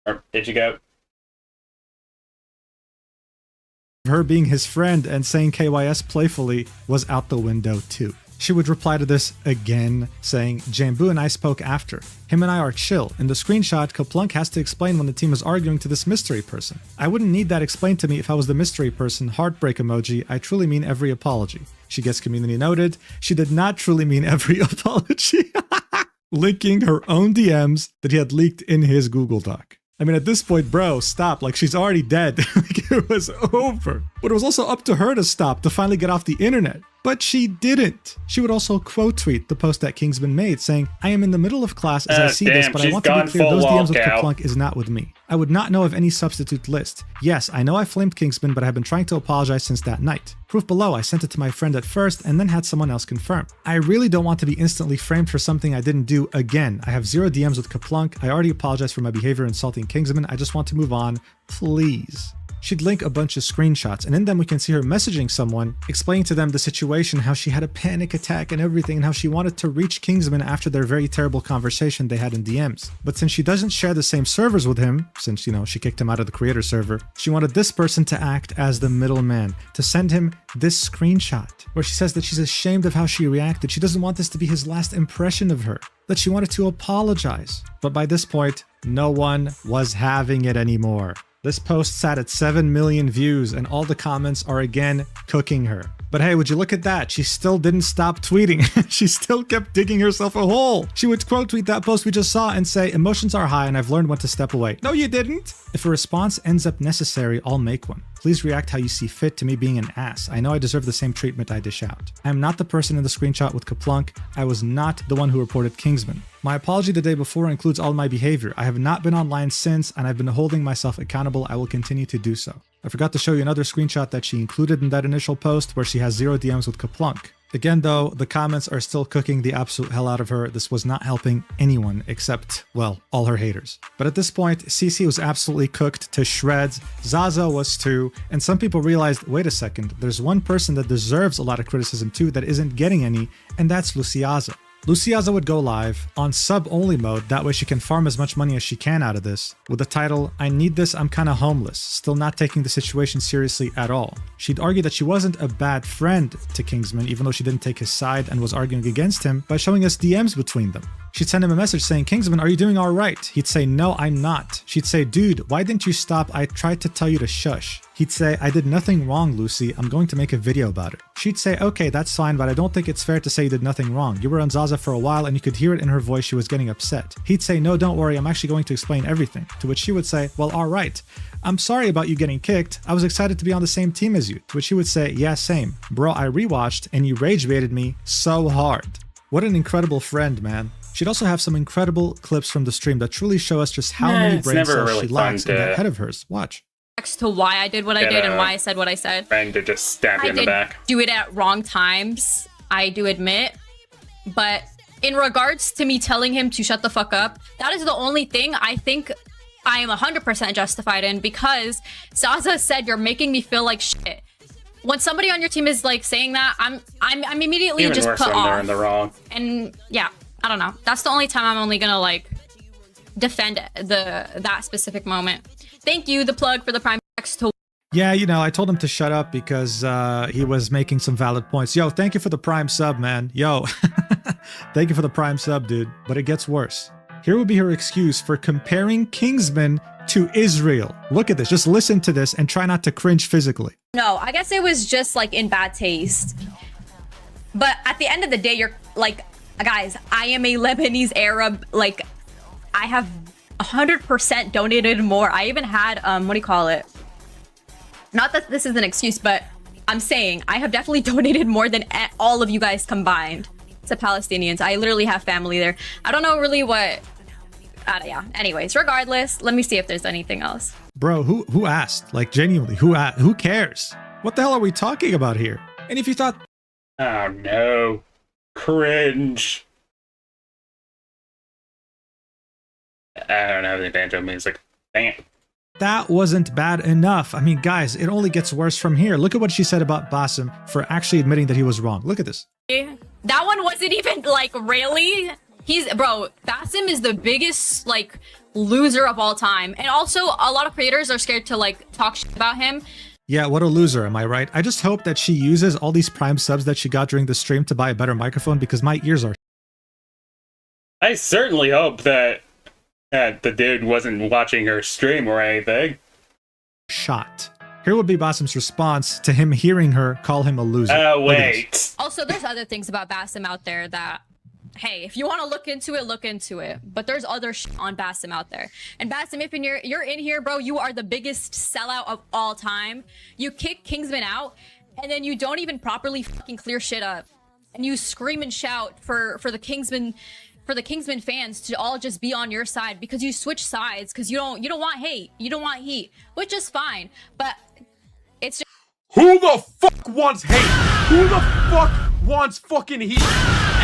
Or did you go? her being his friend and saying KYS playfully was out the window too. She would reply to this again, saying, "Jambu and I spoke after. Him and I are chill. In the screenshot, Kaplunk has to explain when the team is arguing to this mystery person. I wouldn't need that explained to me if I was the mystery person. Heartbreak emoji. I truly mean every apology." She gets community noted. She did not truly mean every apology. Linking her own DMs that he had leaked in his Google Doc. I mean, at this point, bro, stop. Like, she's already dead. Like, it was over. But it was also up to her to stop, to finally get off the internet. But she didn't. She would also quote tweet the post that Kingsman made, saying, "I am in the middle of class as I see this, but I want to be clear, those DMs with Kaplunk is not with me. I would not know of any substitute list. Yes, I know I flamed Kingsman, but I have been trying to apologize since that night. Proof below, I sent it to my friend at first and then had someone else confirm. I really don't want to be instantly framed for something I didn't do again. I have 0 DMs with Kaplunk. I already apologized for my behavior insulting Kingsman. I just want to move on. Please." She'd link a bunch of screenshots, and in them we can see her messaging someone, explaining to them the situation, how she had a panic attack and everything, and how she wanted to reach Kingsman after their very terrible conversation they had in DMs. But since she doesn't share the same servers with him, since, you know, she kicked him out of the creator server, she wanted this person to act as the middleman, to send him this screenshot, where she says that she's ashamed of how she reacted. She doesn't want this to be his last impression of her, that she wanted to apologize. But by this point, no one was having it anymore. This post sat at 7 million views and all the comments are again cooking her. But hey, would you look at that? She still didn't stop tweeting. She still kept digging herself a hole. She would quote tweet that post we just saw and say, "Emotions are high and I've learned when to step away." No, you didn't. If a response ends up necessary, I'll make one. Please react how you see fit to me being an ass. I know I deserve the same treatment I dish out. I am not the person in the screenshot with Kaplunk. I was not the one who reported Kingsman. My apology the day before includes all my behavior. I have not been online since, and I've been holding myself accountable. I will continue to do so. I forgot to show you another screenshot that she included in that initial post where she has 0 DMs with Kaplunk. Again though, the comments are still cooking the absolute hell out of her. This was not helping anyone except, well, all her haters. But at this point, Cece was absolutely cooked to shreds, Zaza was too, and some people realized, wait a second, there's one person that deserves a lot of criticism too that isn't getting any, and that's Luciaza. Luciaza would go live on sub-only mode, that way she can farm as much money as she can out of this, with the title, "I need this, I'm kinda homeless," still not taking the situation seriously at all. She'd argue that she wasn't a bad friend to Kingsman, even though she didn't take his side and was arguing against him, by showing us DMs between them. She'd send him a message saying, "Kingsman, are you doing alright?" He'd say, "No, I'm not." She'd say, "Dude, why didn't you stop? I tried to tell you to shush." He'd say, "I did nothing wrong, Lucy. I'm going to make a video about it." She'd say, "Okay, that's fine, but I don't think it's fair to say you did nothing wrong. You were on Zaza for a while and you could hear it in her voice she was getting upset." He'd say, "No, don't worry, I'm actually going to explain everything." To which she would say, "Well, alright. I'm sorry about you getting kicked. I was excited to be on the same team as you." To which he would say, "Yeah, same. Bro, I rewatched and you rage baited me so hard." What an incredible friend, man. She'd also have some incredible clips from the stream that truly show us just how many brain cells really she lacks in that head of hers. Watch. To why I did what I did and why I said what I said. Friend to just stab you in the back. Do it at wrong times, I do admit. But in regards to me telling him to shut the fuck up, that is the only thing I think I am 100% justified in, because Zaza said, "You're making me feel like shit." When somebody on your team is like saying that, I'm immediately Even just worse put when off. they're in the wrong. And yeah, I don't know. That's the only time I'm only gonna like defend that specific moment. Thank you, the plug for the Prime X to. Yeah, you know, I told him to shut up because he was making some valid points. Yo, thank you for the Prime sub, man. Yo, thank you for the Prime sub, dude. But it gets worse. Here would be her excuse for comparing Kingsman to Israel. Look at this. Just listen to this and try not to cringe physically. No, I guess it was just like in bad taste. But at the end of the day, you're like, Guys, I am a Lebanese Arab. Like, I have 100% donated more. I even had, what do you call it? Not that this is an excuse, but I'm saying I have definitely donated more than all of you guys combined to Palestinians. I literally have family there. I don't know really what... yeah. Anyways, regardless, let me see if there's anything else. Bro, who asked? Like, genuinely, who cares? What the hell are we talking about here? And if you thought... Oh no. Cringe. I don't have any banjo music. Dang it. That wasn't bad enough. I mean, guys, it only gets worse from here. Look at what she said about Basim for actually admitting that he was wrong. Look at this. That one wasn't even, like, really? Bro, Basim is the biggest, like, loser of all time. And also, a lot of creators are scared to, like, talk shit about him. Yeah, what a loser, am I right? I just hope that she uses all these Prime subs that she got during the stream to buy a better microphone because my ears are... I certainly hope that the dude wasn't watching her stream or anything. shot. Here would be Basim's response to him hearing her call him a loser. Oh, wait. Also, there's other things about Basim out there that, hey, if you want to look into it, look into it. But there's other shit on Basim out there. And Basim, if you're in here, bro, you are the biggest sellout of all time. You kick Kingsman out, and then you don't even properly fucking clear shit up. And you scream and shout for the Kingsman fans to all just be on your side because you switch sides because you don't want hate, you don't want heat, which is fine. But it's just, who the fuck wants hate? Who the fuck wants fucking heat?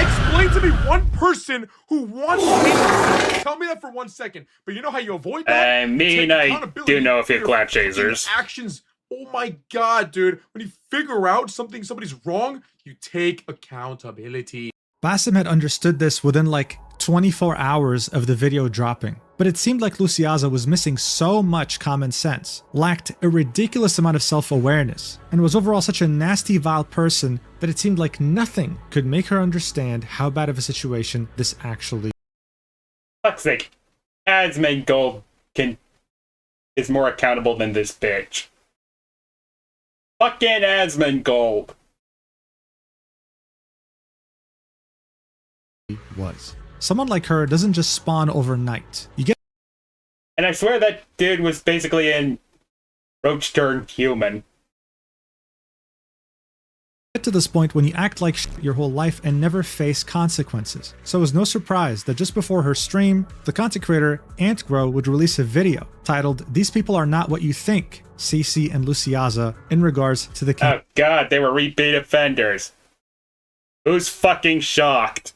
Explain to me one person who wants hate. Tell me that for 1 second. But you know how you avoid that? I mean, I do know if you're glad chasers. Actions. Oh my god, dude. When you figure out somebody's wrong, you take accountability. Basim had understood this within like 24 hours of the video dropping, but it seemed like Luciaza was missing so much common sense, lacked a ridiculous amount of self-awareness, and was overall such a nasty, vile person that it seemed like nothing could make her understand how bad of a situation this actually. Fuck's sake, Asmongold is more accountable than this bitch. Fucking Asmongold. Was. Someone like her doesn't just spawn overnight. You get. And I swear that dude was basically in Roach Turned Human. Get to this point when you act like shit your whole life and never face consequences. So it was no surprise that just before her stream, the content creator AntGrow would release a video titled "These People Are Not What You Think," Cece and Luciaza, in regards to the. Oh god, they were repeat offenders. Who's fucking shocked?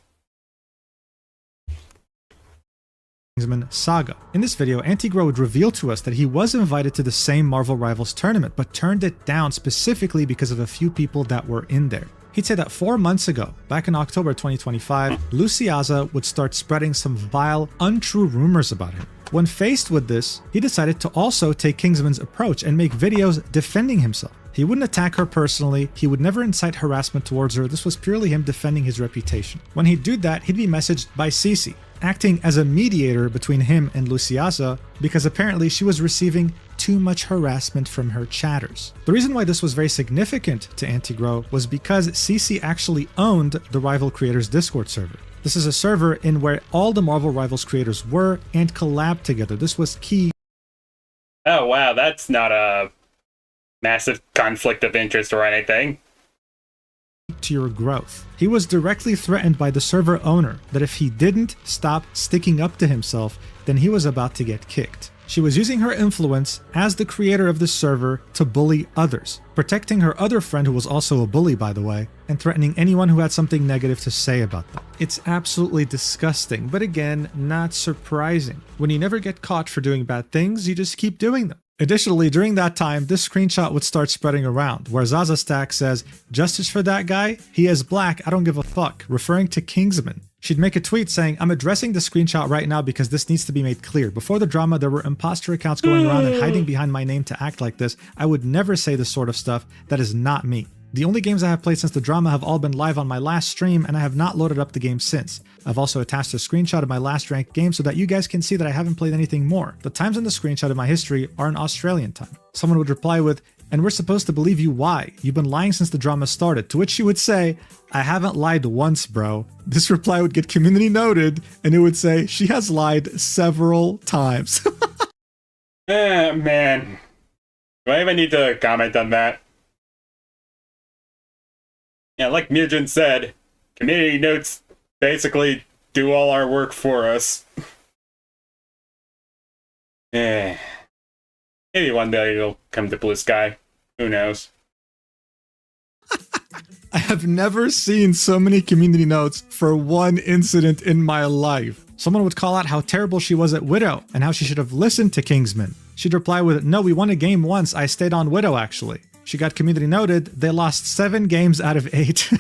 Kingsman saga. In this video, AntiGrow would reveal to us that he was invited to the same Marvel Rivals tournament, but turned it down specifically because of a few people that were in there. He'd say that 4 months ago, back in October 2025, Luciaza would start spreading some vile, untrue rumors about him. When faced with this, he decided to also take Kingsman's approach and make videos defending himself. He wouldn't attack her personally, he would never incite harassment towards her, this was purely him defending his reputation. When he'd do that, he'd be messaged by Cece, acting as a mediator between him and Luciaza because apparently she was receiving too much harassment from her chatters. The reason why this was very significant to AntiGrow was because Cece actually owned the Rival Creators Discord server. This is a server in where all the Marvel Rivals creators were and collabed together. This was key. Oh wow, that's not a massive conflict of interest or anything. To your growth. He was directly threatened by the server owner that if he didn't stop sticking up to himself, then he was about to get kicked. She was using her influence as the creator of the server to bully others, protecting her other friend who was also a bully by the way, and threatening anyone who had something negative to say about them. It's absolutely disgusting, but again, not surprising. When you never get caught for doing bad things, you just keep doing them. Additionally, during that time, this screenshot would start spreading around, where Zaza Stack says, "Justice for that guy? He is black, I don't give a fuck," referring to Kingsman. She'd make a tweet saying, "I'm addressing the screenshot right now because this needs to be made clear. Before the drama, there were imposter accounts going around and hiding behind my name to act like this. I would never say this sort of stuff. That is not me. The only games I have played since the drama have all been live on my last stream, and I have not loaded up the game since. I've also attached a screenshot of my last ranked game so that you guys can see that I haven't played anything more. The times in the screenshot of my history are in Australian time." Someone would reply with, And we're supposed to believe you why. You've been lying since the drama started. To which she would say, I haven't lied once, bro. This reply would get community noted, and it would say, she has lied several times. Man. Do I even need to comment on that? Yeah, like Mujin said, community notes basically do all our work for us. Maybe one day it'll come to blue sky. Who knows? I have never seen so many community notes for one incident in my life. Someone would call out how terrible she was at Widow and how she should have listened to Kingsman. She'd reply with, no, we won a game once. I stayed on Widow, actually. She got community noted. They lost 7 games out of 8.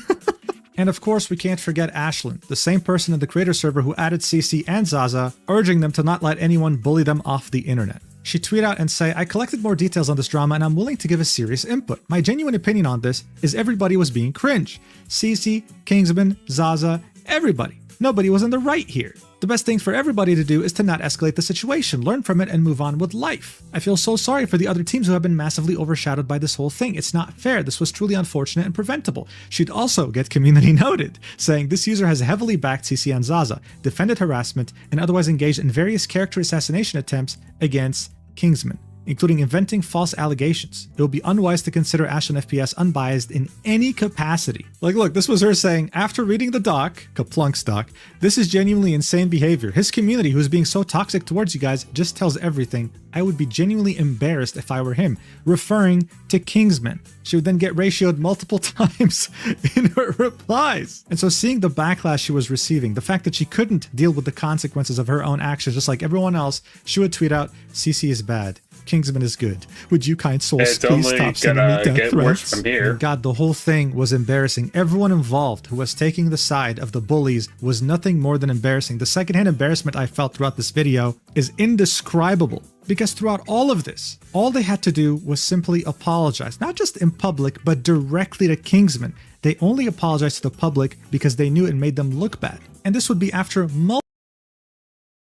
And of course, we can't forget Ashlyn, the same person in the creator server who added CC and Zaza, urging them to not let anyone bully them off the internet. She'd tweet out and say, I collected more details on this drama and I'm willing to give a serious input. My genuine opinion on this is everybody was being cringe. CC, Kingsman, Zaza, everybody. Nobody was in the right here. The best thing for everybody to do is to not escalate the situation, learn from it, and move on with life. I feel so sorry for the other teams who have been massively overshadowed by this whole thing. It's not fair. This was truly unfortunate and preventable. She'd also get community noted, saying this user has heavily backed CC and Zaza, defended harassment, and otherwise engaged in various character assassination attempts against Kingsman, including inventing false allegations. It would be unwise to consider Ashlyn FPS unbiased in any capacity. Like, look, this was her saying, after reading the doc, Kaplunk's doc, this is genuinely insane behavior. His community, who's being so toxic towards you guys, just tells everything. I would be genuinely embarrassed if I were him, referring to Kingsman. She would then get ratioed multiple times in her replies. And so seeing the backlash she was receiving, the fact that she couldn't deal with the consequences of her own actions, just like everyone else, she would tweet out, CC is bad. Kingsman is good. Would you kind souls please stop sending me death threats? From here. God, the whole thing was embarrassing. Everyone involved who was taking the side of the bullies was nothing more than embarrassing. The secondhand embarrassment I felt throughout this video is indescribable. Because throughout all of this, all they had to do was simply apologize. Not just in public, but directly to Kingsman. They only apologized to the public because they knew it made them look bad. And this would be after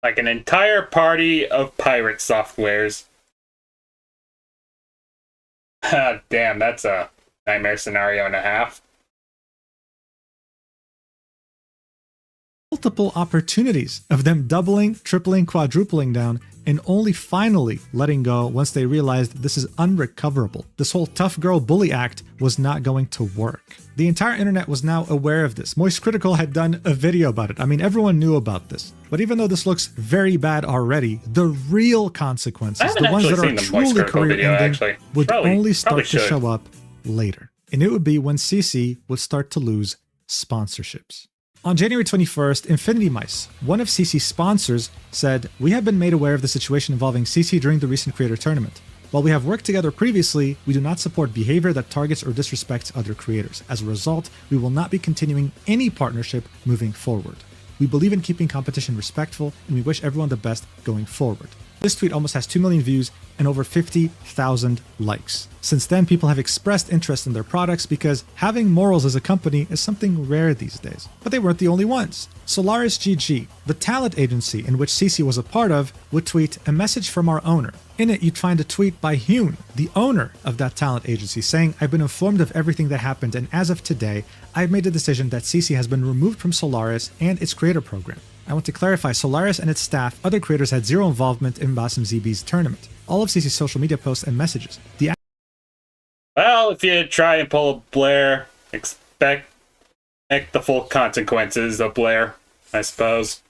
like an entire party of pirate softwares. Damn, that's a nightmare scenario and a half. multiple opportunities of them doubling, tripling, quadrupling down, and only finally letting go once they realized this is unrecoverable. This whole tough girl bully act was not going to work. The entire internet was now aware of this. Moist Critical had done a video about it. I mean, everyone knew about this. But even though this looks very bad already, the real consequences, the ones that are truly career-ending, would only start to show up later. And it would be when CC would start to lose sponsorships. On January 21st, Infinity Mice, one of CC's sponsors, said, "We have been made aware of the situation involving CC during the recent creator tournament. While we have worked together previously, we do not support behavior that targets or disrespects other creators. As a result, we will not be continuing any partnership moving forward. We believe in keeping competition respectful, and we wish everyone the best going forward." This tweet almost has 2 million views and over 50,000 likes. Since then, people have expressed interest in their products because having morals as a company is something rare these days. But they weren't the only ones. Solaris GG, the talent agency in which CC was a part of, would tweet a message from our owner. In it, you'd find a tweet by Hune, the owner of that talent agency, saying, "I've been informed of everything that happened, and as of today, I've made the decision that CC has been removed from Solaris and its creator program. I want to clarify, Solaris and its staff, other creators had zero involvement in Basim ZB's tournament. All of CC's social media posts and messages. Well, if you try and pull a Blair, expect the full consequences of Blair, I suppose."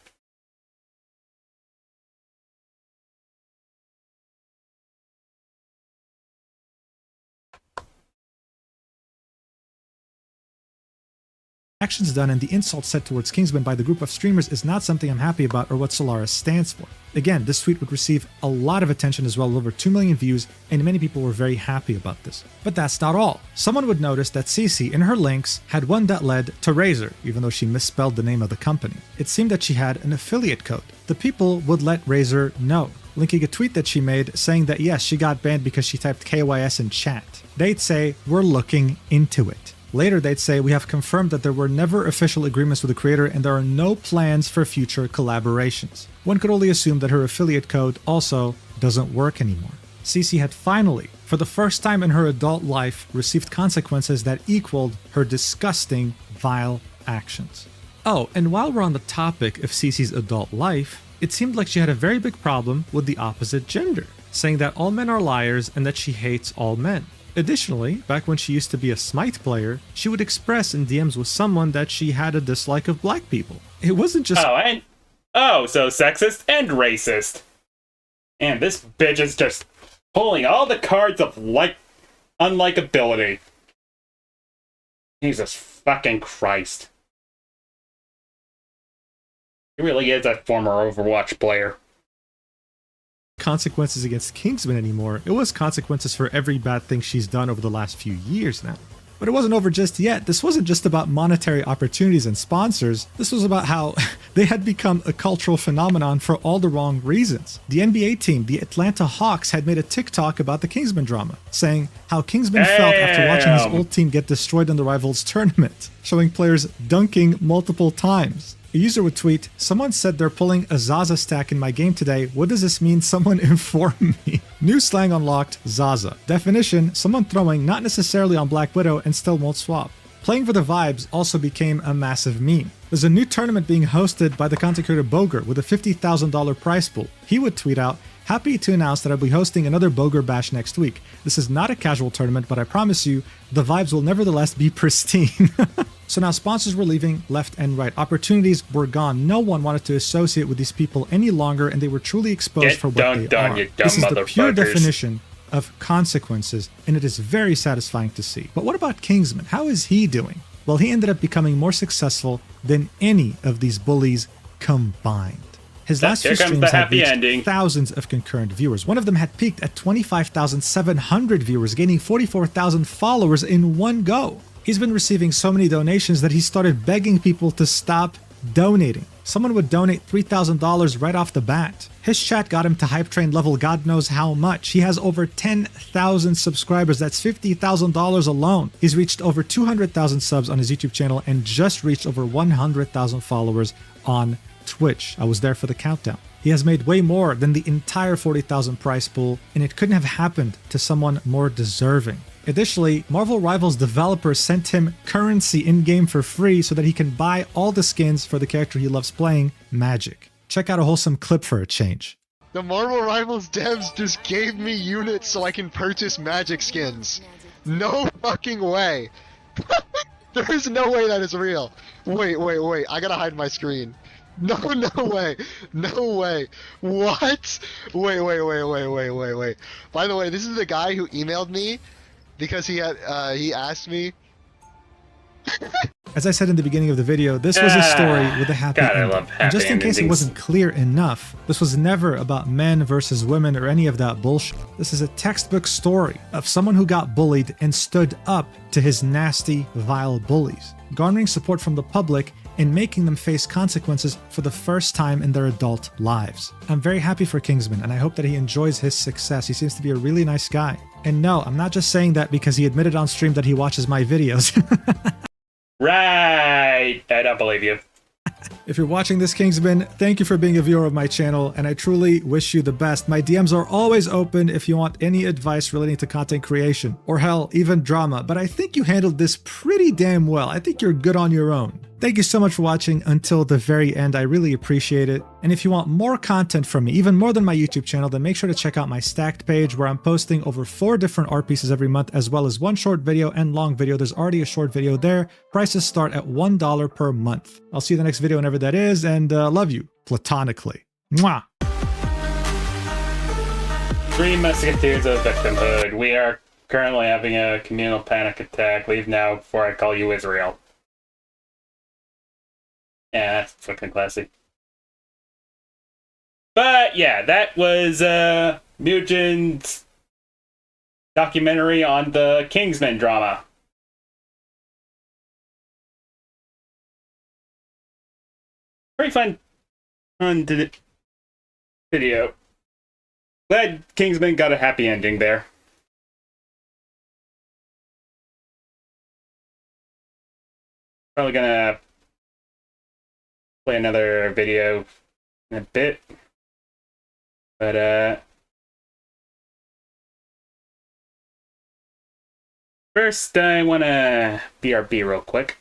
Actions done and the insult said towards Kingsman by the group of streamers is not something I'm happy about or what Solaris stands for. Again, this tweet would receive a lot of attention as well, over 2 million views, and many people were very happy about this. But that's not all. Someone would notice that CC in her links had one that led to Razer, even though she misspelled the name of the company. It seemed that she had an affiliate code. The people would let Razer know, linking a tweet that she made saying that yes, she got banned because she typed KYS in chat. They'd say, "We're looking into it." Later, they'd say, "We have confirmed that there were never official agreements with the creator and there are no plans for future collaborations." One could only assume that her affiliate code also doesn't work anymore. Cece had finally, for the first time in her adult life, received consequences that equaled her disgusting, vile actions. Oh, and while we're on the topic of Cece's adult life, it seemed like she had a very big problem with the opposite gender, saying that all men are liars and that she hates all men. Additionally, back when she used to be a Smite player, she would express in DMs with someone that she had a dislike of black people. It wasn't just... so sexist and racist. And this bitch is just pulling all the cards of unlikability. Jesus fucking Christ. He really is a former Overwatch player. Consequences against Kingsman anymore. It was consequences for every bad thing she's done over the last few years now. But it wasn't over just yet. This wasn't just about monetary opportunities and sponsors. This was about how they had become a cultural phenomenon for all the wrong reasons. The NBA team, the Atlanta Hawks, had made a TikTok about the Kingsman drama, saying how Kingsman felt after watching his old team get destroyed in the Rivals tournament, showing players dunking multiple times. A user would tweet, "Someone said they're pulling a Zaza stack in my game today. What does this mean? Someone inform me." New slang unlocked, Zaza. Definition, someone throwing not necessarily on Black Widow and still won't swap. Playing for the vibes also became a massive meme. There's a new tournament being hosted by the content creator Boger with a $50,000 prize pool. He would tweet out, "Happy to announce that I'll be hosting another Boger Bash next week. This is not a casual tournament, but I promise you, the vibes will nevertheless be pristine." So now sponsors were leaving left and right. Opportunities were gone. No one wanted to associate with these people any longer, and they were truly exposed for what they are. This is the pure definition of consequences, and it is very satisfying to see. But what about Kingsman? How is he doing? Well, he ended up becoming more successful than any of these bullies combined. His last few streams had reached thousands of concurrent viewers. One of them had peaked at 25,700 viewers, gaining 44,000 followers in one go. He's been receiving so many donations that he started begging people to stop donating. Someone would donate $3,000 right off the bat. His chat got him to hype train level God knows how much. He has over 10,000 subscribers. That's $50,000 alone. He's reached over 200,000 subs on his YouTube channel and just reached over 100,000 followers on Twitch. I was there for the countdown. He has made way more than the entire 40,000 prize pool, and it couldn't have happened to someone more deserving. Additionally, Marvel Rivals developers sent him currency in-game for free so that he can buy all the skins for the character he loves playing, Magic. Check out a wholesome clip for a change. The Marvel Rivals devs just gave me units so I can purchase Magic skins. No fucking way. There's no way that is real. Wait. I gotta hide my screen. No way. No way. What? Wait. By the way, this is the guy who emailed me because he asked me. As I said in the beginning of the video, this was a story with a happy ending. And just in case it wasn't clear enough, this was never about men versus women or any of that bullshit. This is a textbook story of someone who got bullied and stood up to his nasty, vile bullies, garnering support from the public and making them face consequences for the first time in their adult lives. I'm very happy for Kingsman, and I hope that he enjoys his success. He seems to be a really nice guy. And no, I'm not just saying that because he admitted on stream that he watches my videos. Right! I don't believe you. If you're watching this, Kingsman, thank you for being a viewer of my channel, and I truly wish you the best. My DMs are always open if you want any advice relating to content creation, or hell, even drama, but I think you handled this pretty damn well. I think you're good on your own. Thank you so much for watching until the very end. I really appreciate it. And if you want more content from me, even more than my YouTube channel, then make sure to check out my Stacked page where I'm posting over 4 different art pieces every month, as well as 1 short video and long video. There's already a short video there. Prices start at $1 per month. I'll see you in the next video whenever that is, and love you platonically. Mwah! 3 Musketeers of Victimhood. We are currently having a communal panic attack. Leave now before I call you Israel. Yeah, that's fucking classy. But yeah, that was Mugen's documentary on the Kingsman drama. Pretty fun video. Glad Kingsman got a happy ending there. Probably gonna play another video in a bit, but First, I want to BRB real quick.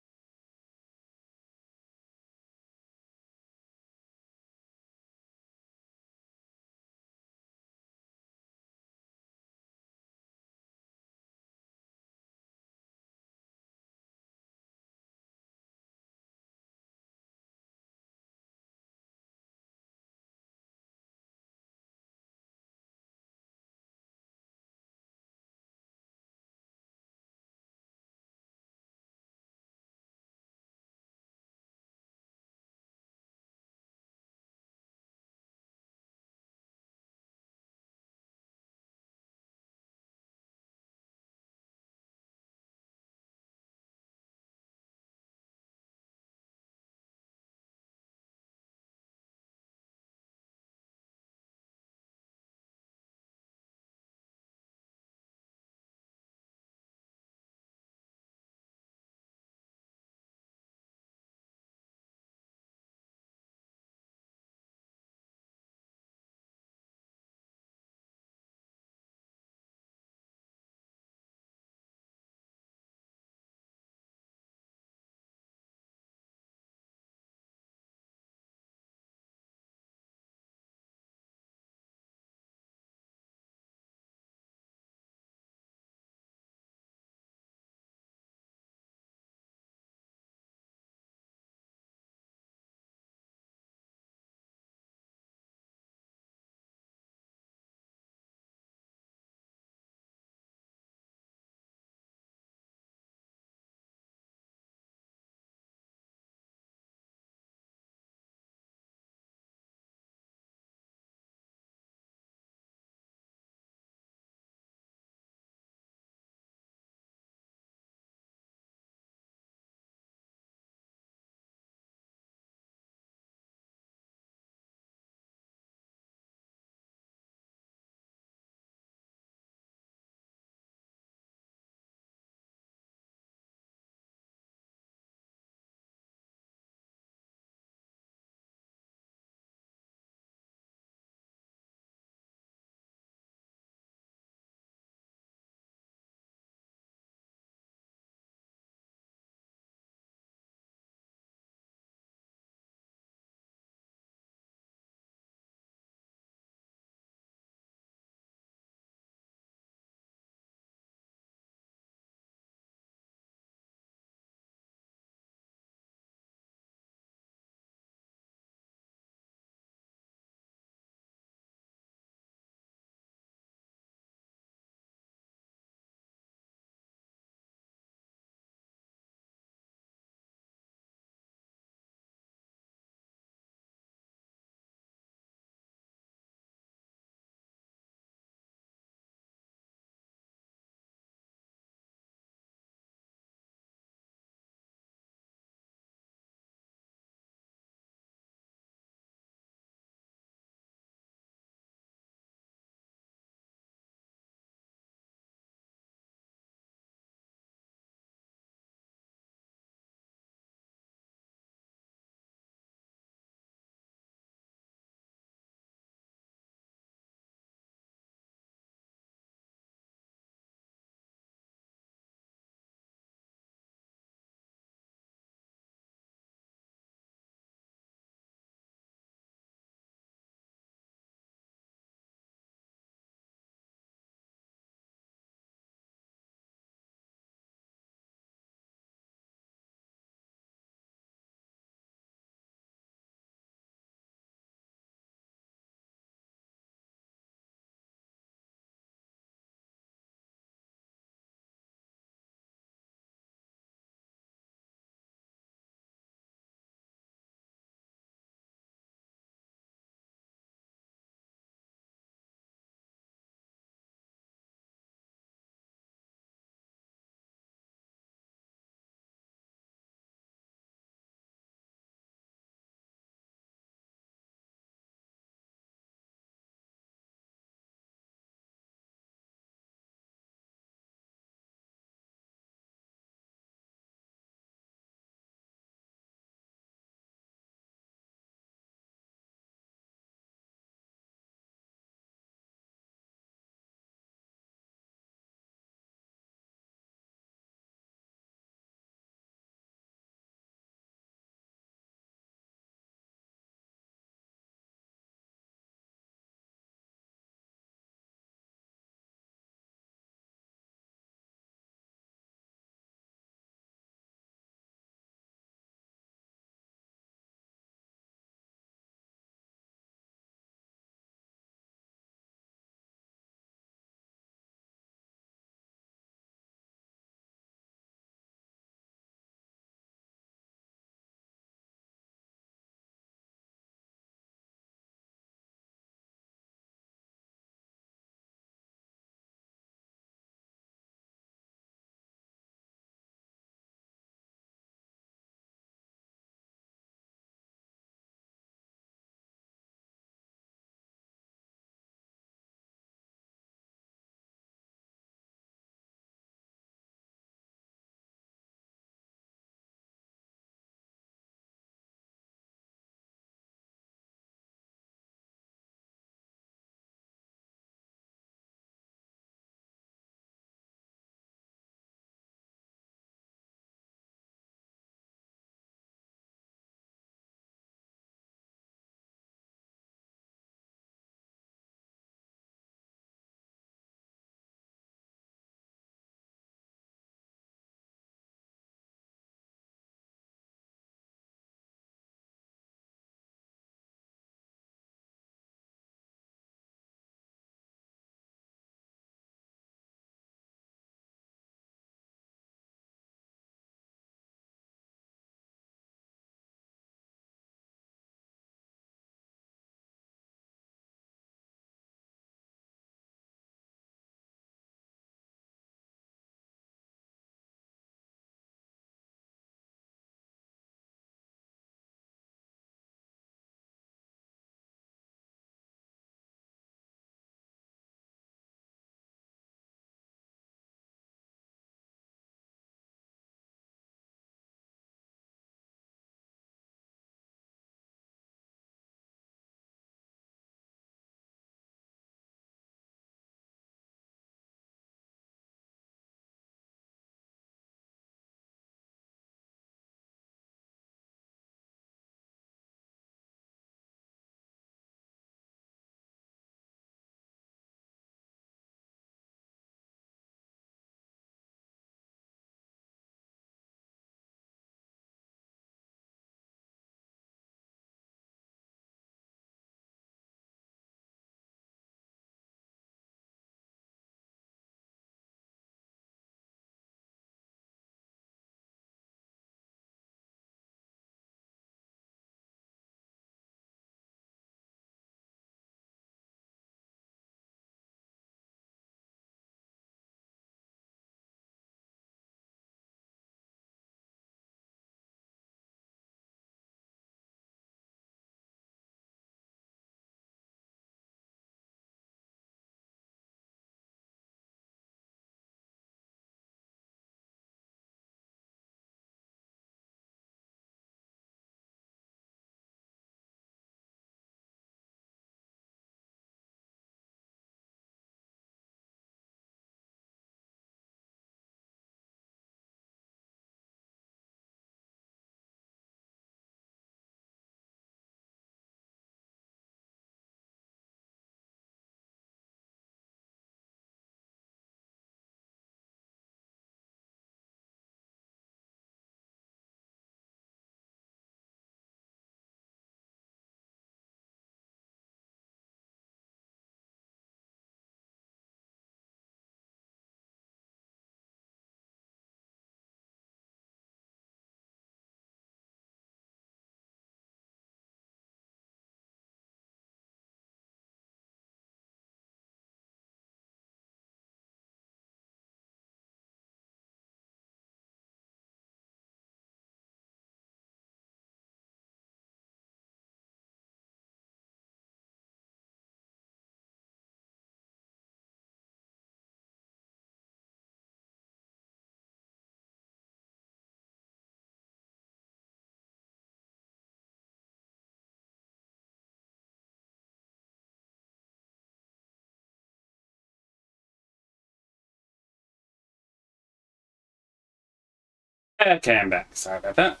Okay, I'm back. Sorry about that.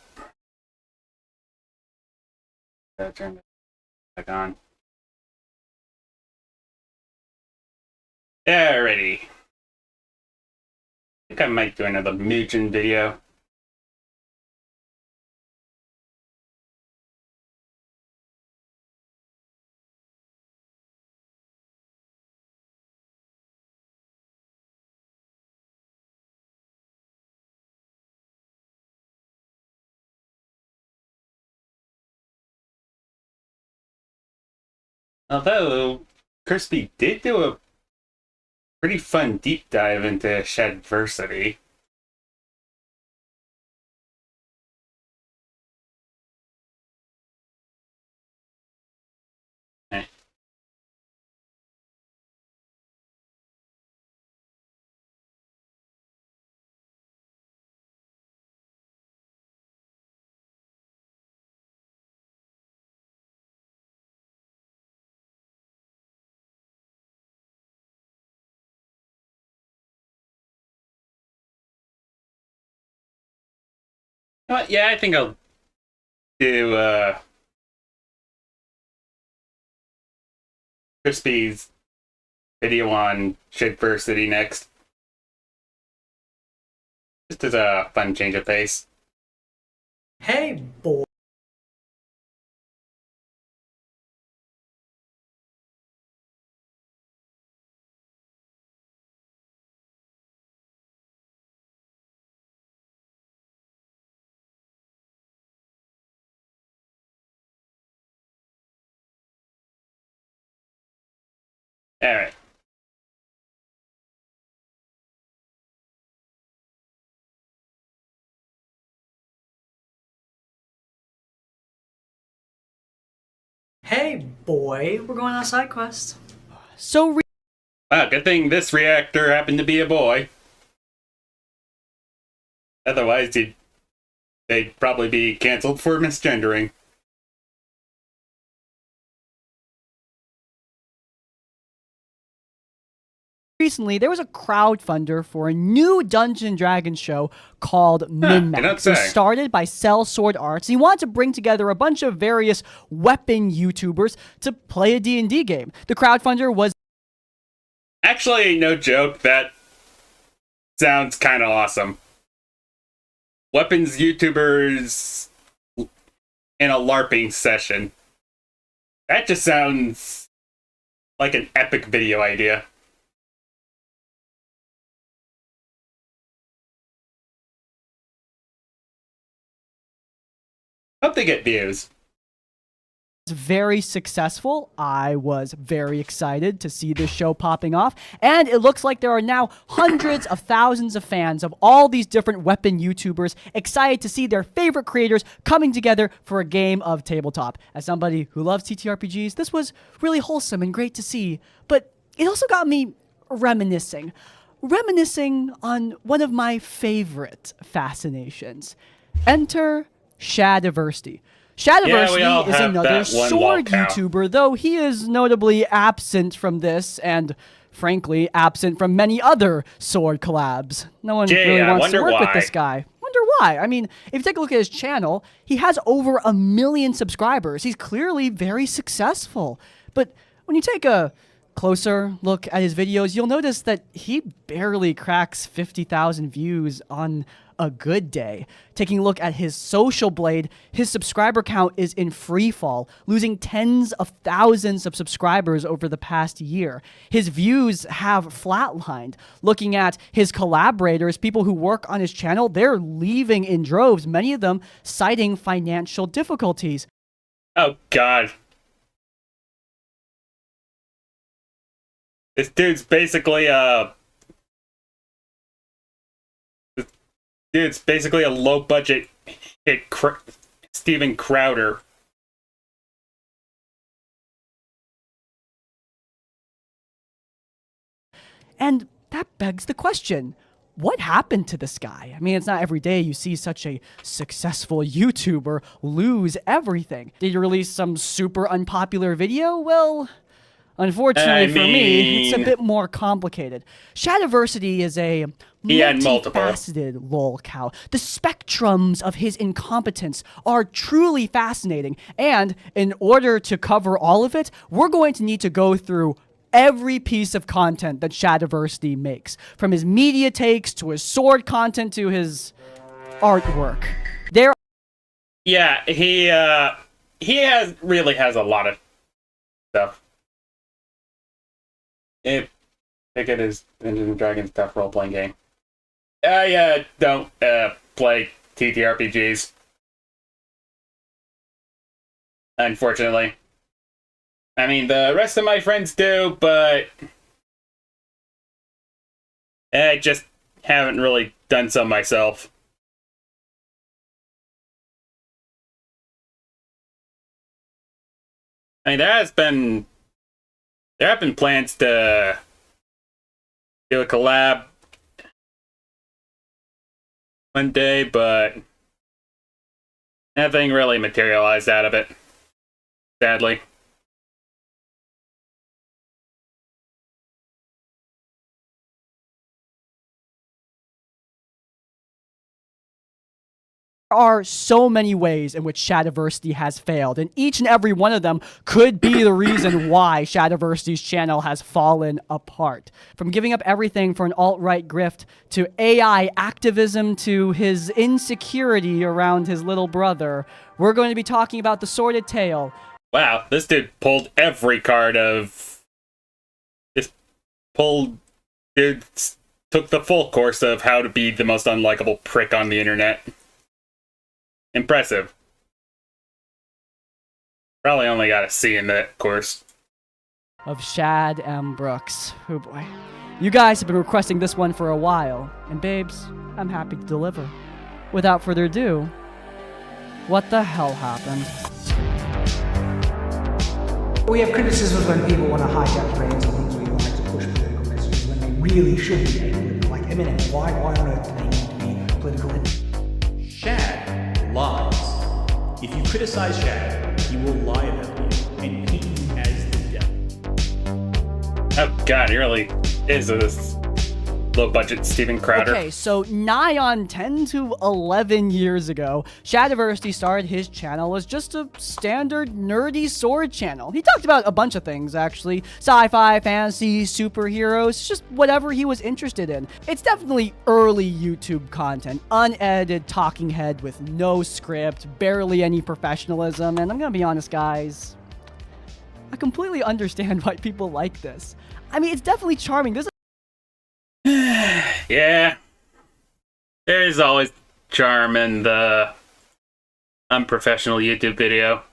Gotta turn this back on. Alrighty. I think I might do another Mugen video. Although, Crispy did do a pretty fun deep dive into Shadversity. Yeah, I think I'll do Crispy's video on Shadversity next. Just as a fun change of pace. Hey, boy. Alright. Hey, boy. We're going on a side quest. So, Good thing this reactor happened to be a boy. Otherwise, they'd probably be cancelled for misgendering. recently, there was a crowdfunder for a new Dungeon Dragon show called Min-Max. It was started by Cell Sword Arts. He wanted to bring together a bunch of various weapon YouTubers to play a D&D game. The crowdfunder was... Actually, no joke, that sounds kind of awesome. Weapons YouTubers in a LARPing session. That just sounds like an epic video idea. Hope they get views. Very successful. I was very excited to see this show popping off, and it looks like there are now hundreds of thousands of fans of all these different weapon YouTubers excited to see their favorite creators coming together for a game of tabletop. As somebody who loves TTRPGs, this was really wholesome and great to see, but it also got me reminiscing on one of my favorite fascinations. Enter Shadiversity. Shadiversity is another sword YouTuber, though he is notably absent from this and, frankly, absent from many other sword collabs. No one really wants to work with this guy. Wonder why. I mean, if you take a look at his channel, he has over 1 million subscribers. He's clearly very successful. But when you take a closer look at his videos, you'll notice that he barely cracks 50,000 views on a good day. Taking a look at his social blade, his subscriber count is in free fall, losing tens of thousands of subscribers over the past year. His views have flatlined. Looking at his collaborators, people who work on his channel, they're leaving in droves, many of them citing financial difficulties. Oh, God. This dude's basically a low-budget hit Steven Crowder. And that begs the question, what happened to this guy? I mean, it's not every day you see such a successful YouTuber lose everything. Did he release some super unpopular video? Well, Unfortunately for me, it's a bit more complicated. Shadiversity is a multifaceted lolcow. The spectrums of his incompetence are truly fascinating, and in order to cover all of it, we're going to need to go through every piece of content that Shadiversity makes, from his media takes to his sword content to his artwork. Yeah, he really has a lot of stuff. Picket is Dungeons and Dragons tough role-playing game. I don't play TTRPGs. Unfortunately. I mean, the rest of my friends do, but I just haven't really done so myself. I mean, there have been plans to do a collab one day, but nothing really materialized out of it, sadly. There are so many ways in which Shadiversity has failed, and each and every one of them could be the reason why Shadiversity's channel has fallen apart. From giving up everything for an alt-right grift, to AI activism, to his insecurity around his little brother, we're going to be talking about the sordid tale. Wow, this dude pulled every card of... Dude took the full course of how to be the most unlikable prick on the internet. Impressive. Probably only got a C in that course. Of Shad M. Brooks. Oh boy. You guys have been requesting this one for a while, and babes, I'm happy to deliver. Without further ado, what the hell happened? We have criticisms when people want to hijack brains and things we like to push political messages when they really should be apolitical. Like Eminem, why on earth do they need to be political? Shad lies. If you criticize Shad, he will lie about you and paint you as the devil. Oh god, he really is this low-budget Steven Crowder. Okay, so nigh on 10 to 11 years ago, Shadiversity started his channel as just a standard nerdy sword channel. He talked about a bunch of things, actually. Sci-fi, fantasy, superheroes, just whatever he was interested in. It's definitely early YouTube content. Unedited talking head with no script, barely any professionalism, and I'm gonna be honest, guys, I completely understand why people like this. I mean, it's definitely charming. There's yeah. There's always charm in the unprofessional YouTube video. Of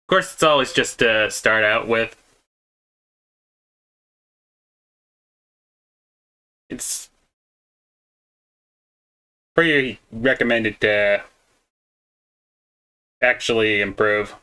course, it's always just to start out with. It's pretty recommended to actually improve.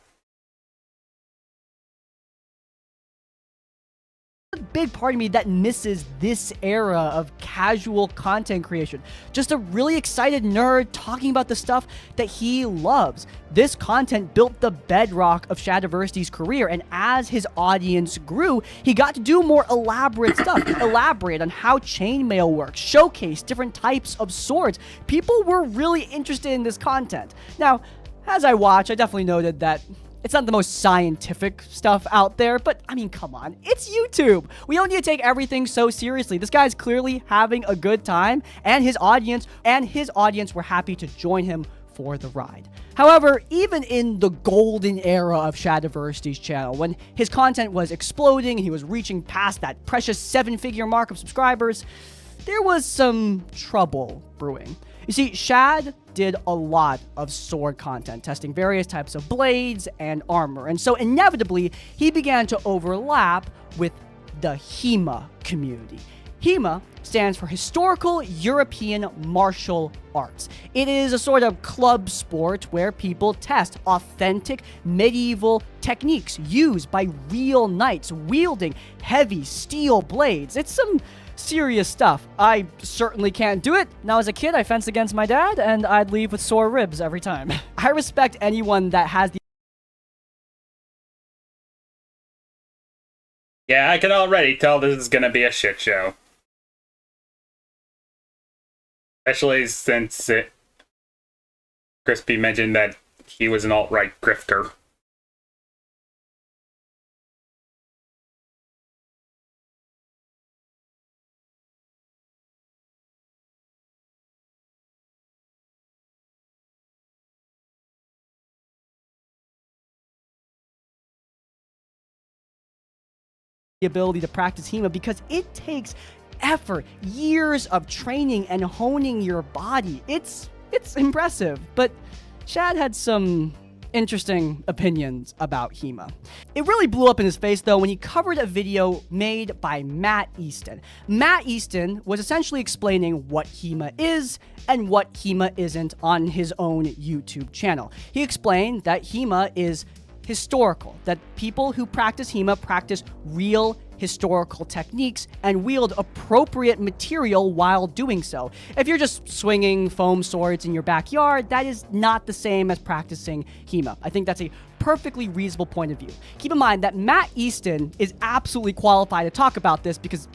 A big part of me that misses this era of casual content creation. Just a really excited nerd talking about the stuff that he loves. This content built the bedrock of Shadiversity's career, and as his audience grew, he got to do more elaborate stuff. Elaborate on how chainmail works, showcase different types of swords. People were really interested in this content. Now, as I watch, I definitely noted that it's not the most scientific stuff out there, but I mean, come on, it's YouTube. We don't need to take everything so seriously. This guy's clearly having a good time, and his audience were happy to join him for the ride. However, even in the golden era of Shadiversity's channel, when his content was exploding and he was reaching past that precious 7-figure mark of subscribers, there was some trouble brewing. You see, Shad did a lot of sword content, testing various types of blades and armor, and so inevitably, he began to overlap with the HEMA community. HEMA stands for Historical European Martial Arts. It is a sort of club sport where people test authentic medieval techniques used by real knights wielding heavy steel blades. It's some serious stuff. I certainly can't do it. Now, as a kid, I fenced against my dad, and I'd leave with sore ribs every time. I respect anyone that has the... Yeah, I can already tell this is gonna be a shit show. Especially since Crispy mentioned that he was an alt-right grifter. ability to practice HEMA because it takes effort, years of training and honing your body. It's impressive, but Chad had some interesting opinions about HEMA. It really blew up in his face though when he covered a video made by Matt Easton. Matt Easton was essentially explaining what HEMA is and what HEMA isn't on his own YouTube channel. He explained that HEMA is historical, that people who practice HEMA practice real historical techniques and wield appropriate material while doing so. If you're just swinging foam swords in your backyard, that is not the same as practicing HEMA. I think that's a perfectly reasonable point of view. Keep in mind that Matt Easton is absolutely qualified to talk about this because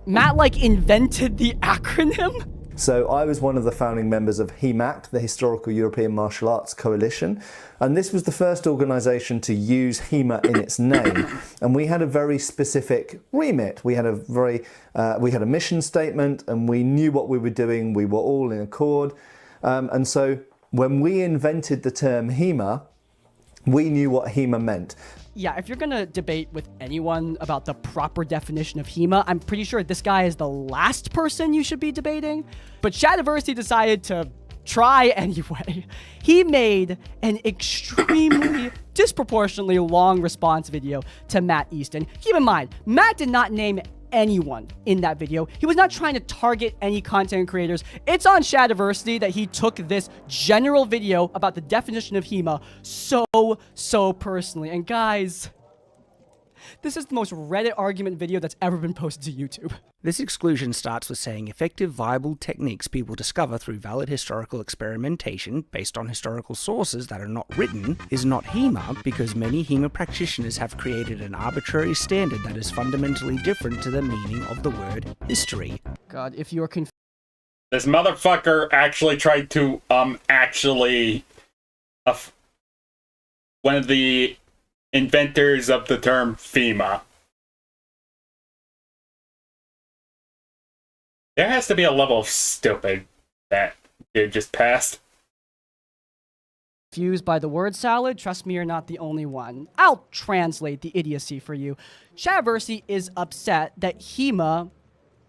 Matt, invented the acronym. So I was one of the founding members of HEMAC, the Historical European Martial Arts Coalition, and this was the first organisation to use HEMA in its name. And we had a very specific remit. We had a mission statement, and we knew what we were doing. We were all in accord. And so when we invented the term HEMA, we knew what HEMA meant. Yeah, if you're gonna debate with anyone about the proper definition of HEMA, I'm pretty sure this guy is the last person you should be debating. But Shadiversity decided to try anyway. He made an extremely disproportionately long response video to Matt Easton. Keep in mind, Matt did not name anyone in that video. He was not trying to target any content creators. It's on Shadiversity that he took this general video about the definition of HEMA so personally. And guys, this is the most Reddit argument video that's ever been posted to YouTube. This exclusion starts with saying effective, viable techniques people discover through valid historical experimentation based on historical sources that are not written is not HEMA because many HEMA practitioners have created an arbitrary standard that is fundamentally different to the meaning of the word history. God, if you're confused. This motherfucker actually tried to, one of the inventors of the term FEMA. There has to be a level of stupid that dude just passed. Confused by the word salad, trust me, you're not the only one. I'll translate the idiocy for you. Shadiversity is upset that HEMA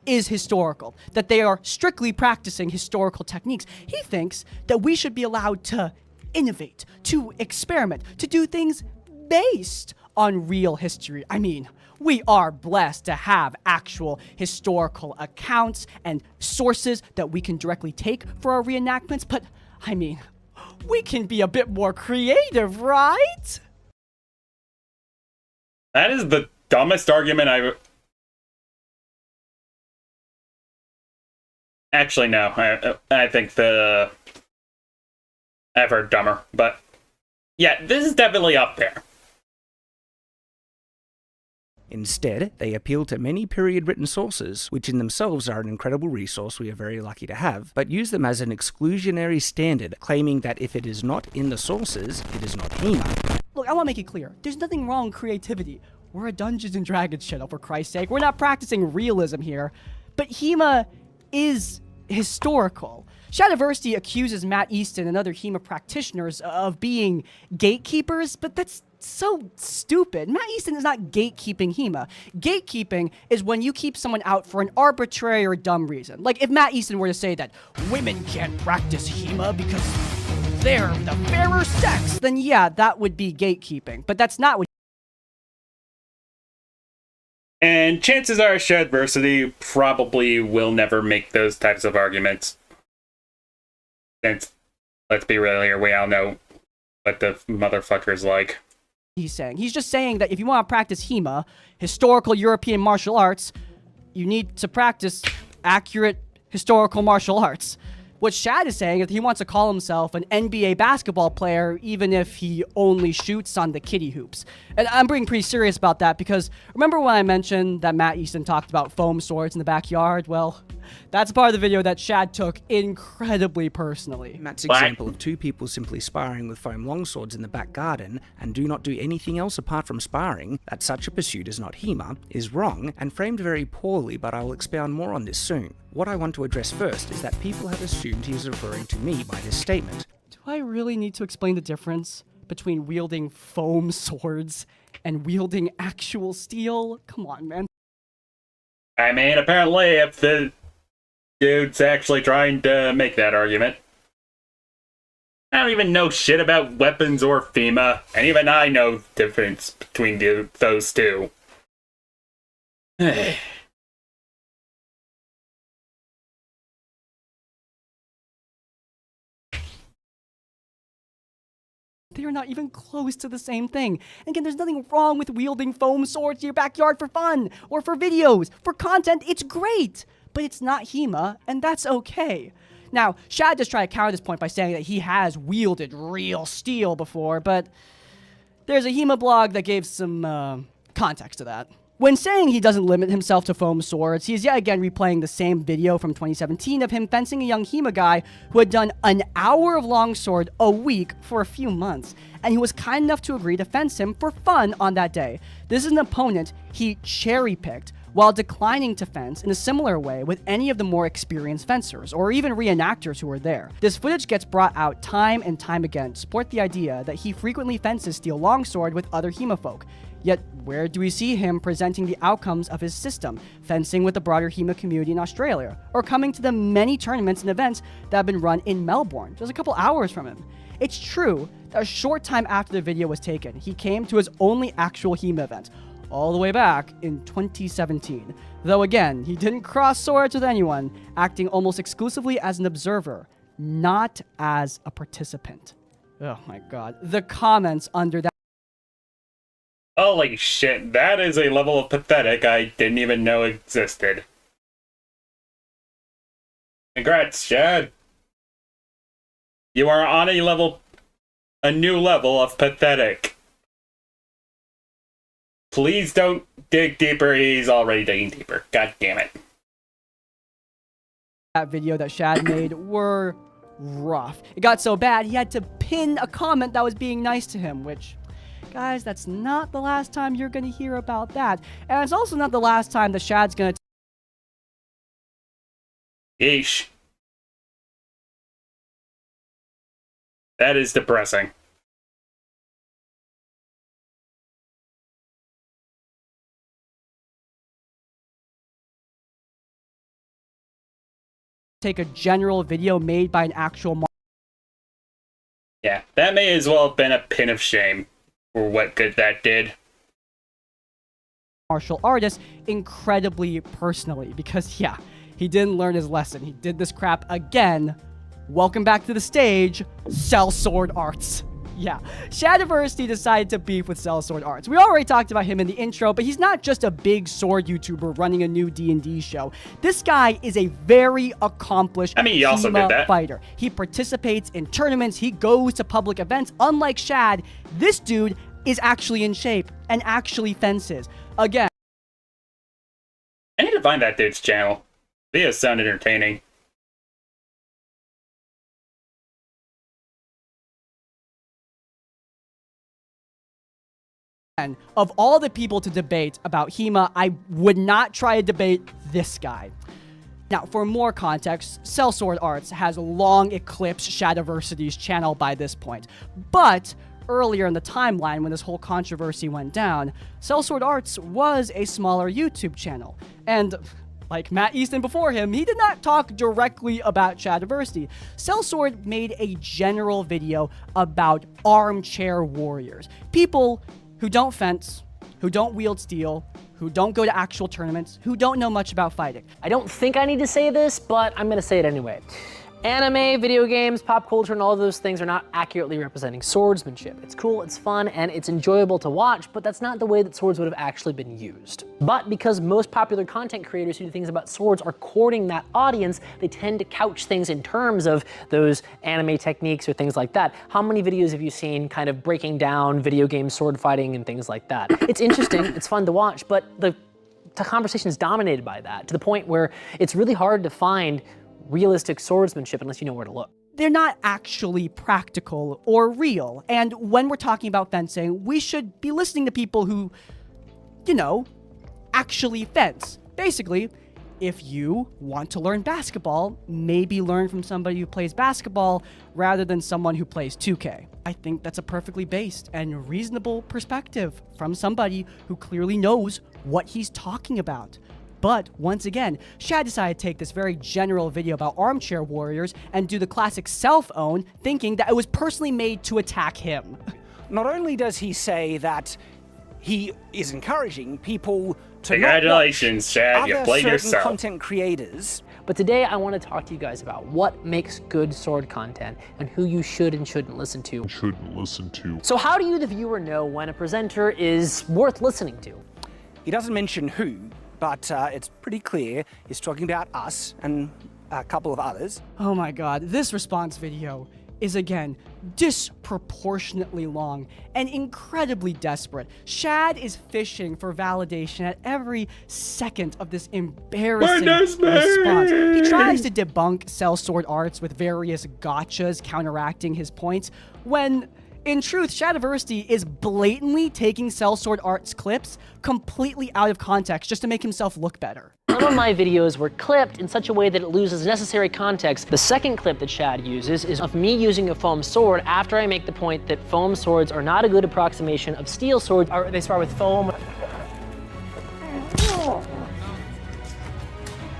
is historical, that they are strictly practicing historical techniques. He thinks that we should be allowed to innovate, to experiment, to do things based on real history. I mean, we are blessed to have actual historical accounts and sources that we can directly take for our reenactments, but I mean, we can be a bit more creative, right? That is the dumbest argument I've... Actually, no. I think I've heard dumber, but yeah, this is definitely up there. Instead, they appeal to many period-written sources, which in themselves are an incredible resource we are very lucky to have, but use them as an exclusionary standard, claiming that if it is not in the sources, it is not HEMA. Look, I want to make it clear. There's nothing wrong with creativity. We're a Dungeons & Dragons channel, for Christ's sake. We're not practicing realism here. But HEMA is historical. Shadiversity accuses Matt Easton and other HEMA practitioners of being gatekeepers, but that's so stupid. Matt Easton is not gatekeeping HEMA. Gatekeeping is when you keep someone out for an arbitrary or dumb reason. Like if Matt Easton were to say that women can't practice HEMA because they're the fairer sex, then yeah, that would be gatekeeping. But that's not what... And chances are Shadiversity probably will never make those types of arguments. Since, let's be real here, we all know what the motherfucker's like. He's saying. He's just saying that if you want to practice HEMA, historical European martial arts, you need to practice accurate historical martial arts. What Shad is saying is that he wants to call himself an NBA basketball player even if he only shoots on the kiddie hoops. And I'm being pretty serious about that because remember when I mentioned that Matt Easton talked about foam swords in the backyard? Well, that's part of the video that Shad took incredibly personally. Matt's example of two people simply sparring with foam longswords in the back garden and do not do anything else apart from sparring, that such a pursuit is not HEMA, is wrong and framed very poorly, but I will expound more on this soon. What I want to address first is that people have assumed he is referring to me by this statement. Do I really need to explain the difference between wielding foam swords and wielding actual steel? Come on, man. I mean, apparently if the dude's actually trying to make that argument. I don't even know shit about weapons or FEMA, and even I know the difference between those two. They are not even close to the same thing. And again, there's nothing wrong with wielding foam swords in your backyard for fun, or for videos, for content. It's great, but it's not HEMA, and that's okay. Now, Shad just tried to counter this point by saying that he has wielded real steel before, but there's a HEMA blog that gave some context to that. When saying he doesn't limit himself to foam swords, he is yet again replaying the same video from 2017 of him fencing a young HEMA guy who had done an hour of longsword a week for a few months, and he was kind enough to agree to fence him for fun on that day. This is an opponent he cherry-picked while declining to fence in a similar way with any of the more experienced fencers, or even reenactors who were there. This footage gets brought out time and time again to support the idea that he frequently fences steel longsword with other HEMA folk. Yet, where do we see him presenting the outcomes of his system, fencing with the broader HEMA community in Australia, or coming to the many tournaments and events that have been run in Melbourne, just a couple hours from him? It's true that a short time after the video was taken, he came to his only actual HEMA event, all the way back in 2017. Though again, he didn't cross swords with anyone, acting almost exclusively as an observer, not as a participant. Oh my god. The comments under that. Holy shit, that is a level of pathetic I didn't even know existed. Congrats, Shad. You are on a new level of pathetic. Please don't dig deeper, he's already digging deeper. God damn it. That video that Shad made were rough. It got so bad he had to pin a comment that was being nice to him, which, guys, that's not the last time you're gonna hear about that. And it's also not the last time that Shad's gonna Yeesh. That is depressing. take a general video made by an actual Yeah, that may as well have been a pin of shame for what good that did. martial artist incredibly personally, because yeah, he didn't learn his lesson. He did this crap again. Welcome back to the stage, Sellsword Arts. Yeah, Shadiversity decided to beef with Sellsword Arts. We already talked about him in the intro, but he's not just a big sword YouTuber running a new D&D show. This guy is a very accomplished he also did that. fighter. He participates in tournaments, he goes to public events. Unlike Shad, this dude is actually in shape and actually fences. Again, I need to find that dude's channel. Videos sound entertaining. of all the people to debate about HEMA, I would not try to debate this guy. Now, for more context, Sellsword Arts has long eclipsed Shadiversity's channel by this point. But earlier in the timeline, when this whole controversy went down, Sellsword Arts was a smaller YouTube channel. And like Matt Easton before him, he did not talk directly about Shadiversity. Sellsword made a general video about armchair warriors. People who don't fence, who don't wield steel, who don't go to actual tournaments, who don't know much about fighting. I don't think I need to say this, but I'm gonna say it anyway. Anime, video games, pop culture, and all of those things are not accurately representing swordsmanship. It's cool, it's fun, and it's enjoyable to watch, but that's not the way that swords would have actually been used. But because most popular content creators who do things about swords are courting that audience, they tend to couch things in terms of those anime techniques or things like that. How many videos have you seen kind of breaking down video game sword fighting and things like that? It's interesting, it's fun to watch, but the conversation is dominated by that, to the point where it's really hard to find realistic swordsmanship unless you know where to look. They're not actually practical or real. And when we're talking about fencing, we should be listening to people who, you know, actually fence. Basically, if you want to learn basketball, maybe learn from somebody who plays basketball rather than someone who plays 2K. I think that's a perfectly based and reasonable perspective from somebody who clearly knows what he's talking about. But once again, Shad decided to take this very general video about armchair warriors and do the classic self-own, thinking that it was personally made to attack him. Not only does he say that he is encouraging people to Congratulations, Shad, you other played certain yourself. content creators. But today I want to talk to you guys about what makes good sword content and who you should and shouldn't listen to. So how do you, the viewer, know when a presenter is worth listening to? He doesn't mention who, but it's pretty clear he's talking about us and a couple of others. Oh my god, this response video is again disproportionately long and incredibly desperate. Shad is fishing for validation at every second of this embarrassing response. He tries to debunk sellsword arts with various gotchas counteracting his points, when in truth, Shadiversity is blatantly taking sellsword arts clips completely out of context just to make himself look better. Some of my videos were clipped in such a way that it loses necessary context. The second clip that Shad uses is of me using a foam sword after I make the point that foam swords are not a good approximation of steel swords. They start with foam.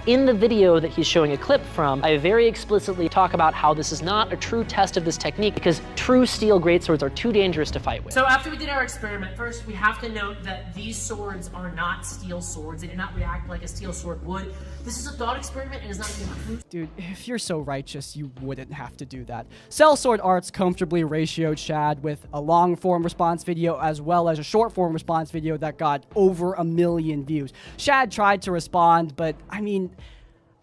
In the video that he's showing a clip from, I very explicitly talk about how this is not a true test of this technique because true steel greatswords are too dangerous to fight with. So after we did our experiment, first we have to note that these swords are not steel swords. They do not react like a steel sword would. This is a thought experiment and is not even proof. Dude, if you're so righteous, you wouldn't have to do that. Sellsword Arts comfortably ratioed Shad with a long form response video as well as a short form response video that got over 1 million views. Shad tried to respond, but I mean,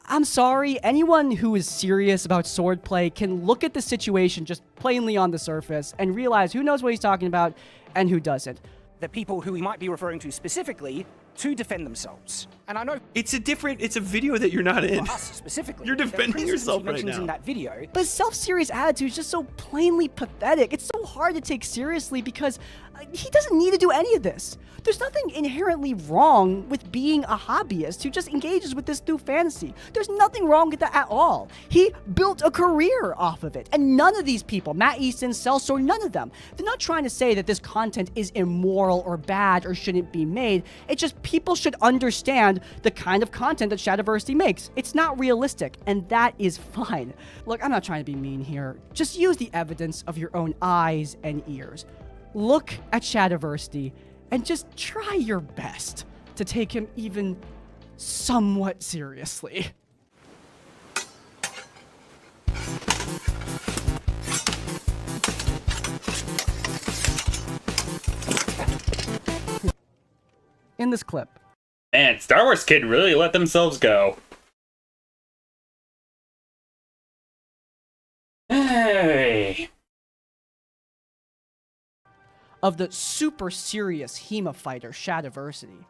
I'm sorry, anyone who is serious about swordplay can look at the situation just plainly on the surface and realize who knows what he's talking about and who doesn't. The people who he might be referring to specifically to defend themselves. And I know it's a video that you're not in. For us specifically. You're defending yourself right now. In that video. But his self-serious attitude is just so plainly pathetic. It's so hard to take seriously because he doesn't need to do any of this. There's nothing inherently wrong with being a hobbyist who just engages with this through fantasy. There's nothing wrong with that at all. He built a career off of it. And none of these people, Matt Easton, Sellsword, none of them, they're not trying to say that this content is immoral or bad or shouldn't be made. It's just people should understand the kind of content that Shadiversity makes. It's not realistic, and that is fine. Look, I'm not trying to be mean here. Just use the evidence of your own eyes and ears. Look at Shadiversity and just try your best to take him even somewhat seriously. In this clip. Man, Star Wars Kid really let themselves go. Hey. Of the super serious HEMA fighter, Shadiversity.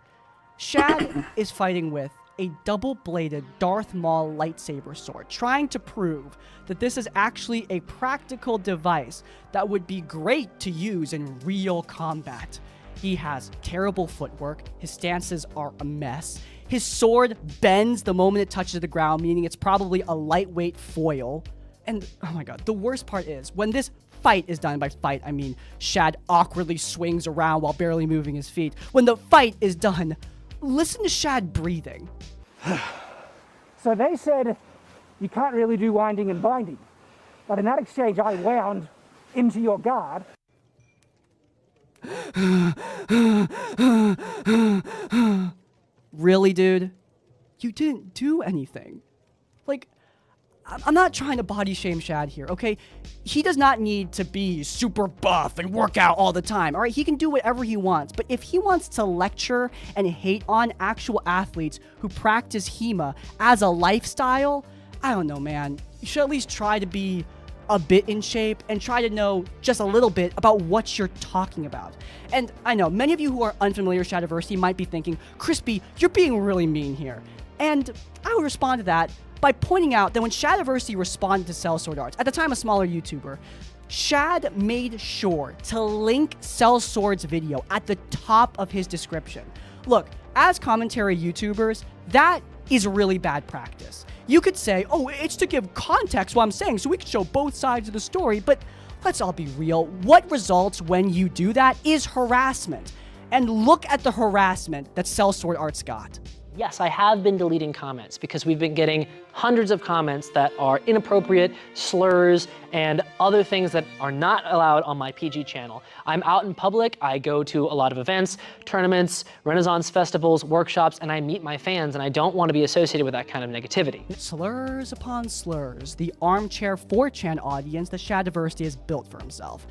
Shad is fighting with a double-bladed Darth Maul lightsaber sword, trying to prove that this is actually a practical device that would be great to use in real combat. He has terrible footwork, his stances are a mess, his sword bends the moment it touches the ground, meaning it's probably a lightweight foil. And, oh my god, the worst part is, when this fight is done, by fight I mean Shad awkwardly swings around while barely moving his feet. When the fight is done, listen to Shad breathing. So they said you can't really do winding and binding. But in that exchange, I wound into your guard. Really, dude? You didn't do anything. Like, I'm not trying to body shame Shad here, okay? He does not need to be super buff and work out all the time, all right? He can do whatever he wants, but if he wants to lecture and hate on actual athletes who practice HEMA as a lifestyle, I don't know, man. You should at least try to be a bit in shape and try to know just a little bit about what you're talking about. And I know many of you who are unfamiliar with Shadiversity might be thinking, Crispy, you're being really mean here. And I would respond to that by pointing out that when Shadiversity responded to Sellsword Arts, at the time a smaller YouTuber, Shad made sure to link Sellsword's video at the top of his description. Look, as commentary YouTubers, that is really bad practice. You could say, oh, it's to give context what I'm saying so we can show both sides of the story, but let's all be real. What results when you do that is harassment. And look at the harassment that Sellsword Arts got. Yes, I have been deleting comments because we've been getting hundreds of comments that are inappropriate, slurs, and other things that are not allowed on my PG channel. I'm out in public, I go to a lot of events, tournaments, Renaissance festivals, workshops, and I meet my fans, and I don't want to be associated with that kind of negativity. Slurs upon slurs, the armchair 4chan audience that Shadiversity has built for himself.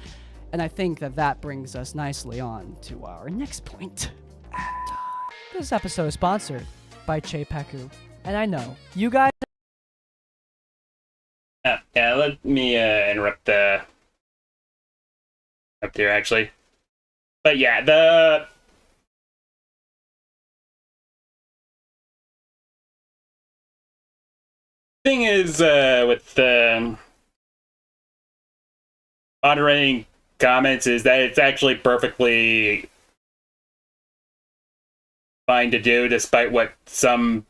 And I think that that brings us nicely on to our next point. This episode is sponsored by Chepeku. And I know, you guys... Yeah, let me interrupt up here, actually. But yeah, the... thing is, with moderating comments is that it's actually perfectly fine to do, despite what some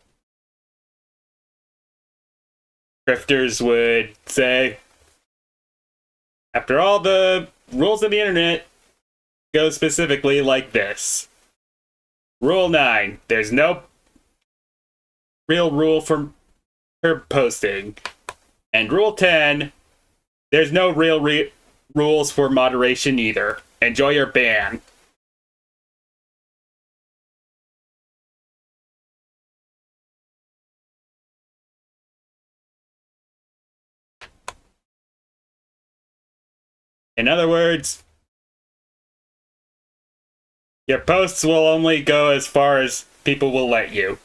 drifters would say. After all, the rules of the internet go specifically like this. Rule 9. There's no real rule for posting. And Rule 10. There's no real rules for moderation either. Enjoy your ban. In other words, your posts will only go as far as people will let you.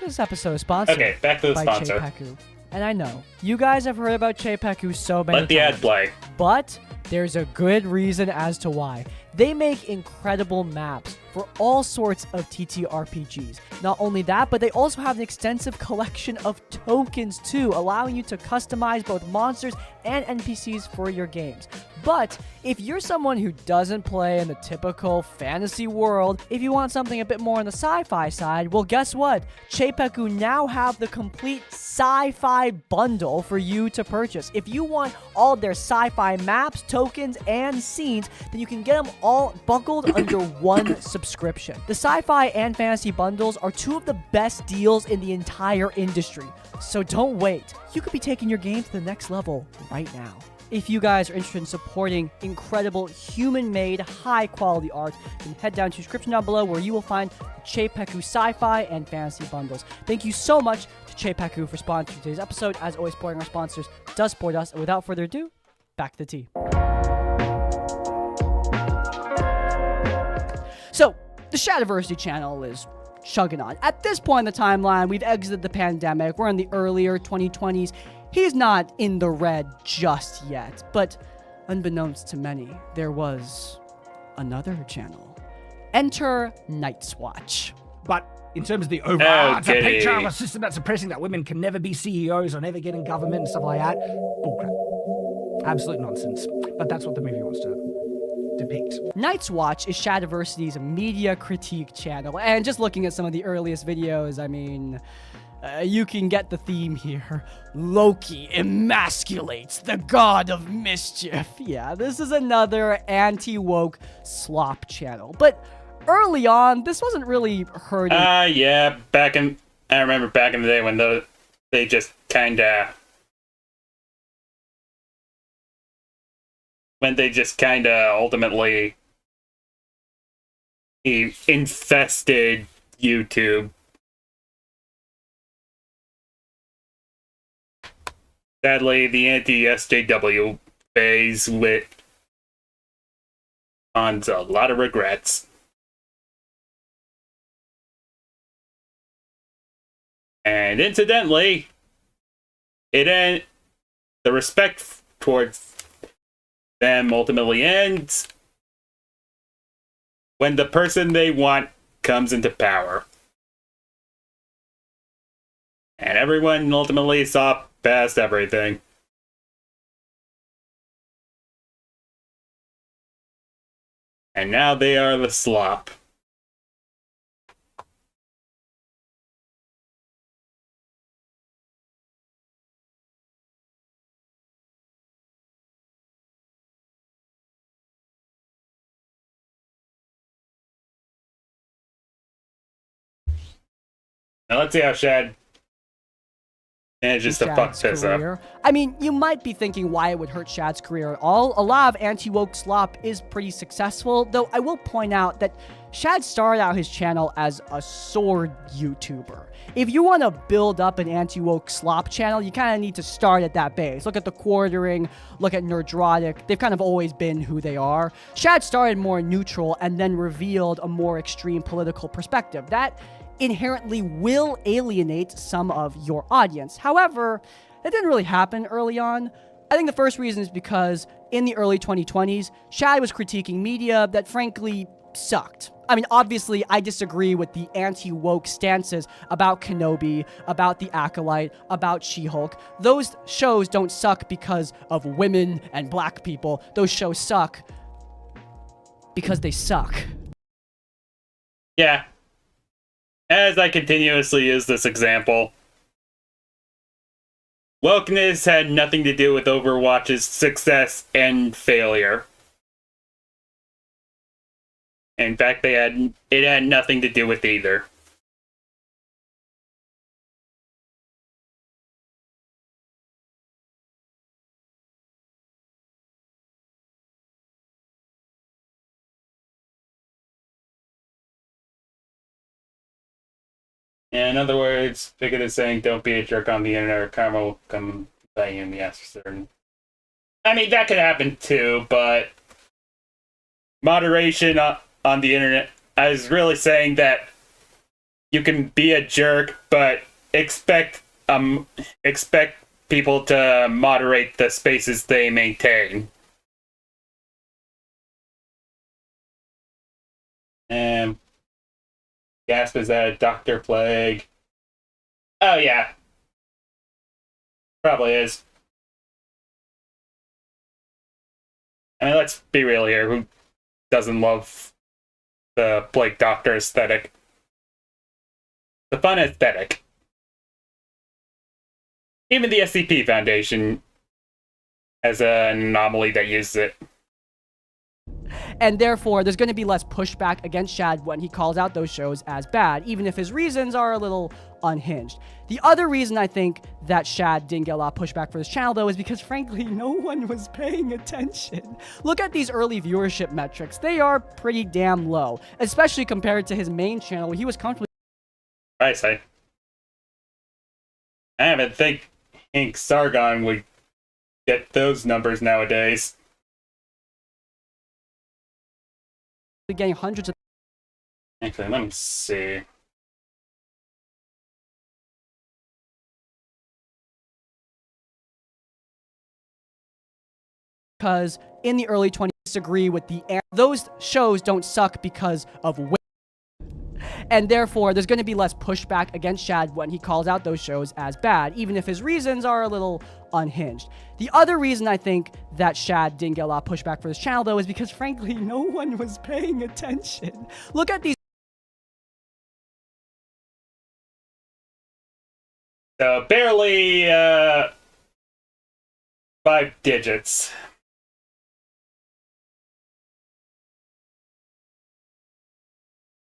This episode is sponsored Okay, back to the by sponsor. Chepeku. And I know, you guys have heard about Chepeku so many Let the ad times, play. but there's a good reason as to why. They make incredible maps for all sorts of TTRPGs. Not only that, but they also have an extensive collection of tokens too, allowing you to customize both monsters and NPCs for your games. But if you're someone who doesn't play in the typical fantasy world, if you want something a bit more on the sci-fi side, well, guess what? Chepeku now have the complete sci-fi bundle for you to purchase. If you want all their sci-fi maps, tokens, and scenes, then you can get them all buckled under one subscription. The sci-fi and fantasy bundles are two of the best deals in the entire industry. So don't wait. You could be taking your game to the next level right now. If you guys are interested in supporting incredible human-made, high-quality art, then head down to the description down below where you will find the Chepeku sci-fi and fantasy bundles. Thank you so much to Chepeku for sponsoring today's episode. As always, supporting our sponsors does support us. And without further ado, back to the tea. So, the Shadiversity channel is chugging on. At this point in the timeline, we've exited the pandemic. We're in the earlier 2020s. He's not in the red just yet, but unbeknownst to many, there was another channel. Enter Night's Watch. But in terms of the overall, it's a patriarchal system that's oppressing that women can never be CEOs or never get in government and stuff like that. Bullcrap. Absolute nonsense. But that's what the movie wants to depict. Night's Watch is Shadiversity's media critique channel, and just looking at some of the earliest videos, I mean, you can get the theme here. Loki emasculates the god of mischief. Yeah, this is another anti-woke slop channel. But early on, this wasn't really heard. Yeah, I remember back in the day when they just kinda when they just kind of ultimately infested YouTube. Sadly, the anti-SJW phase lit on a lot of regrets. And incidentally, the respect towards them ultimately ends when the person they want comes into power. And everyone ultimately saw past everything. And now they are the slop. Now let's see how Shad manages to fuck this up. I mean, you might be thinking why it would hurt Shad's career at all. A lot of anti-woke slop is pretty successful, though I will point out that Shad started out his channel as a sword YouTuber. If you want to build up an anti-woke slop channel, you kind of need to start at that base. Look at the Quartering, look at Nerdrotic. They've kind of always been who they are. Shad started more neutral and then revealed a more extreme political perspective. That inherently will alienate some of your audience. However, that didn't really happen early on. I think the first reason is because in the early 2020s, Shad was critiquing media that frankly sucked. I mean, obviously, I disagree with the anti-woke stances about Kenobi, about The Acolyte, about She-Hulk. Those shows don't suck because of women and black people. Those shows suck because they suck. Yeah. As I continuously use this example, wokeness had nothing to do with Overwatch's success and failure. In fact, it had nothing to do with either. In other words, Picket is saying, don't be a jerk on the internet or karma will come by you in the ass for certain. I mean, that could happen too, but moderation on the internet, I was really saying that you can be a jerk, but expect people to moderate the spaces they maintain. And Gasp, is that a Dr. Plague? Oh yeah. Probably is. I mean, let's be real here. Who doesn't love the Plague Doctor aesthetic? The fun aesthetic. Even the SCP Foundation has an anomaly that uses it. And therefore, there's going to be less pushback against Shad when he calls out those shows as bad, even if his reasons are a little unhinged. The other reason I think that Shad didn't get a lot of pushback for his channel, though, is because, frankly, no one was paying attention. Look at these early viewership metrics. They are pretty damn low, especially compared to his main channel, where he was comfortably... I say. I haven't think Hank Sargon would get those numbers nowadays. Getting hundreds of... Actually, let me see. Because in the early 20s, disagree with the... Those shows don't suck because of... And therefore, there's going to be less pushback against Shad when he calls out those shows as bad, even if his reasons are a little unhinged. The other reason I think that Shad didn't get a lot of pushback for his channel, though, is because, frankly, no one was paying attention. Look at these... Barely, 5 digits.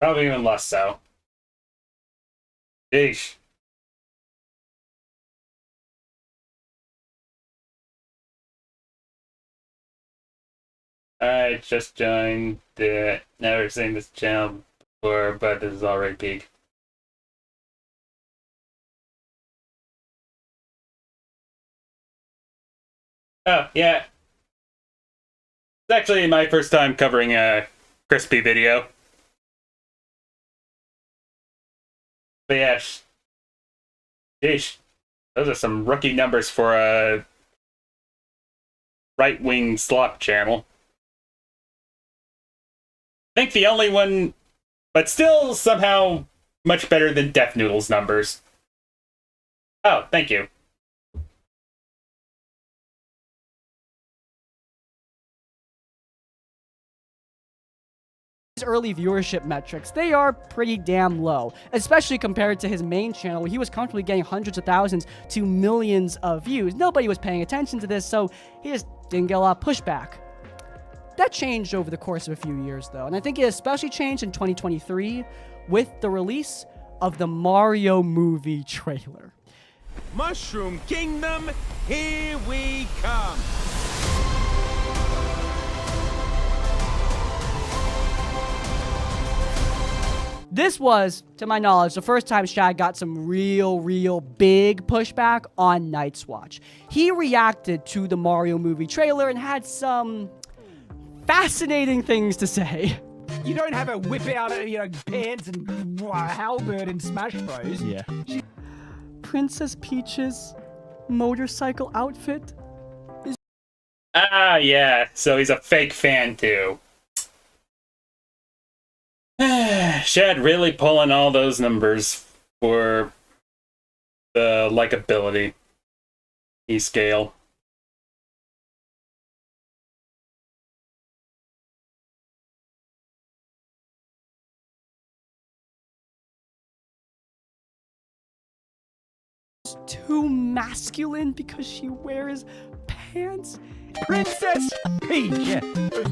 Probably even less so. Yeesh. I just joined. Never seen this channel before, but this is already big. Oh, yeah. It's actually my first time covering a Crispy video. But yeah, sheesh. Those are some rookie numbers for a right-wing slop channel. I think the only one, but still somehow much better than Death Noodle's numbers. Oh, thank you. Early viewership metrics, they are pretty damn low, especially compared to his main channel where he was comfortably getting hundreds of thousands to millions of views. Nobody was paying attention to this, so he just didn't get a lot of pushback. That changed over the course of a few years though, and I think it especially changed in 2023 with the release of the Mario movie trailer. Mushroom Kingdom, here we come! This was, to my knowledge, the first time Shad got some real big pushback on Night's Watch. He reacted to the Mario movie trailer and had some fascinating things to say. You don't have a whip out, pants and halberd in Smash Bros. Yeah. Princess Peach's motorcycle outfit. Ah, yeah. So he's a fake fan too. Shad really pulling all those numbers for the likability scale. Too masculine because she wears pants. Princess Peach! Yeah.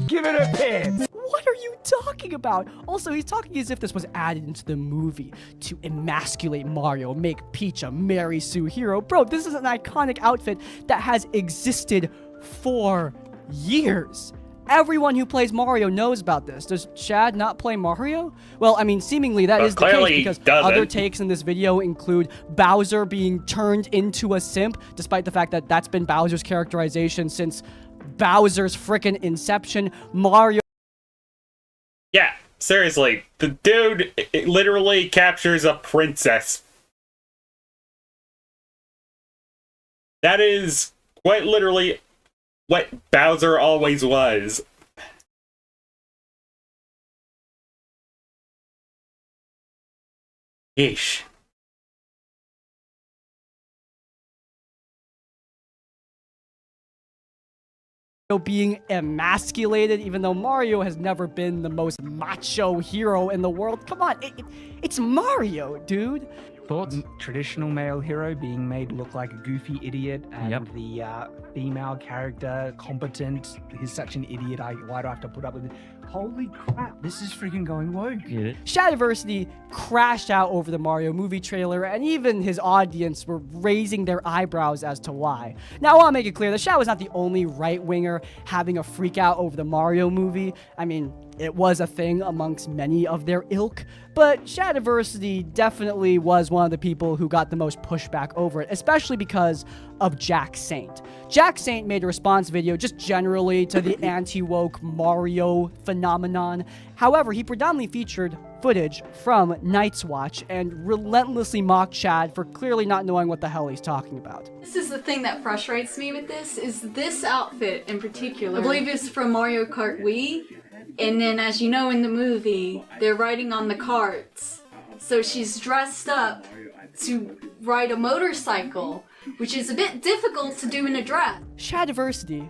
Give it a pants! What are you talking about? Also, he's talking as if this was added into the movie to emasculate Mario, make Peach a Mary Sue hero. Bro, this is an iconic outfit that has existed for years. Everyone who plays Mario knows about this. Does Shad not play Mario? Well, I mean, seemingly that is the case because other takes in this video include Bowser being turned into a simp, despite the fact that that's been Bowser's characterization since Bowser's frickin' inception. Mario... Yeah, seriously, the dude literally captures a princess. That is quite literally what Bowser always was. Yeesh. being emasculated, even though Mario has never been the most macho hero in the world. Come on, it's Mario, dude. Thoughts? Traditional male hero being made look like a goofy idiot, and the female character competent. He's such an idiot. Why do I have to put up with it? Holy crap, this is freaking going woke. Shadiversity crashed out over the Mario movie trailer, and even his audience were raising their eyebrows as to why. Now, I want to make it clear that Shad was not the only right-winger having a freak out over the Mario movie. I mean, it was a thing amongst many of their ilk, but Shadiversity definitely was one of the people who got the most pushback over it, especially because of Jack Saint. Jack Saint made a response video just generally to the anti-woke Mario phenomenon. However, he predominantly featured footage from Night's Watch and relentlessly mocked Shad for clearly not knowing what the hell he's talking about. This is the thing that frustrates me with this, is this outfit in particular. I believe it's from Mario Kart Wii. And then, as you know in the movie, they're riding on the carts. So she's dressed up to ride a motorcycle, which is a bit difficult to do in a dress. Shadiversity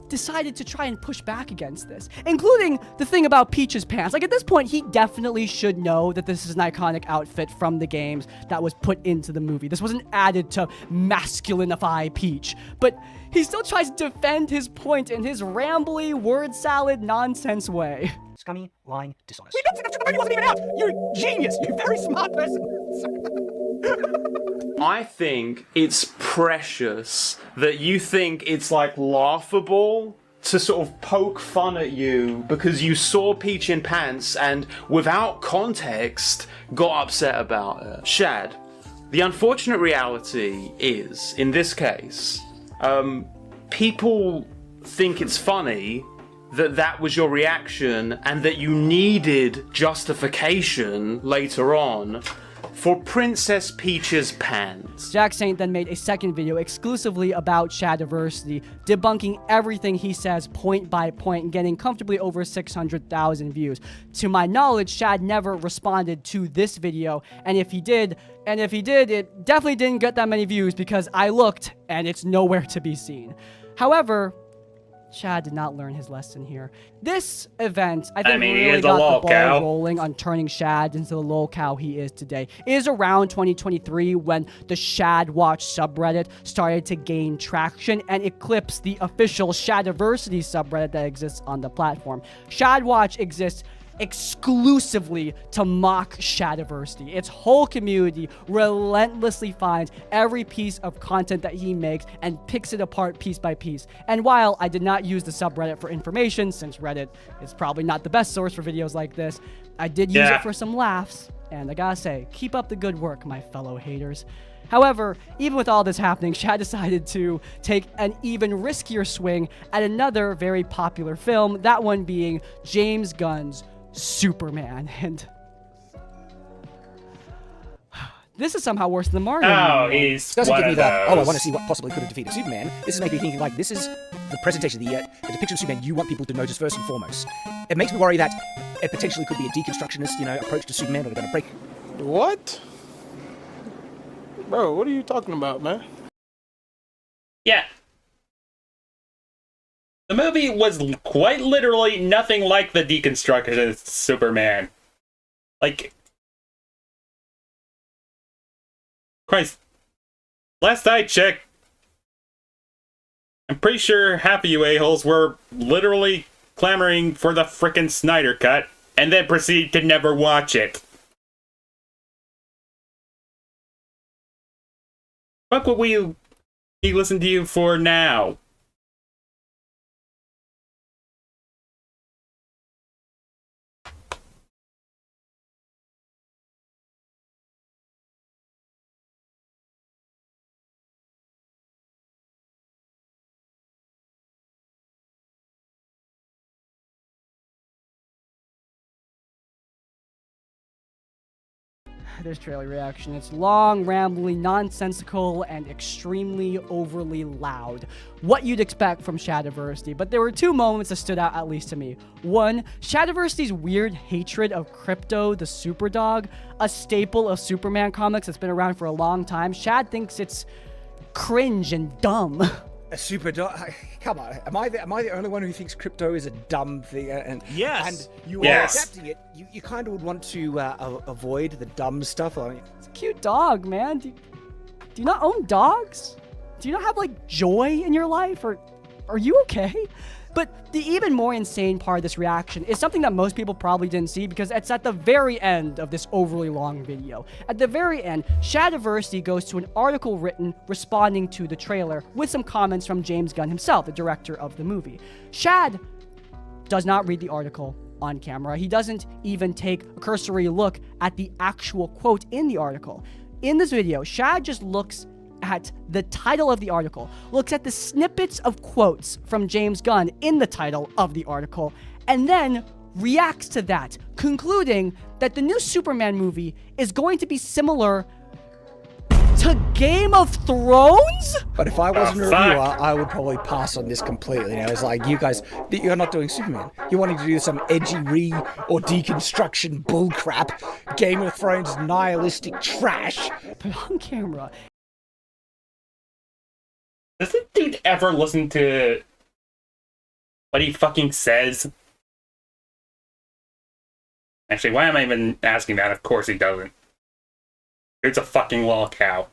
decided to try and push back against this, including the thing about Peach's pants. Like, at this point, he definitely should know that this is an iconic outfit from the games that was put into the movie. This wasn't added to masculinify Peach, but he still tries to defend his point in his rambly, word salad nonsense way. Scummy, lying, dishonest. We looked at the movie, wasn't even out! You're a genius! You're a very smart person! I think it's precious that you think it's like laughable to sort of poke fun at you because you saw Peach in pants and without context got upset about it. Shad, the unfortunate reality is, in this case, people think it's funny that that was your reaction and that you needed justification later on for Princess Peach's pants. Jack Saint then made a second video exclusively about Shadiversity, debunking everything he says point by point and getting comfortably over 600,000 views. To my knowledge, Shad never responded to this video, and if he did, it definitely didn't get that many views because I looked and it's nowhere to be seen. However, Shad did not learn his lesson here. This event, I think, really got the ball rolling on turning Shad into the lolcow he is today. It is around 2023 when the Shad Watch subreddit started to gain traction and eclipse the official Shadiversity subreddit that exists on the platform. Shad Watch exists exclusively to mock Shadiversity. Its whole community relentlessly finds every piece of content that he makes and picks it apart piece by piece. And while I did not use the subreddit for information, since Reddit is probably not the best source for videos like this, I did use it for some laughs. And I gotta say, keep up the good work, my fellow haters. However, even with all this happening, Shad decided to take an even riskier swing at another very popular film, that one being James Gunn's Superman. And this is somehow worse than Mario. Oh, he's doesn't one give me of that. Oh, I those. want to see what possibly could have defeated Superman. This is making me think like this is the presentation, the depiction of Superman you want people to notice first and foremost. It makes me worry that it potentially could be a deconstructionist, approach to Superman, or they're going to break. What? Bro, what are you talking about, man? Yeah. The movie was quite literally nothing like the deconstructionist Superman. Like, Christ, last I checked, I'm pretty sure half of you a-holes were literally clamoring for the frickin' Snyder Cut, and then proceed to never watch it. What would we be listening to you for now? This trailer reaction. It's long, rambling, nonsensical, and extremely overly loud. What you'd expect from Shadiversity, but there were two moments that stood out, at least to me. One, Shadiversity's weird hatred of Crypto, the Superdog, a staple of Superman comics that's been around for a long time. Shad thinks it's cringe and dumb. A super dog? Come on, am I the only one who thinks Crypto is a dumb thing? And yes, and you are accepting it. You kind of would want to avoid the dumb stuff. I mean, it's a cute dog, man. Do you not own dogs? Do you not have like joy in your life, or are you okay? But the even more insane part of this reaction is something that most people probably didn't see because it's at the very end of this overly long video. At the very end, Shadiversity goes to an article written responding to the trailer with some comments from James Gunn himself, the director of the movie. Shad does not read the article on camera. He doesn't even take a cursory look at the actual quote in the article. In this video, Shad just looks at the title of the article, looks at the snippets of quotes from James Gunn in the title of the article, and then reacts to that, concluding that the new Superman movie is going to be similar to Game of Thrones? But if I wasn't a reviewer, I would probably pass on this completely. It's like, you guys, you're not doing Superman. You're wanting to do some edgy or deconstruction bullcrap, Game of Thrones nihilistic trash. But on camera, does this dude ever listen to what he fucking says? Actually, why am I even asking that? Of course he doesn't. It's a fucking lolcow.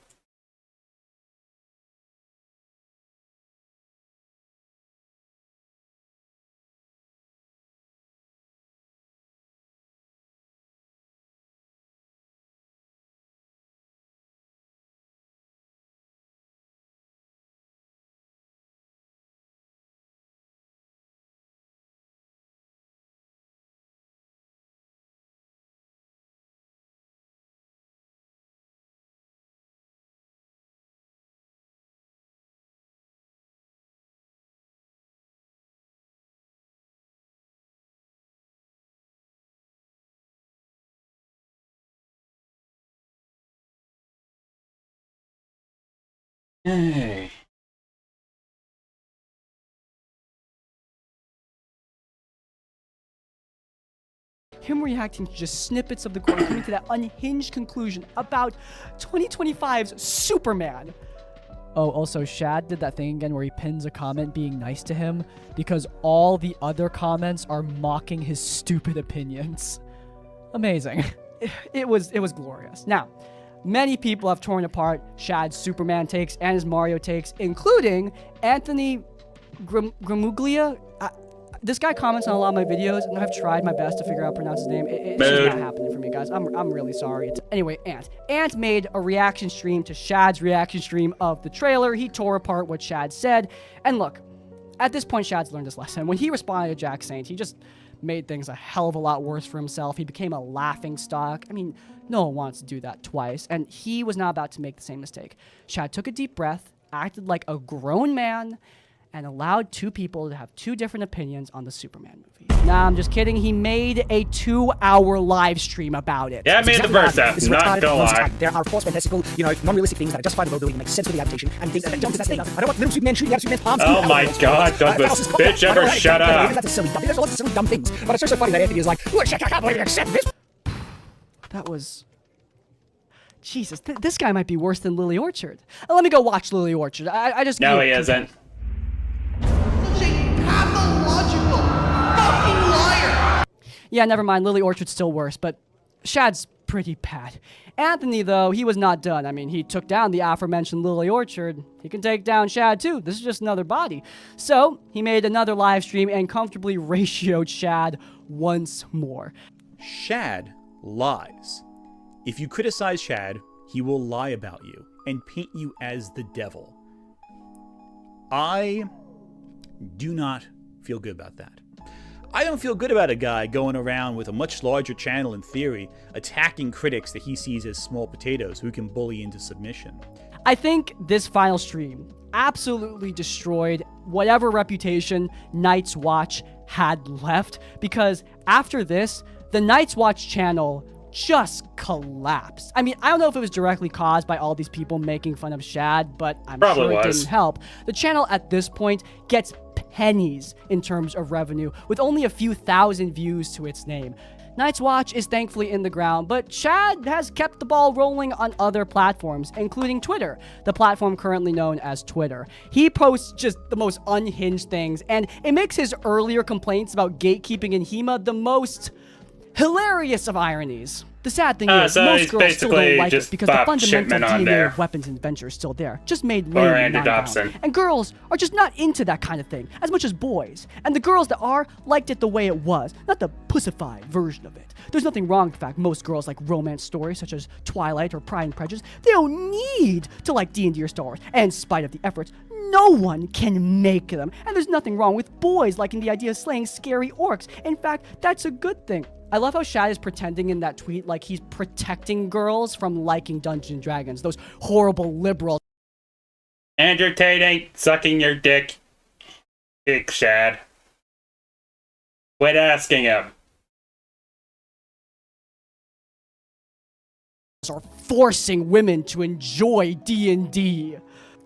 Hey. Him reacting to just snippets of the quote, coming to that unhinged conclusion about 2025's Superman. Oh, also, Shad did that thing again where he pins a comment being nice to him because all the other comments are mocking his stupid opinions. Amazing. It was glorious. Now, many people have torn apart Shad's Superman takes and his Mario takes, including Anthony Gramuglia. This guy comments on a lot of my videos, and I've tried my best to figure out how to pronounce his name. It's just not happening for me, guys. I'm really sorry. Anyway, Ant made a reaction stream to Shad's reaction stream of the trailer. He tore apart what Shad said. And look, at this point, Shad's learned his lesson. When he responded to Jack Saint, he just made things a hell of a lot worse for himself. He became a laughing stock. I mean, no one wants to do that twice, and he was not about to make the same mistake. Shad took a deep breath, acted like a grown man, and allowed two people to have two different opinions on the Superman movie. Nah, I'm just kidding. He made a 2-hour live stream about it. Yeah, I made the first half, not gonna lie. There are false fantastical, non-realistic things that are justified in ability, make sense for the adaptation, and things that don't possess that. I don't want little Superman shooting out Superman's palms. Oh my god, Douglas, bitch, ever shut up. That's a silly, dumb. There's lots of silly, dumb things. But it's just so funny that Anthony is like, look, I can't believe you accept this. That was... Jesus, this guy might be worse than Lily Orchard. Let me go watch Lily Orchard. I just... No, he isn't. Yeah, never mind. Lily Orchard's still worse, but Shad's pretty bad. Anthony, though, he was not done. I mean, he took down the aforementioned Lily Orchard. He can take down Shad, too. This is just another body. So, he made another live stream and comfortably ratioed Shad once more. Shad lies. If you criticize Shad, he will lie about you and paint you as the devil. I do not feel good about that. I don't feel good about a guy going around with a much larger channel in theory, attacking critics that he sees as small potatoes who can bully into submission. I think this final stream absolutely destroyed whatever reputation Night's Watch had left, because after this, the Night's Watch channel just collapsed. I mean, I don't know if it was directly caused by all these people making fun of Shad, but I'm sure it didn't help. The channel at this point gets pennies in terms of revenue, with only a few thousand views to its name. Night's Watch is thankfully in the ground, but Shad has kept the ball rolling on other platforms, including Twitter, the platform currently known as Twitter. He posts just the most unhinged things, and it makes his earlier complaints about gatekeeping in HEMA the most hilarious of ironies. The sad thing is, so most girls still don't like it because the fundamental Shipman DNA of weapons and adventure is still there, just made later down. And girls are just not into that kind of thing as much as boys. And the girls that are liked it the way it was, not the pussified version of it. There's nothing wrong with the fact most girls like romance stories such as Twilight or Pride and Prejudice. They don't need to like D&D or Star Wars. And in spite of the efforts, no one can make them. And there's nothing wrong with boys liking the idea of slaying scary orcs. In fact, that's a good thing. I love how Shad is pretending in that tweet like he's protecting girls from liking Dungeons & Dragons, those horrible liberals. Andrew Tate ain't sucking your dick. Dick, Shad. Quit asking him. Are forcing women to enjoy D&D.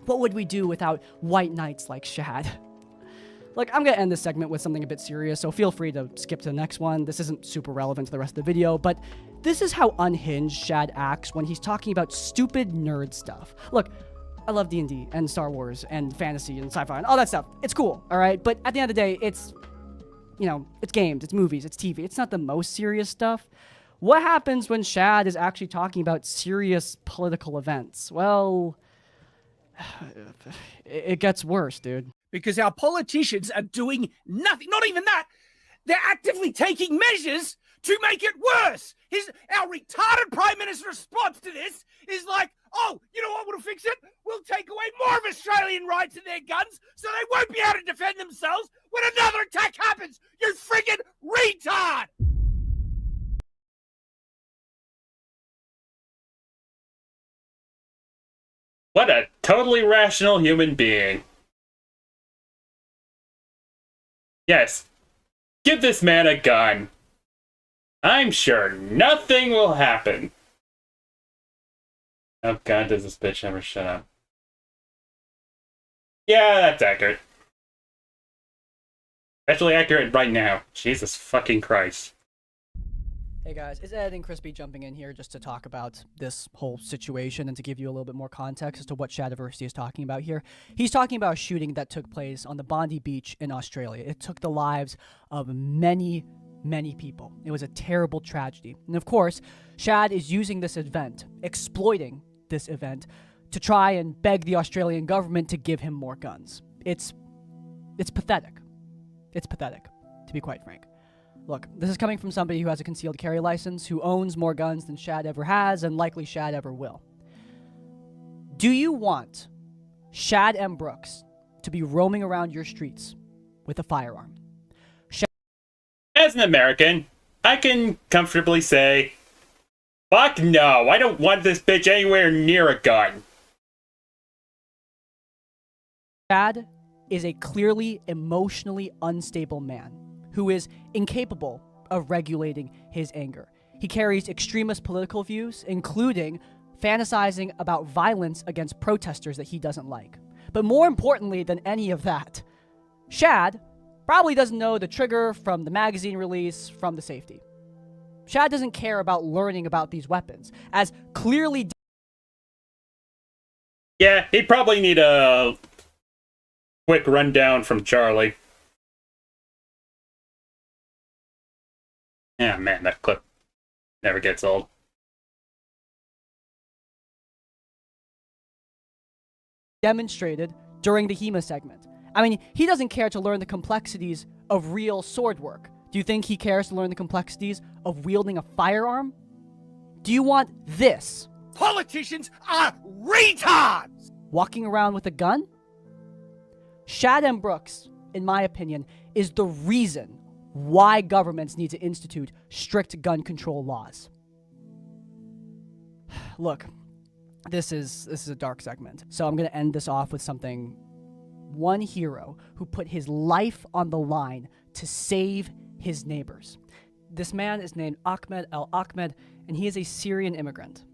What would we do without white knights like Shad? Like, I'm gonna end this segment with something a bit serious, so feel free to skip to the next one. This isn't super relevant to the rest of the video, but this is how unhinged Shad acts when he's talking about stupid nerd stuff. Look, I love D&D and Star Wars and fantasy and sci-fi and all that stuff. It's cool, all right? But at the end of the day, it's, it's games, it's movies, it's TV. It's not the most serious stuff. What happens when Shad is actually talking about serious political events? Well, it gets worse, dude. Because our politicians are doing nothing. Not even that. They're actively taking measures to make it worse. Our retarded Prime Minister's response to this is like, oh, you know what will fix it? We'll take away more of Australian rights in their guns so they won't be able to defend themselves when another attack happens. You friggin' retard! What a totally rational human being. Yes, give this man a gun. I'm sure nothing will happen. Oh god, does this bitch ever shut up. Yeah, that's accurate. Especially accurate right now. Jesus fucking Christ. Hey guys, it's Ed and Crispy jumping in here just to talk about this whole situation and to give you a little bit more context as to what Shadiversity is talking about here. He's talking about a shooting that took place on the Bondi Beach in Australia. It took the lives of many people. It was a terrible tragedy. And of course, Shad is using this event, exploiting this event, to try and beg the Australian government to give him more guns. It's pathetic. It's pathetic, to be quite frank. Look, this is coming from somebody who has a concealed carry license, who owns more guns than Shad ever has, and likely Shad ever will. Do you want Shad M. Brooks to be roaming around your streets with a firearm? As an American, I can comfortably say, fuck no, I don't want this bitch anywhere near a gun. Shad is a clearly emotionally unstable man who is incapable of regulating his anger. He carries extremist political views, including fantasizing about violence against protesters that he doesn't like. But more importantly than any of that, Shad probably doesn't know the trigger from the magazine release from the safety. Shad doesn't care about learning about these weapons, as clearly... Yeah, he'd probably need a quick rundown from Charlie. Yeah, man, that clip never gets old. Demonstrated during the HEMA segment. I mean, he doesn't care to learn the complexities of real sword work. Do you think he cares to learn the complexities of wielding a firearm? Do you want this? Politicians are retards! Walking around with a gun? Shad M. Brooks, in my opinion, is the reason why governments need to institute strict gun control laws. Look, this is a dark segment, so I'm going to end this off with something. One hero who put his life on the line to save his neighbors. This man is named Ahmed El Ahmed, and he is a Syrian immigrant.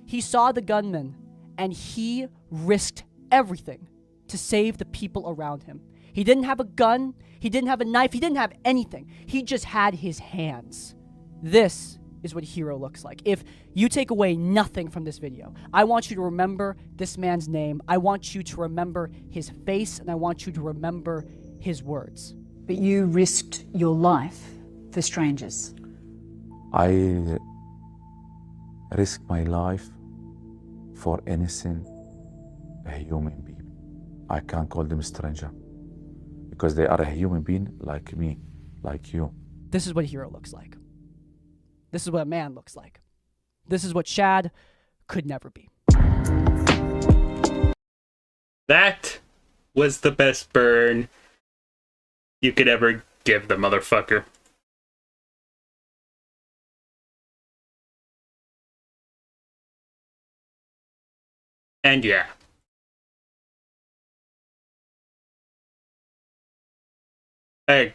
He saw the gunman, and he risked everything to save the people around him. He didn't have a gun, he didn't have a knife, he didn't have anything. He just had his hands. This is what hero looks like. If you take away nothing from this video, I want you to remember this man's name, I want you to remember his face, and I want you to remember his words. But you risked your life for strangers. I risked my life for innocent human being. I can't call them stranger because they are a human being like me, like you. This is what a hero looks like. This is what a man looks like. This is what Shad could never be. That was the best burn you could ever give the motherfucker. And yeah. I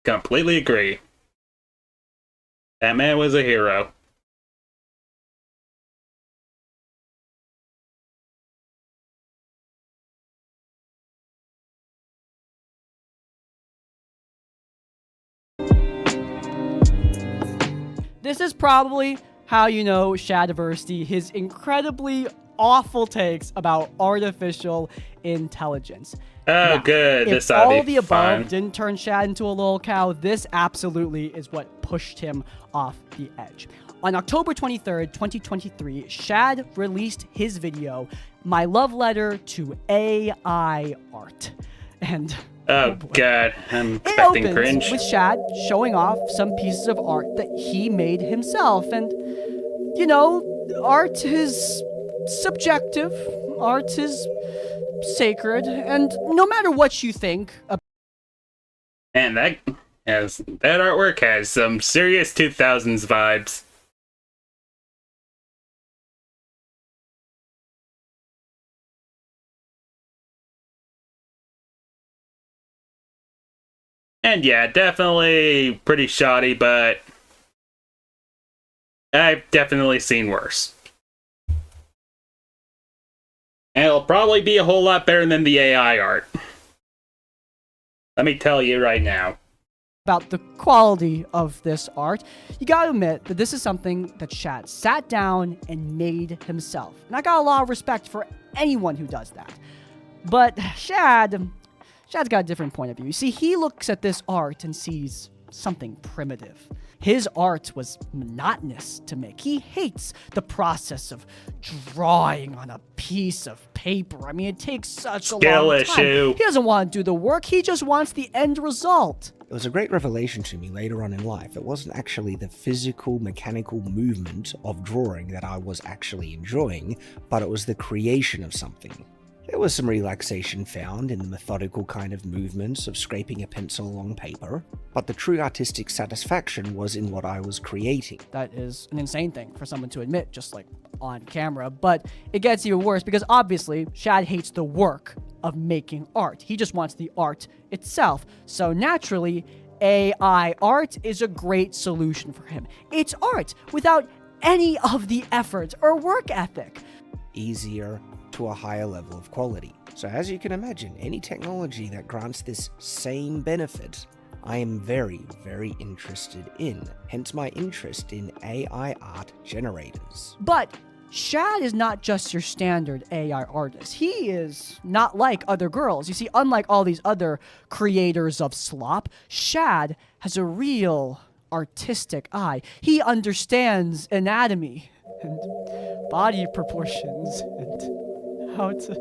completely agree. That man was a hero. This is probably how you know Shadiversity, his incredibly awful takes about artificial intelligence. Oh, now, good. If this ought all be of the above fun. didn't turn Shad into a lol cow, this absolutely is what pushed him off the edge. On October 23rd, 2023, Shad released his video, My Love Letter to AI Art. And oh god, I'm it expecting opens cringe. with Shad showing off some pieces of art that he made himself. And, you know, art is subjective. Art is sacred. And no matter what you think about... And that artwork has some serious 2000s vibes. And yeah, definitely pretty shoddy, but I've definitely seen worse. And it'll probably be a whole lot better than the AI art. Let me tell you right now. About the quality of this art, you gotta admit that this is something that Shad sat down and made himself. And I got a lot of respect for anyone who does that. But Shad's got a different point of view. You see, he looks at this art and sees something primitive. His art was monotonous to make. He hates the process of drawing on a piece of paper. I mean, it takes such a long time. He doesn't want to do the work. He just wants the end result. It was a great revelation to me later on in life. It wasn't actually the physical, mechanical movement of drawing that I was actually enjoying, but it was the creation of something. There was some relaxation found in the methodical kind of movements of scraping a pencil along paper, but the true artistic satisfaction was in what I was creating. That is an insane thing for someone to admit, just like on camera, but it gets even worse because obviously Shad hates the work of making art. He just wants the art itself. So naturally, AI art is a great solution for him. It's art without any of the effort or work ethic. Easier, to a higher level of quality. So as you can imagine, any technology that grants this same benefit, I am very, very interested in. Hence my interest in AI art generators. But Shad is not just your standard AI artist. He is not like other girls. You see, unlike all these other creators of slop, Shad has a real artistic eye. He understands anatomy and body proportions and how to...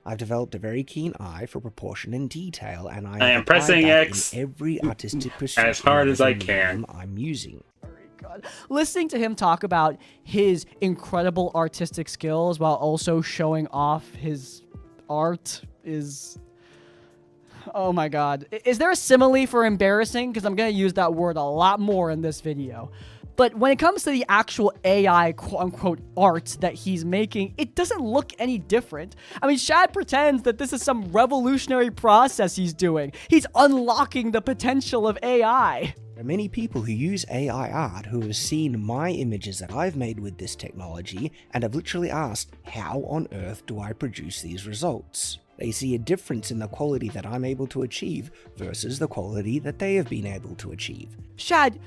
I've developed a very keen eye for proportion and detail, and I am pressing X in every artistic pursuit as hard as I can. I'm using. Listening to him talk about his incredible artistic skills while also showing off his art is... Oh my god. Is there a simile for embarrassing? Because I'm going to use that word a lot more in this video. But when it comes to the actual AI quote-unquote art that he's making, it doesn't look any different. I mean, Shad pretends that this is some revolutionary process he's doing. He's unlocking the potential of AI. There are many people who use AI art who have seen my images that I've made with this technology and have literally asked, how on earth do I produce these results? They see a difference in the quality that I'm able to achieve versus the quality that they have been able to achieve. Shad,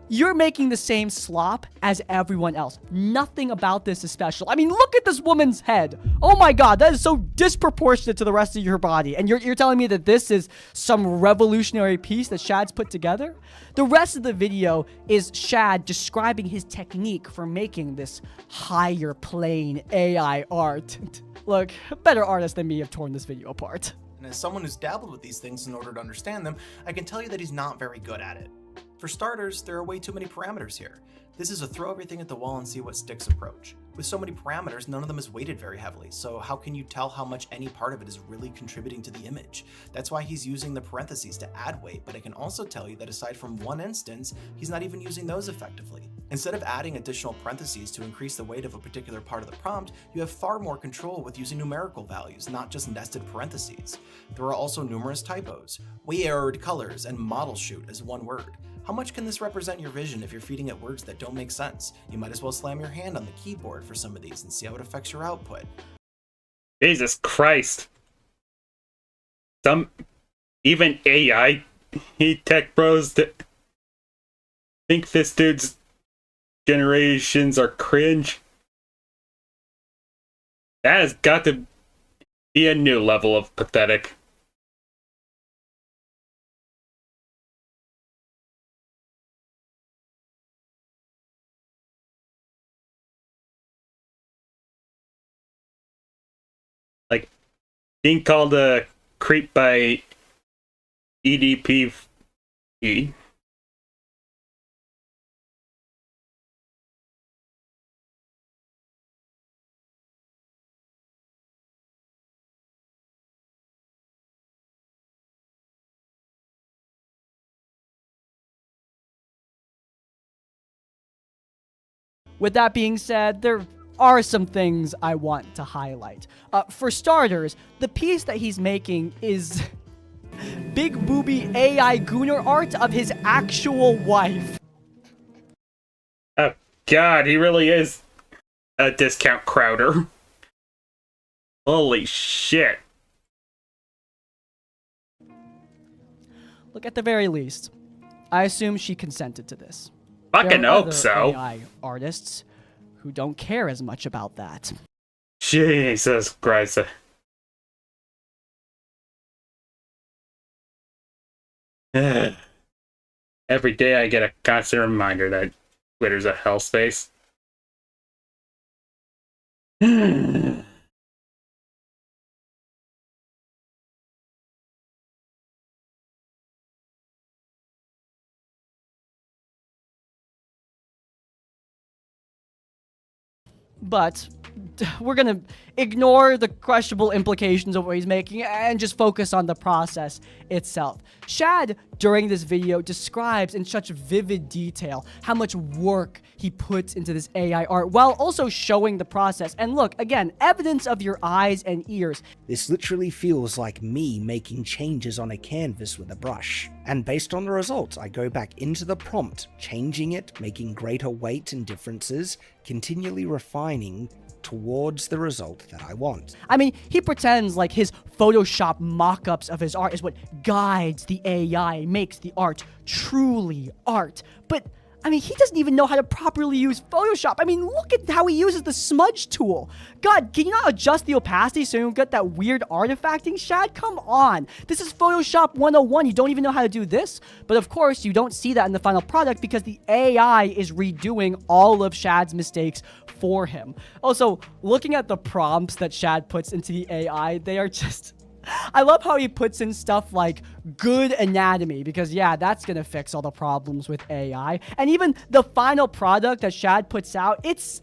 you're making the same slop as everyone else. Nothing about this is special. I mean, look at this woman's head. Oh my god, that is so disproportionate to the rest of your body. And you're telling me that this is some revolutionary piece that Shad's put together? The rest of the video is Shad describing his technique for making this higher plane AI art. Look, better artists than me have torn this video apart. And as someone who's dabbled with these things in order to understand them, I can tell you that he's not very good at it. For starters, there are way too many parameters here. This is a throw everything at the wall and see what sticks approach. With so many parameters, none of them is weighted very heavily, so how can you tell how much any part of it is really contributing to the image? That's why he's using the parentheses to add weight, but I can also tell you that aside from one instance, he's not even using those effectively. Instead of adding additional parentheses to increase the weight of a particular part of the prompt, you have far more control with using numerical values, not just nested parentheses. There are also numerous typos, weird colors, and model shoot as one word. How much can this represent your vision if you're feeding it words that don't make sense? You might as well slam your hand on the keyboard for some of these and see how it affects your output. Jesus Christ. Even AI tech bros that think this dude's generations are cringe. That has got to be a new level of pathetic. Like, being called a creep by EDP. With that being said, there are some things I want to highlight. For starters, the piece that he's making is big booby AI gooner art of his actual wife. Oh god, he really is a discount Crowder. Holy shit. Look, at the very least, I assume she consented to this. Fucking There are hope other so. AI artists who don't care as much about that. Jesus Christ. Every day I get a constant reminder that Twitter's a hellspace. But we're gonna ignore the questionable implications of what he's making and just focus on the process itself. Shad, during this video, describes in such vivid detail how much work he puts into this AI art while also showing the process. And look, again, evidence of your eyes and ears. This literally feels like me making changes on a canvas with a brush. And based on the results, I go back into the prompt, changing it, making greater weight and differences, continually refining towards the result that I want. I mean, he pretends like his Photoshop mock-ups of his art is what guides the AI, makes the art truly art. But I mean, he doesn't even know how to properly use Photoshop. I mean, look at how he uses the smudge tool. God, can you not adjust the opacity so you don't get that weird artifacting, Shad? Come on. This is Photoshop 101. You don't even know how to do this? But of course, you don't see that in the final product because the AI is redoing all of Shad's mistakes for him. Also, looking at the prompts that Shad puts into the AI, they are just... I love how he puts in stuff like good anatomy because, yeah, that's going to fix all the problems with AI. And even the final product that Shad puts out, it's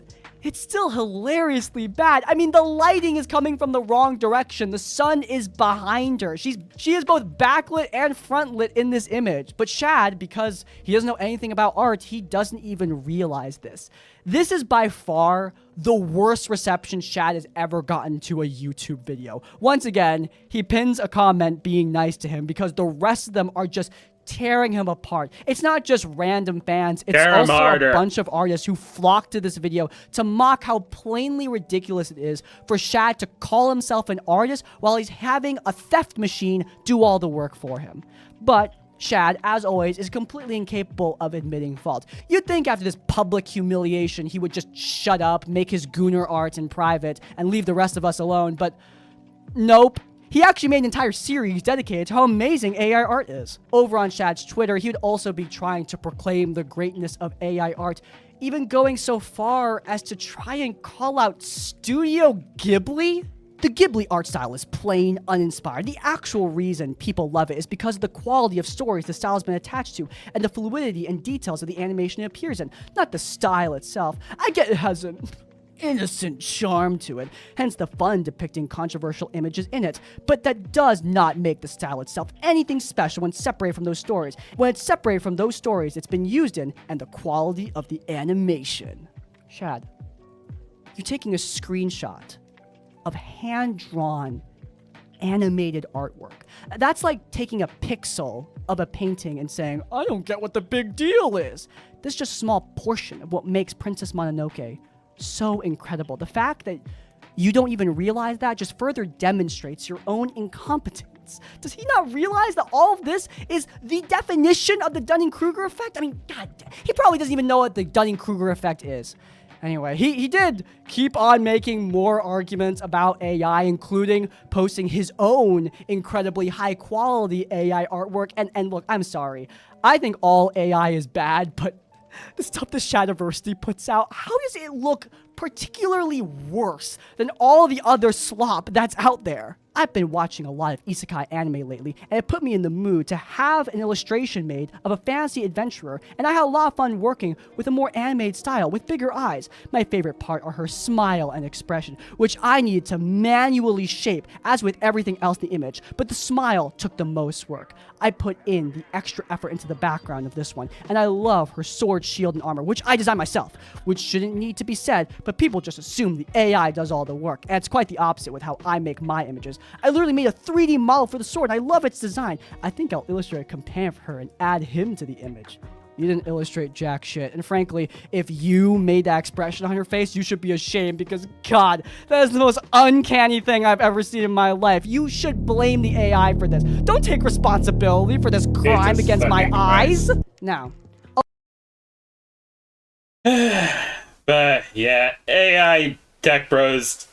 still hilariously bad. I mean, the lighting is coming from the wrong direction. The sun is behind her. She is both backlit and frontlit in this image. But Shad, because he doesn't know anything about art, he doesn't even realize this. This is by far the worst reception Shad has ever gotten to a YouTube video. Once again, he pins a comment being nice to him because the rest of them are just tearing him apart. It's not just random fans, it's also a bunch of artists who flock to this video to mock how plainly ridiculous it is for Shad to call himself an artist while he's having a theft machine do all the work for him. But Shad, as always, is completely incapable of admitting fault. You'd think after this public humiliation, he would just shut up, make his gooner art in private, and leave the rest of us alone, but nope. He actually made an entire series dedicated to how amazing AI art is. Over on Shad's Twitter, he would also be trying to proclaim the greatness of AI art, even going so far as to try and call out Studio Ghibli. The Ghibli art style is plain, uninspired. The actual reason people love it is because of the quality of stories the style has been attached to, and the fluidity and details of the animation it appears in, not the style itself. I get it has an innocent charm to it, hence the fun depicting controversial images in it, but that does not make the style itself anything special when separated from those stories. When it's separated from those stories it's been used in, and the quality of the animation. Shad, you're taking a screenshot of hand-drawn animated artwork. That's like taking a pixel of a painting and saying, I don't get what the big deal is. This is just a small portion of what makes Princess Mononoke so incredible. The fact that you don't even realize that just further demonstrates your own incompetence. Does he not realize that all of this is the definition of the Dunning-Kruger effect? I mean, God, he probably doesn't even know what the Dunning-Kruger effect is. Anyway, he did keep on making more arguments about AI, including posting his own incredibly high-quality AI artwork. And look, I'm sorry. I think all AI is bad, but the stuff the Shadiversity puts out, how does it look particularly worse than all the other slop that's out there? I've been watching a lot of isekai anime lately, and it put me in the mood to have an illustration made of a fantasy adventurer, and I had a lot of fun working with a more animated style with bigger eyes. My favorite part are her smile and expression, which I needed to manually shape, as with everything else in the image, but the smile took the most work. I put in the extra effort into the background of this one, and I love her sword, shield, and armor, which I designed myself, which shouldn't need to be said, but people just assume the AI does all the work, and it's quite the opposite with how I make my images. I literally made a 3D model for the sword. I love its design. I think I'll illustrate a companion for her and add him to the image. You didn't illustrate jack shit. And frankly, if you made that expression on your face, you should be ashamed because, God, that is the most uncanny thing I've ever seen in my life. You should blame the AI for this. Don't take responsibility for this crime against my eyes. Now. But yeah, AI tech bros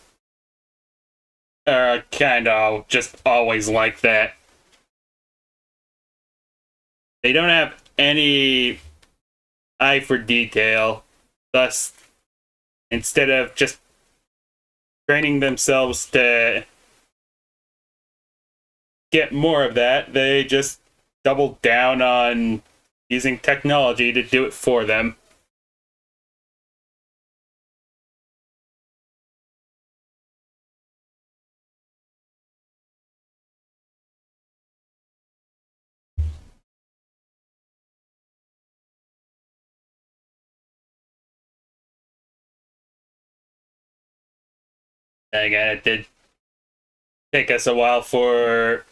are kind of just always like that. They don't have any eye for detail. Thus, instead of just training themselves to get more of that, they just double down on using technology to do it for them. Again, it did take us a while for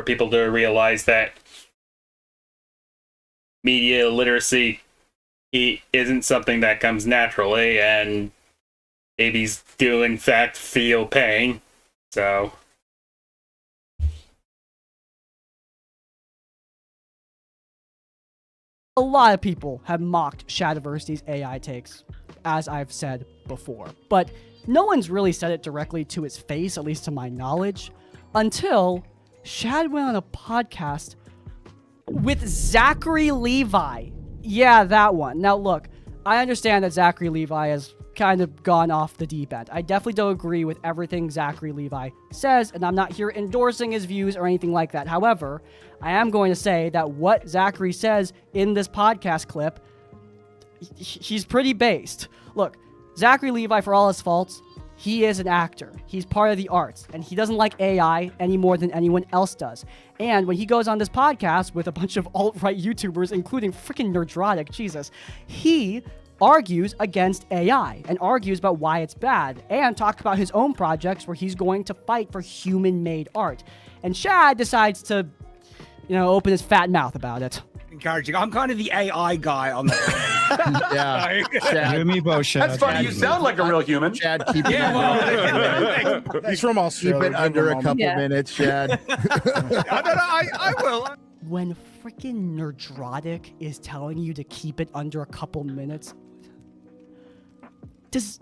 people to realize that media literacy isn't something that comes naturally, and babies do in fact feel pain. So a lot of people have mocked Shadiversity's AI takes, as I've said before, but no one's really said it directly to his face, at least to my knowledge, until Shad went on a podcast with Zachary Levi. Yeah, that one. Now look, I understand that Zachary Levi has kind of gone off the deep end. I definitely don't agree with everything Zachary Levi says, and I'm not here endorsing his views or anything like that. However, I am going to say that what Zachary says in this podcast clip, he's pretty based. Look, Zachary Levi, for all his faults, he is an actor. He's part of the arts, and he doesn't like AI any more than anyone else does. And when he goes on this podcast with a bunch of alt-right YouTubers, including freaking Nerdrotic, Jesus, he argues against AI and argues about why it's bad and talks about his own projects where he's going to fight for human-made art. And Shad decides to, open his fat mouth about it. Encouraging. I'm kind of the AI guy on that. Yeah. Chad. You and me both, Shad. That's funny. You sound like a real human. Chad, keep it He's from Australia. Keep it under a couple minutes, Chad. I will. When freaking Nerdrotic is telling you to keep it under a couple minutes, does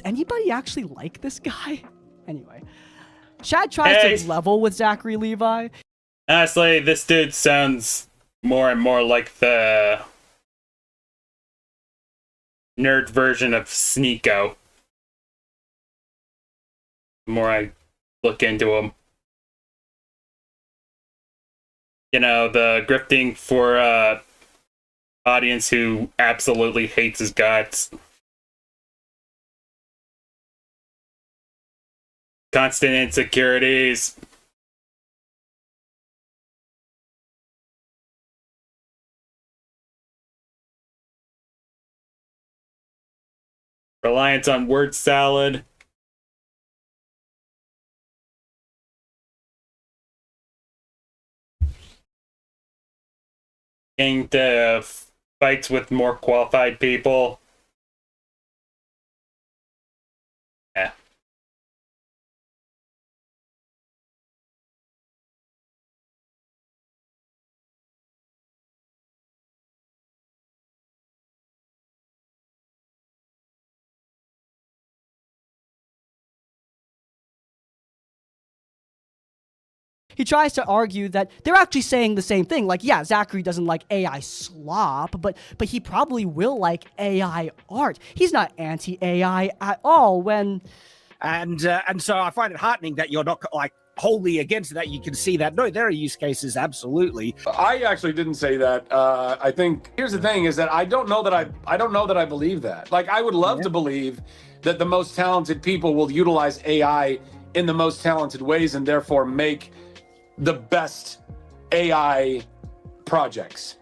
anybody actually like this guy? Anyway, Shad tries to level with Zachary Levi. Honestly, this dude sounds more and more like the nerd version of Sneeko. The more I look into him. The grifting for audience who absolutely hates his guts. Constant insecurities. Reliance on word salad. Getting to fights with more qualified people. Yeah. He tries to argue that they're actually saying the same thing. Like, yeah, Zachary doesn't like AI slop, but he probably will like AI art. He's not anti-AI at all when... And so I find it heartening that you're not, wholly against that. You can see that. No, there are use cases, absolutely. I actually didn't say that. I think, here's the thing, is that I don't know that I believe that. I would love to believe that the most talented people will utilize AI in the most talented ways and therefore make the best AI projects.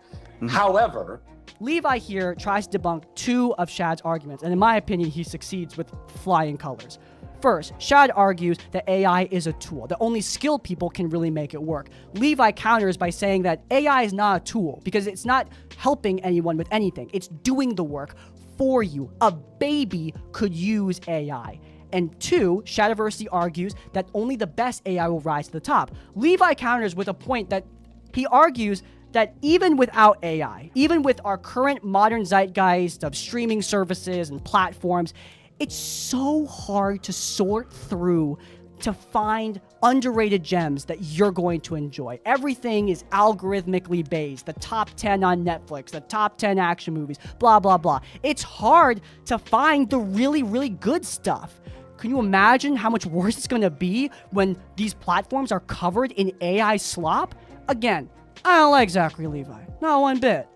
However, Levi here tries to debunk two of Shad's arguments, and in my opinion, he succeeds with flying colors. First, Shad argues that AI is a tool, that only skilled people can really make it work. Levi counters by saying that AI is not a tool because it's not helping anyone with anything. It's doing the work for you. A baby could use AI. And two, Shadiversity argues that only the best AI will rise to the top. Levi counters with a point that he argues that even without AI, even with our current modern zeitgeist of streaming services and platforms, it's so hard to sort through to find underrated gems that you're going to enjoy. Everything is algorithmically based. The top 10 on Netflix, the top 10 action movies, blah, blah, blah. It's hard to find the really, really good stuff. Can you imagine how much worse it's going to be when these platforms are covered in AI slop? Again, I don't like Zachary Levi. Not one bit.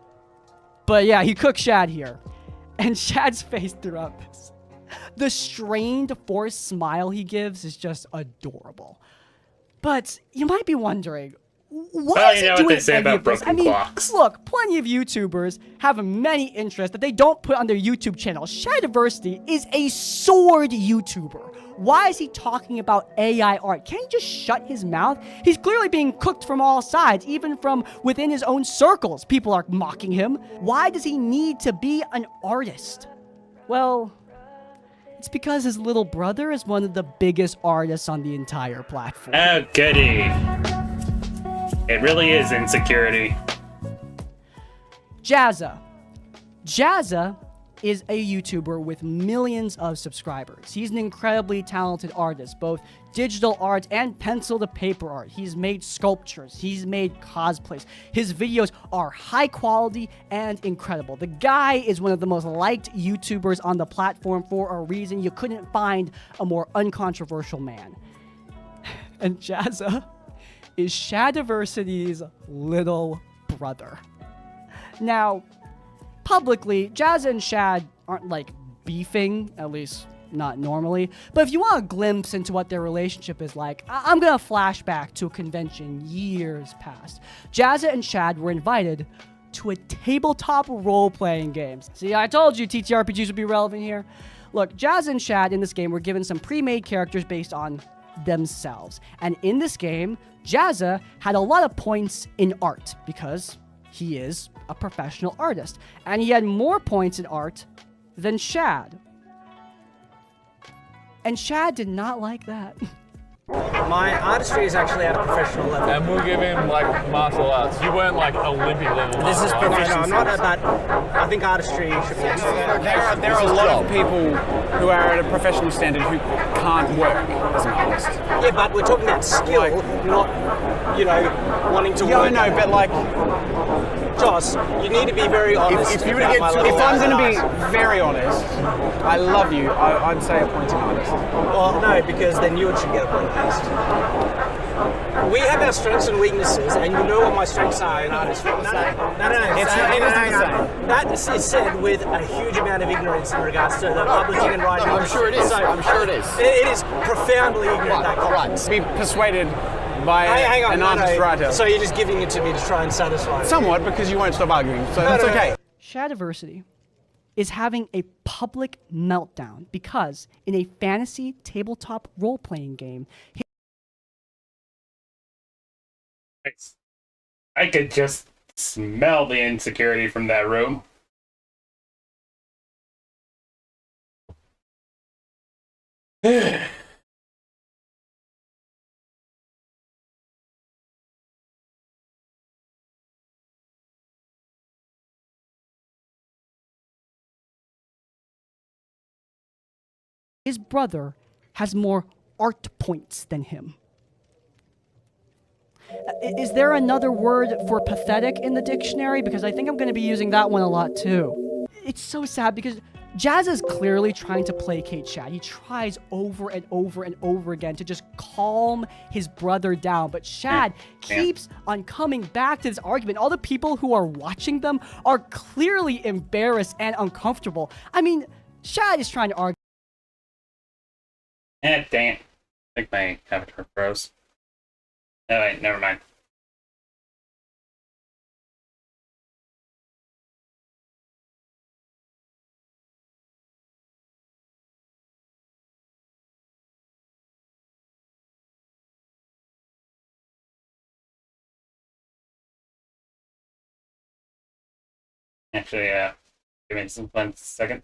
But yeah, he cooked Shad here. And Shad's face throughout this. The strained, forced smile he gives is just adorable. But you might be wondering, why is he doing any of this? I mean, look, plenty of YouTubers have many interests that they don't put on their YouTube channel. Shadiversity is a sword YouTuber. Why is he talking about AI art? Can't he just shut his mouth? He's clearly being cooked from all sides, even from within his own circles. People are mocking him. Why does he need to be an artist? Well, it's because his little brother is one of the biggest artists on the entire platform. Oh, goody. It really is insecurity. Jazza. Jazza is a YouTuber with millions of subscribers. He's an incredibly talented artist, both digital art and pencil to paper art. He's made sculptures, he's made cosplays. His videos are high quality and incredible. The guy is one of the most liked YouTubers on the platform for a reason. You couldn't find a more uncontroversial man. And Jazza is Shadiversity's little brother. Now, publicly, Jazza and Shad aren't like beefing, at least not normally. But if you want a glimpse into what their relationship is like, I'm gonna flash back to a convention years past. Jazza and Shad were invited to a tabletop role-playing game. See, I told you TTRPGs would be relevant here. Look, Jazza and Shad in this game were given some pre-made characters based on themselves. And in this game, Jazza had a lot of points in art because he is a professional artist. And he had more points in art than Shad. And Shad did not like that. My artistry is actually at a professional level. And we'll give him like martial arts. You weren't like Olympic level. This is professional. I'm not at that. I think artistry should be. There are a lot of people who are at a professional standard who can't work as an artist. Yeah, but we're talking about skill, not, you know, wanting to work. No, but like, Joss, you need to be very honest. If I'm going to be very honest, I love you. I'd say a pointing artist. Well, no, because then you should get a point at least. We have our strengths and weaknesses, and you know what my strengths are in artistry. No. It isn't the same. That is said with a huge amount of ignorance in regards to the publishing and writing. I'm sure it is. I'm sure it is. It is profoundly ignorant, that concept. Be persuaded by an artist writer. So you're just giving it to me to try and satisfy me? Somewhat, because you won't stop arguing, so that's okay. Shadiversity is having a public meltdown because in a fantasy tabletop role-playing game, I could just smell the insecurity from that room. his brother has more art points than him. Is there another word for pathetic in the dictionary? Because I think I'm going to be using that one a lot too. It's so sad because Jazz is clearly trying to placate Shad. He tries over and over and over again to just calm his brother down. But Shad keeps on coming back to this argument. All the people who are watching them are clearly embarrassed and uncomfortable. I mean, Shad is trying to argue. Dang it. I think my avatar froze. Oh, wait, never mind. Actually, give me some 1 second.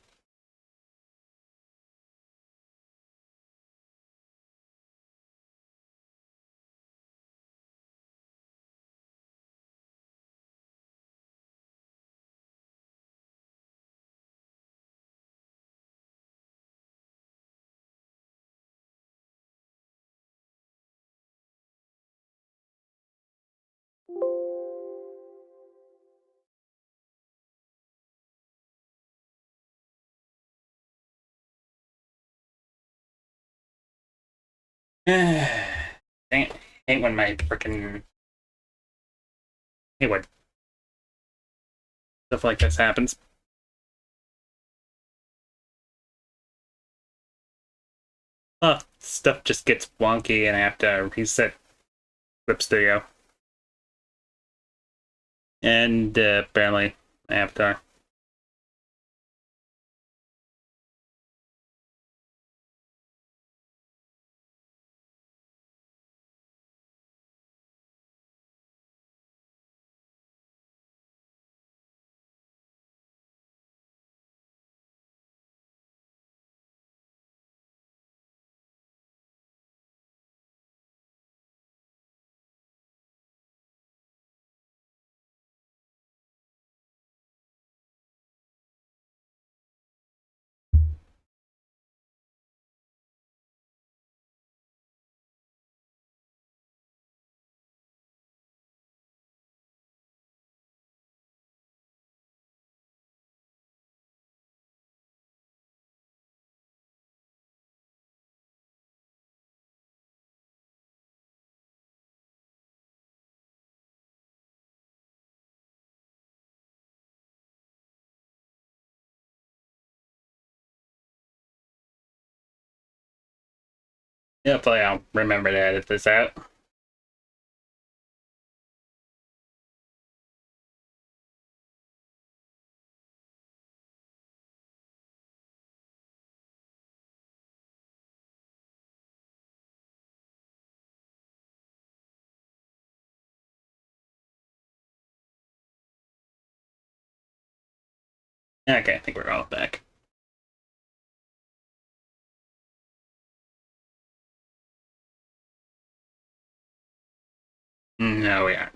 Dang it. Hate when my freaking. Hate when stuff like this happens. Stuff just gets wonky and I have to reset Clip Studio. And apparently Avatar. Hopefully I'll remember to edit this out. Okay, I think we're all back. No, we aren't.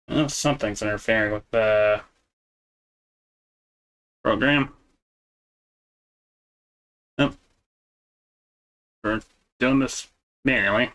Well, something's interfering with the program. Nope. We're doing this manually.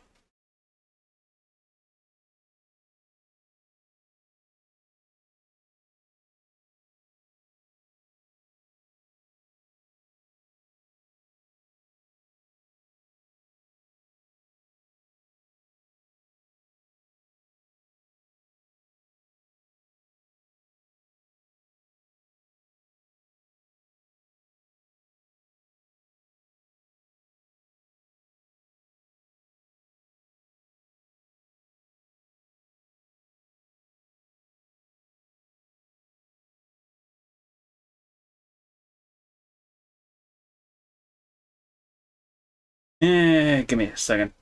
Give me a second.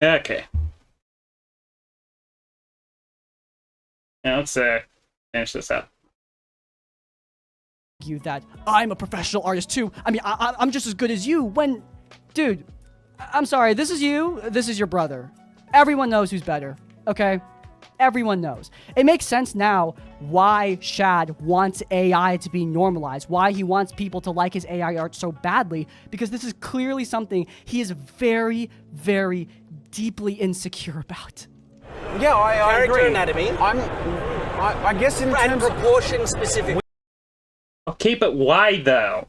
Okay. Now let's finish this up. You that I'm a professional artist too. I mean, I'm just as good as you. When, dude, I'm sorry. This is you. This is your brother. Everyone knows who's better. Okay, everyone knows. It makes sense now why Shad wants AI to be normalized. Why he wants people to like his AI art so badly, because this is clearly something he is very, very deeply insecure about. Yeah, I Character agree. anatomy. I guess in and terms proportion specific. Okay, but why though?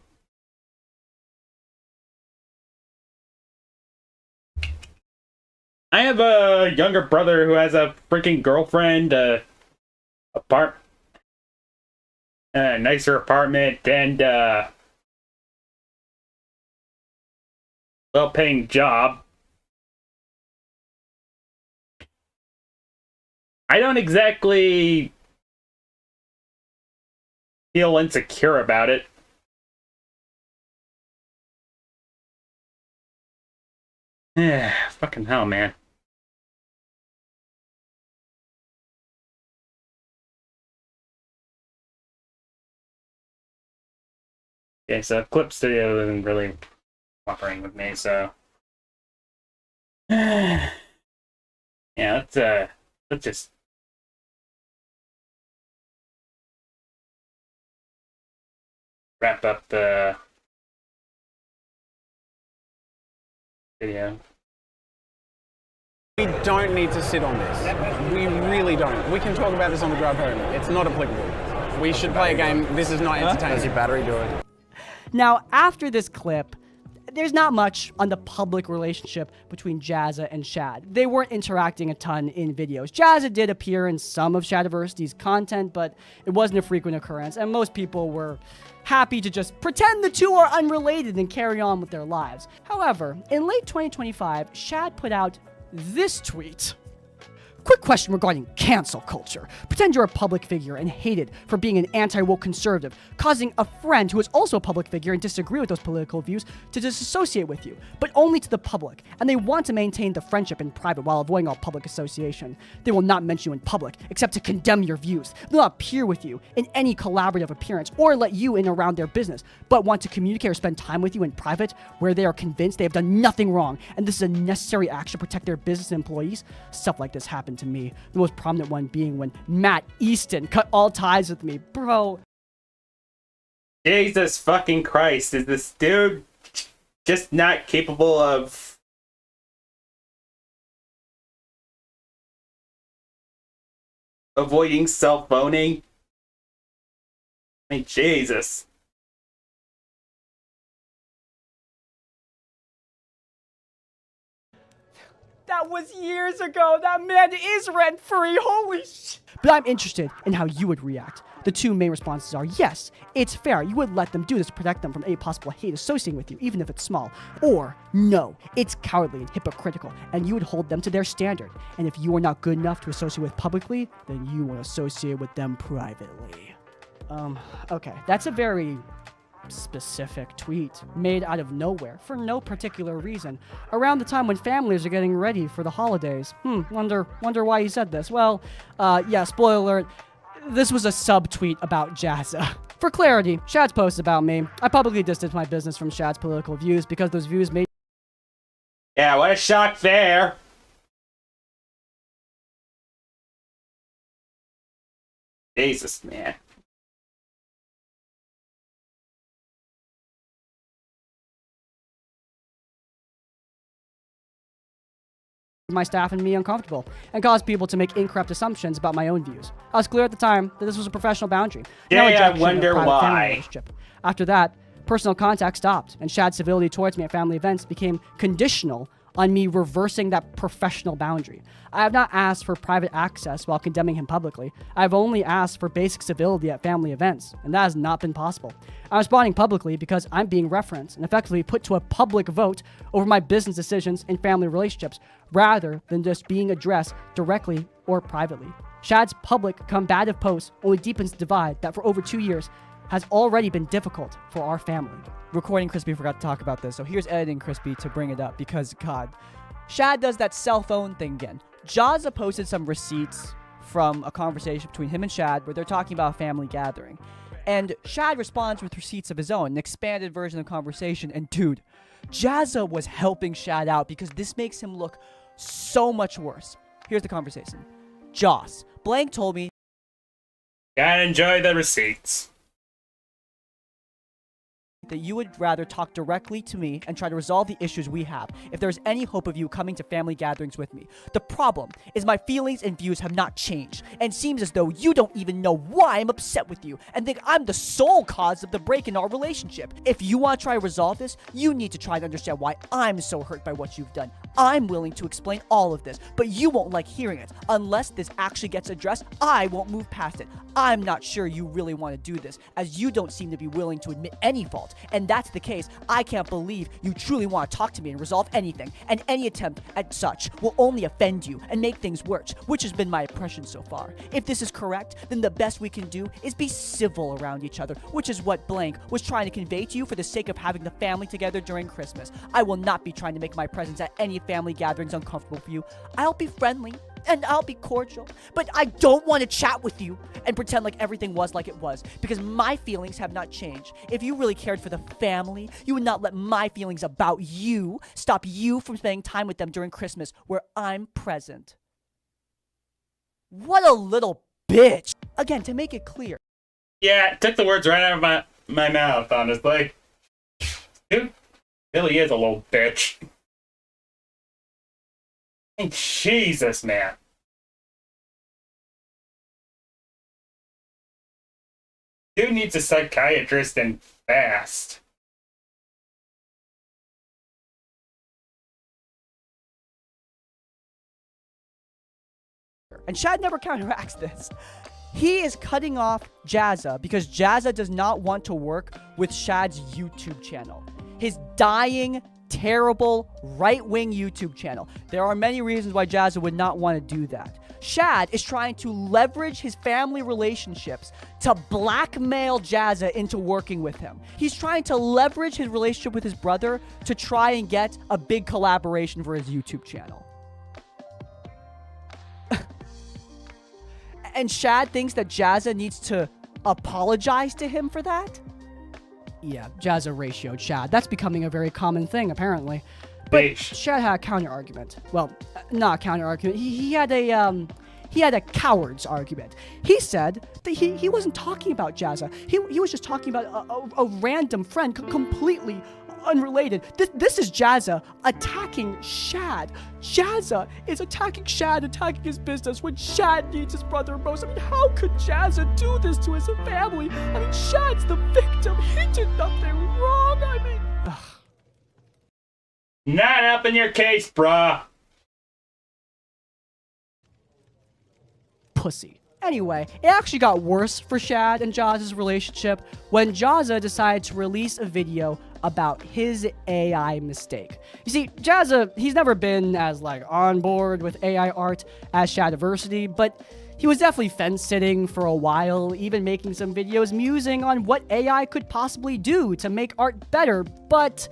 I have a younger brother who has a freaking girlfriend, a nicer apartment, and well-paying job. I don't exactly feel insecure about it. Fucking hell, man. Okay, so Clip Studio isn't really cooperating with me, so yeah, let's just wrap up the video. we don't need to sit on this. We really don't. We can talk about this on the drive home. It's not applicable. We should play a game. This is not entertaining. How's your battery doing? Now, after this clip, there's not much on the public relationship between Jazza and Shad. They weren't interacting a ton in videos. Jazza did appear in some of Shadiversity's content, but it wasn't a frequent occurrence, and most people were happy to just pretend the two are unrelated and carry on with their lives. However, in late 2025, Shad put out this tweet. Quick question regarding cancel culture. Pretend you're a public figure and hated for being an anti-woke conservative, causing a friend who is also a public figure and disagree with those political views to disassociate with you, but only to the public, and they want to maintain the friendship in private while avoiding all public association. They will not mention you in public, except to condemn your views. They'll not appear with you in any collaborative appearance or let you in around their business, but want to communicate or spend time with you in private where they are convinced they have done nothing wrong, and this is a necessary action to protect their business and employees. Stuff like this happened to me. The most prominent one being when Matt Easton cut all ties with me. Bro. Jesus fucking Christ, is this dude just not capable of avoiding self-owning? I mean, Jesus. That was years ago. That man is rent-free. Holy shit. But I'm interested in how you would react. The two main responses are, yes, it's fair. You would let them do this to protect them from any possible hate associating with you, even if it's small. Or, no, it's cowardly and hypocritical, and you would hold them to their standard. And if you are not good enough to associate with publicly, then you will associate with them privately. Okay, that's a very specific tweet made out of nowhere for no particular reason around the time when families are getting ready for the holidays. Wonder why he said this. Well, yeah, spoiler alert, this was a subtweet about Jazza. For clarity, Shad's post is about me. I publicly distanced my business from Shad's political views because those views made... Yeah, what a shock there. Jesus, man. my staff and me uncomfortable and caused people to make incorrect assumptions about my own views. I was clear at the time that this was a professional boundary. Yeah, I wonder why. After that, personal contact stopped, and Shad's civility towards me at family events became conditional on me reversing that professional boundary. I have not asked for private access while condemning him publicly. I have only asked for basic civility at family events, and that has not been possible. I'm responding publicly because I'm being referenced and effectively put to a public vote over my business decisions and family relationships, rather than just being addressed directly or privately. Shad's public combative post only deepens the divide that for over 2 years has already been difficult for our family. Recording Crispy forgot to talk about this, so here's editing Crispy to bring it up because, God, Shad does that cell phone thing again. Jazza posted some receipts from a conversation between him and Shad where they're talking about a family gathering. And Shad responds with receipts of his own, an expanded version of the conversation. And dude, Jazza was helping Shad out because this makes him look so much worse. Here's the conversation. Joss, Blank told me. Gotta enjoy the receipts. That you would rather talk directly to me and try to resolve the issues we have if there's any hope of you coming to family gatherings with me. The problem is my feelings and views have not changed, and seems as though you don't even know why I'm upset with you and think I'm the sole cause of the break in our relationship. If you want to try to resolve this, you need to try to understand why I'm so hurt by what you've done. I'm willing to explain all of this, but you won't like hearing it. Unless this actually gets addressed, I won't move past it. I'm not sure you really want to do this, as you don't seem to be willing to admit any fault. And that's the case. I can't believe you truly want to talk to me and resolve anything, and any attempt at such will only offend you and make things worse, which has been my impression so far. If this is correct, then the best we can do is be civil around each other, which is what Blank was trying to convey to you for the sake of having the family together during Christmas. I will not be trying to make my presence at any family gatherings uncomfortable for you. I'll be friendly and I'll be cordial, but I don't want to chat with you and pretend like everything was like it was, because my feelings have not changed. If you really cared for the family, you would not let my feelings about you stop you from spending time with them during Christmas where I'm present. What a little bitch. Again, to make it clear. Yeah, it took the words right out of my mouth, honestly. Dude really is a little bitch. Jesus, man. Dude needs a psychiatrist and fast. And Shad never counteracts this. He is cutting off Jazza because Jazza does not want to work with Shad's YouTube channel. His dying, terrible, right-wing YouTube channel. There are many reasons why Jazza would not want to do that. Shad is trying to leverage his family relationships to blackmail Jazza into working with him. He's trying to leverage his relationship with his brother to try and get a big collaboration for his YouTube channel. And Shad thinks that Jazza needs to apologize to him for that? Yeah, Jazza ratioed Shad. That's becoming a very common thing, apparently. But Shad had a counter-argument. Well, not a counter-argument. He had a coward's argument. He said that he wasn't talking about Jazza. He was just talking about a random friend, completely unrelated. This is Jazza attacking Shad. Jazza is attacking Shad, attacking his business when Shad needs his brother most. I mean, how could Jazza do this to his family? I mean, Shad's the victim. He did nothing wrong. I mean... Ugh. Not up in your case, brah. Pussy. Anyway, it actually got worse for Shad and Jazza's relationship when Jazza decided to release a video about his AI mistake. You see, Jazza, he's never been as on board with AI art as Shadiversity, but he was definitely fence-sitting for a while, even making some videos musing on what AI could possibly do to make art better. But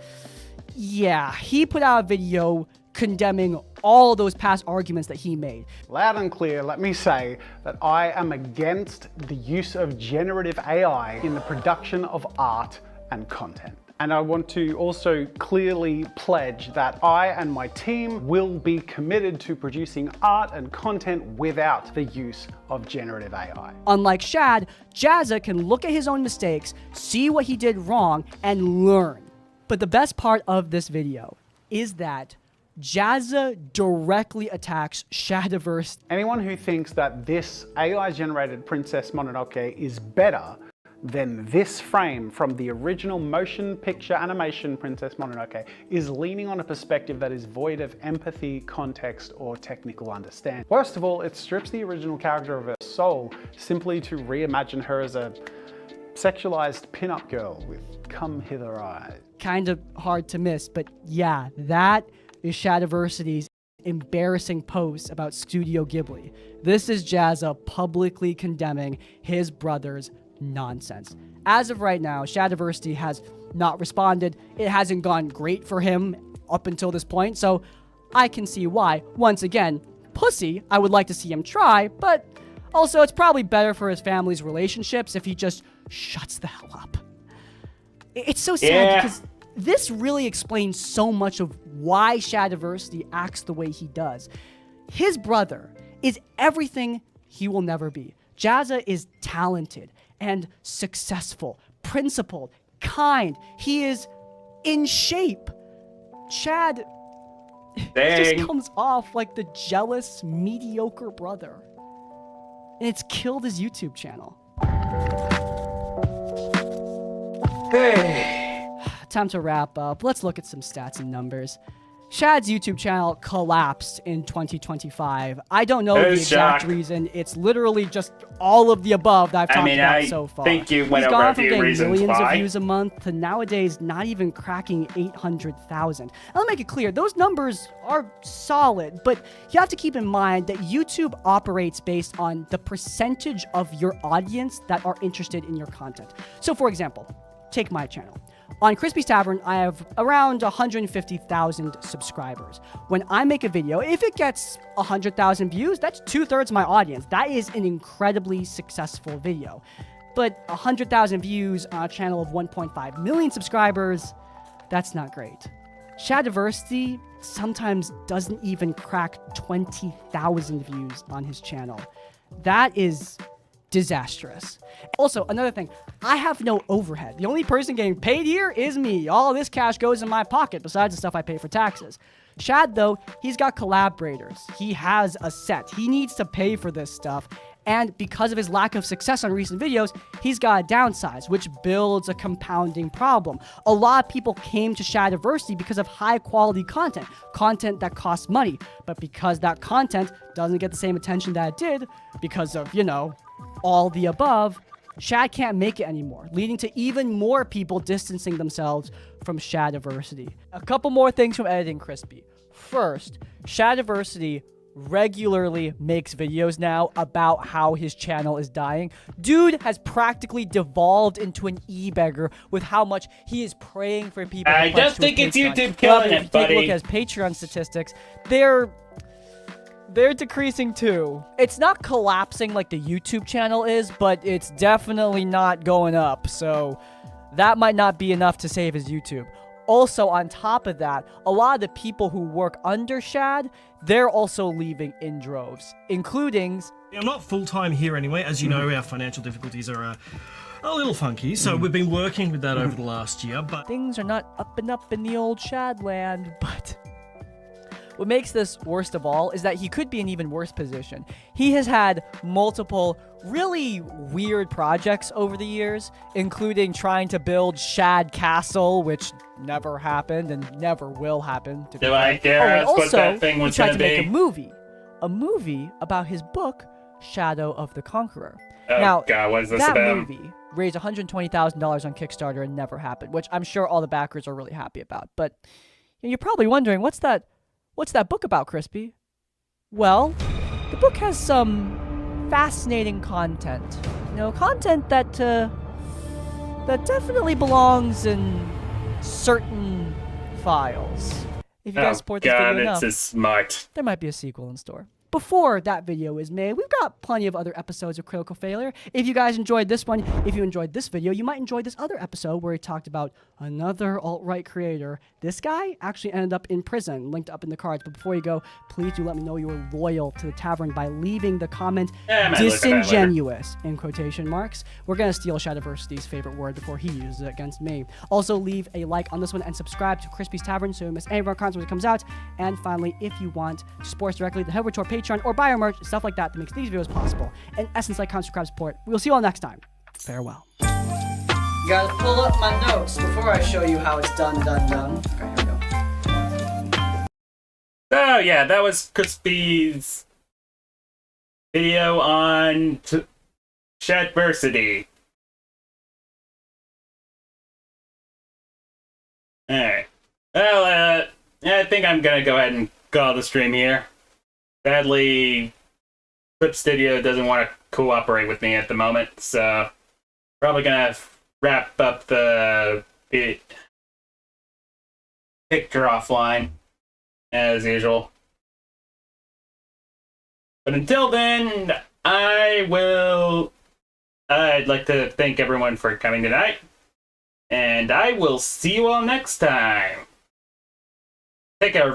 yeah, he put out a video condemning all those past arguments that he made. Loud and clear, let me say that I am against the use of generative AI in the production of art and content. And I want to also clearly pledge that I and my team will be committed to producing art and content without the use of generative AI. Unlike Shad, Jazza can look at his own mistakes, see what he did wrong, and learn. But the best part of this video is that Jazza directly attacks Shadiverse. Anyone who thinks that this AI-generated Princess Mononoke is better than this frame from the original motion picture animation Princess Mononoke is leaning on a perspective that is void of empathy, context, or technical understanding. Worst of all, it strips the original character of her soul simply to reimagine her as a sexualized pinup girl with come hither eyes. Kind of hard to miss, but yeah, that is Shadiversity's embarrassing post about Studio Ghibli. This is Jazza publicly condemning his brother's nonsense. As of right now, Shadiversity has not responded. It hasn't gone great for him up until this point, so I can see why. Once again, pussy, I would like to see him try, but also it's probably better for his family's relationships if he just shuts the hell up. It's so sad because this really explains so much of why Shadiversity acts the way he does. His brother is everything he will never be. Jazza is talented and successful, principled, kind. He is in shape. Chad just comes off like the jealous, mediocre brother. And it's killed his YouTube channel. Hey. Time to wrap up. Let's look at some stats and numbers. Shad's YouTube channel collapsed in 2025. I don't know the exact reason. It's literally just all of the above that I've talked about so far. I think you went He's over gone a from few getting reasons millions why. of views a month to nowadays not even cracking 800,000. I'll make it clear, those numbers are solid, but you have to keep in mind that YouTube operates based on the percentage of your audience that are interested in your content. So for example, take my channel. On Crispy's Tavern, I have around 150,000 subscribers. When I make a video, if it gets 100,000 views, that's 2/3 of my audience. That is an incredibly successful video. But 100,000 views on a channel of 1.5 million subscribers, that's not great. Shadiversity sometimes doesn't even crack 20,000 views on his channel. That is disastrous. Also, another thing, I have no overhead. The only person getting paid here is me. All this cash goes in my pocket besides the stuff I pay for taxes. Shad, though, he's got collaborators. He has a set. He needs to pay for this stuff. And because of his lack of success on recent videos, he's got to downsize, which builds a compounding problem. A lot of people came to Shadiversity because of high quality content, content that costs money. But because that content doesn't get the same attention that it did, because of, you know, all the above, Shad can't make it anymore, leading to even more people distancing themselves from Shadiversity. A couple more things from Editing Crispy. First, Shadiversity regularly makes videos now about how his channel is dying. Dude has practically devolved into an e-beggar with how much he is praying for people. I just think it's YouTube killing it, buddy. Take a look at his Patreon statistics. They're decreasing too. It's not collapsing like the YouTube channel is, but it's definitely not going up. So that might not be enough to save his YouTube. Also, on top of that, a lot of the people who work under Shad, they're also leaving in droves, including... I'm not full-time here anyway. As you know, our financial difficulties are a little funky, so we've been working with that over the last year, but... Things are not up and up in the old Shad land, but... What makes this worst of all is that he could be in even worse position. He has had multiple really weird projects over the years, including trying to build Shad Castle, which never happened and never will happen. Do I dare ask what that thing was he tried going to to make be? a movie about his book, Shadow of the Conqueror. Oh, now, God, what is this that about? movie raised $120,000 on Kickstarter and never happened, which I'm sure all the backers are really happy about. But you're probably wondering, what's that book about, Crispy? Well, the book has some fascinating content. You know, content that definitely belongs in certain files. If you guys support this video enough, it's smart. there might be a sequel in store. Before that video is made, we've got plenty of other episodes of Critical Failure. If you guys enjoyed this one, if you enjoyed this video, you might enjoy this other episode where he talked about another alt-right creator. This guy actually ended up in prison, linked up in the cards. But before you go, please do let me know you're loyal to the tavern by leaving the comment disingenuous in quotation marks. We're going to steal Shadiversity's favorite word before he uses it against me. Also, leave a like on this one and subscribe to Crispy's Tavern so you don't miss any of our content when it comes out. And finally, if you want to support us directly, head over to our Patreon or buy our merch, stuff like that makes these videos possible. In essence, like, comment, subscribe, support. We'll see you all next time. Farewell. You gotta pull up my notes before I show you how it's done. Okay, here we go. So yeah, that was Crispy's video on Shadiversity. Alright. Well, I think I'm gonna go ahead and call the stream here. Sadly, Clip Studio doesn't want to cooperate with me at the moment, so probably gonna wrap up the picture offline. as usual. But until then, I'd like to thank everyone for coming tonight. And I will see you all next time. Take care.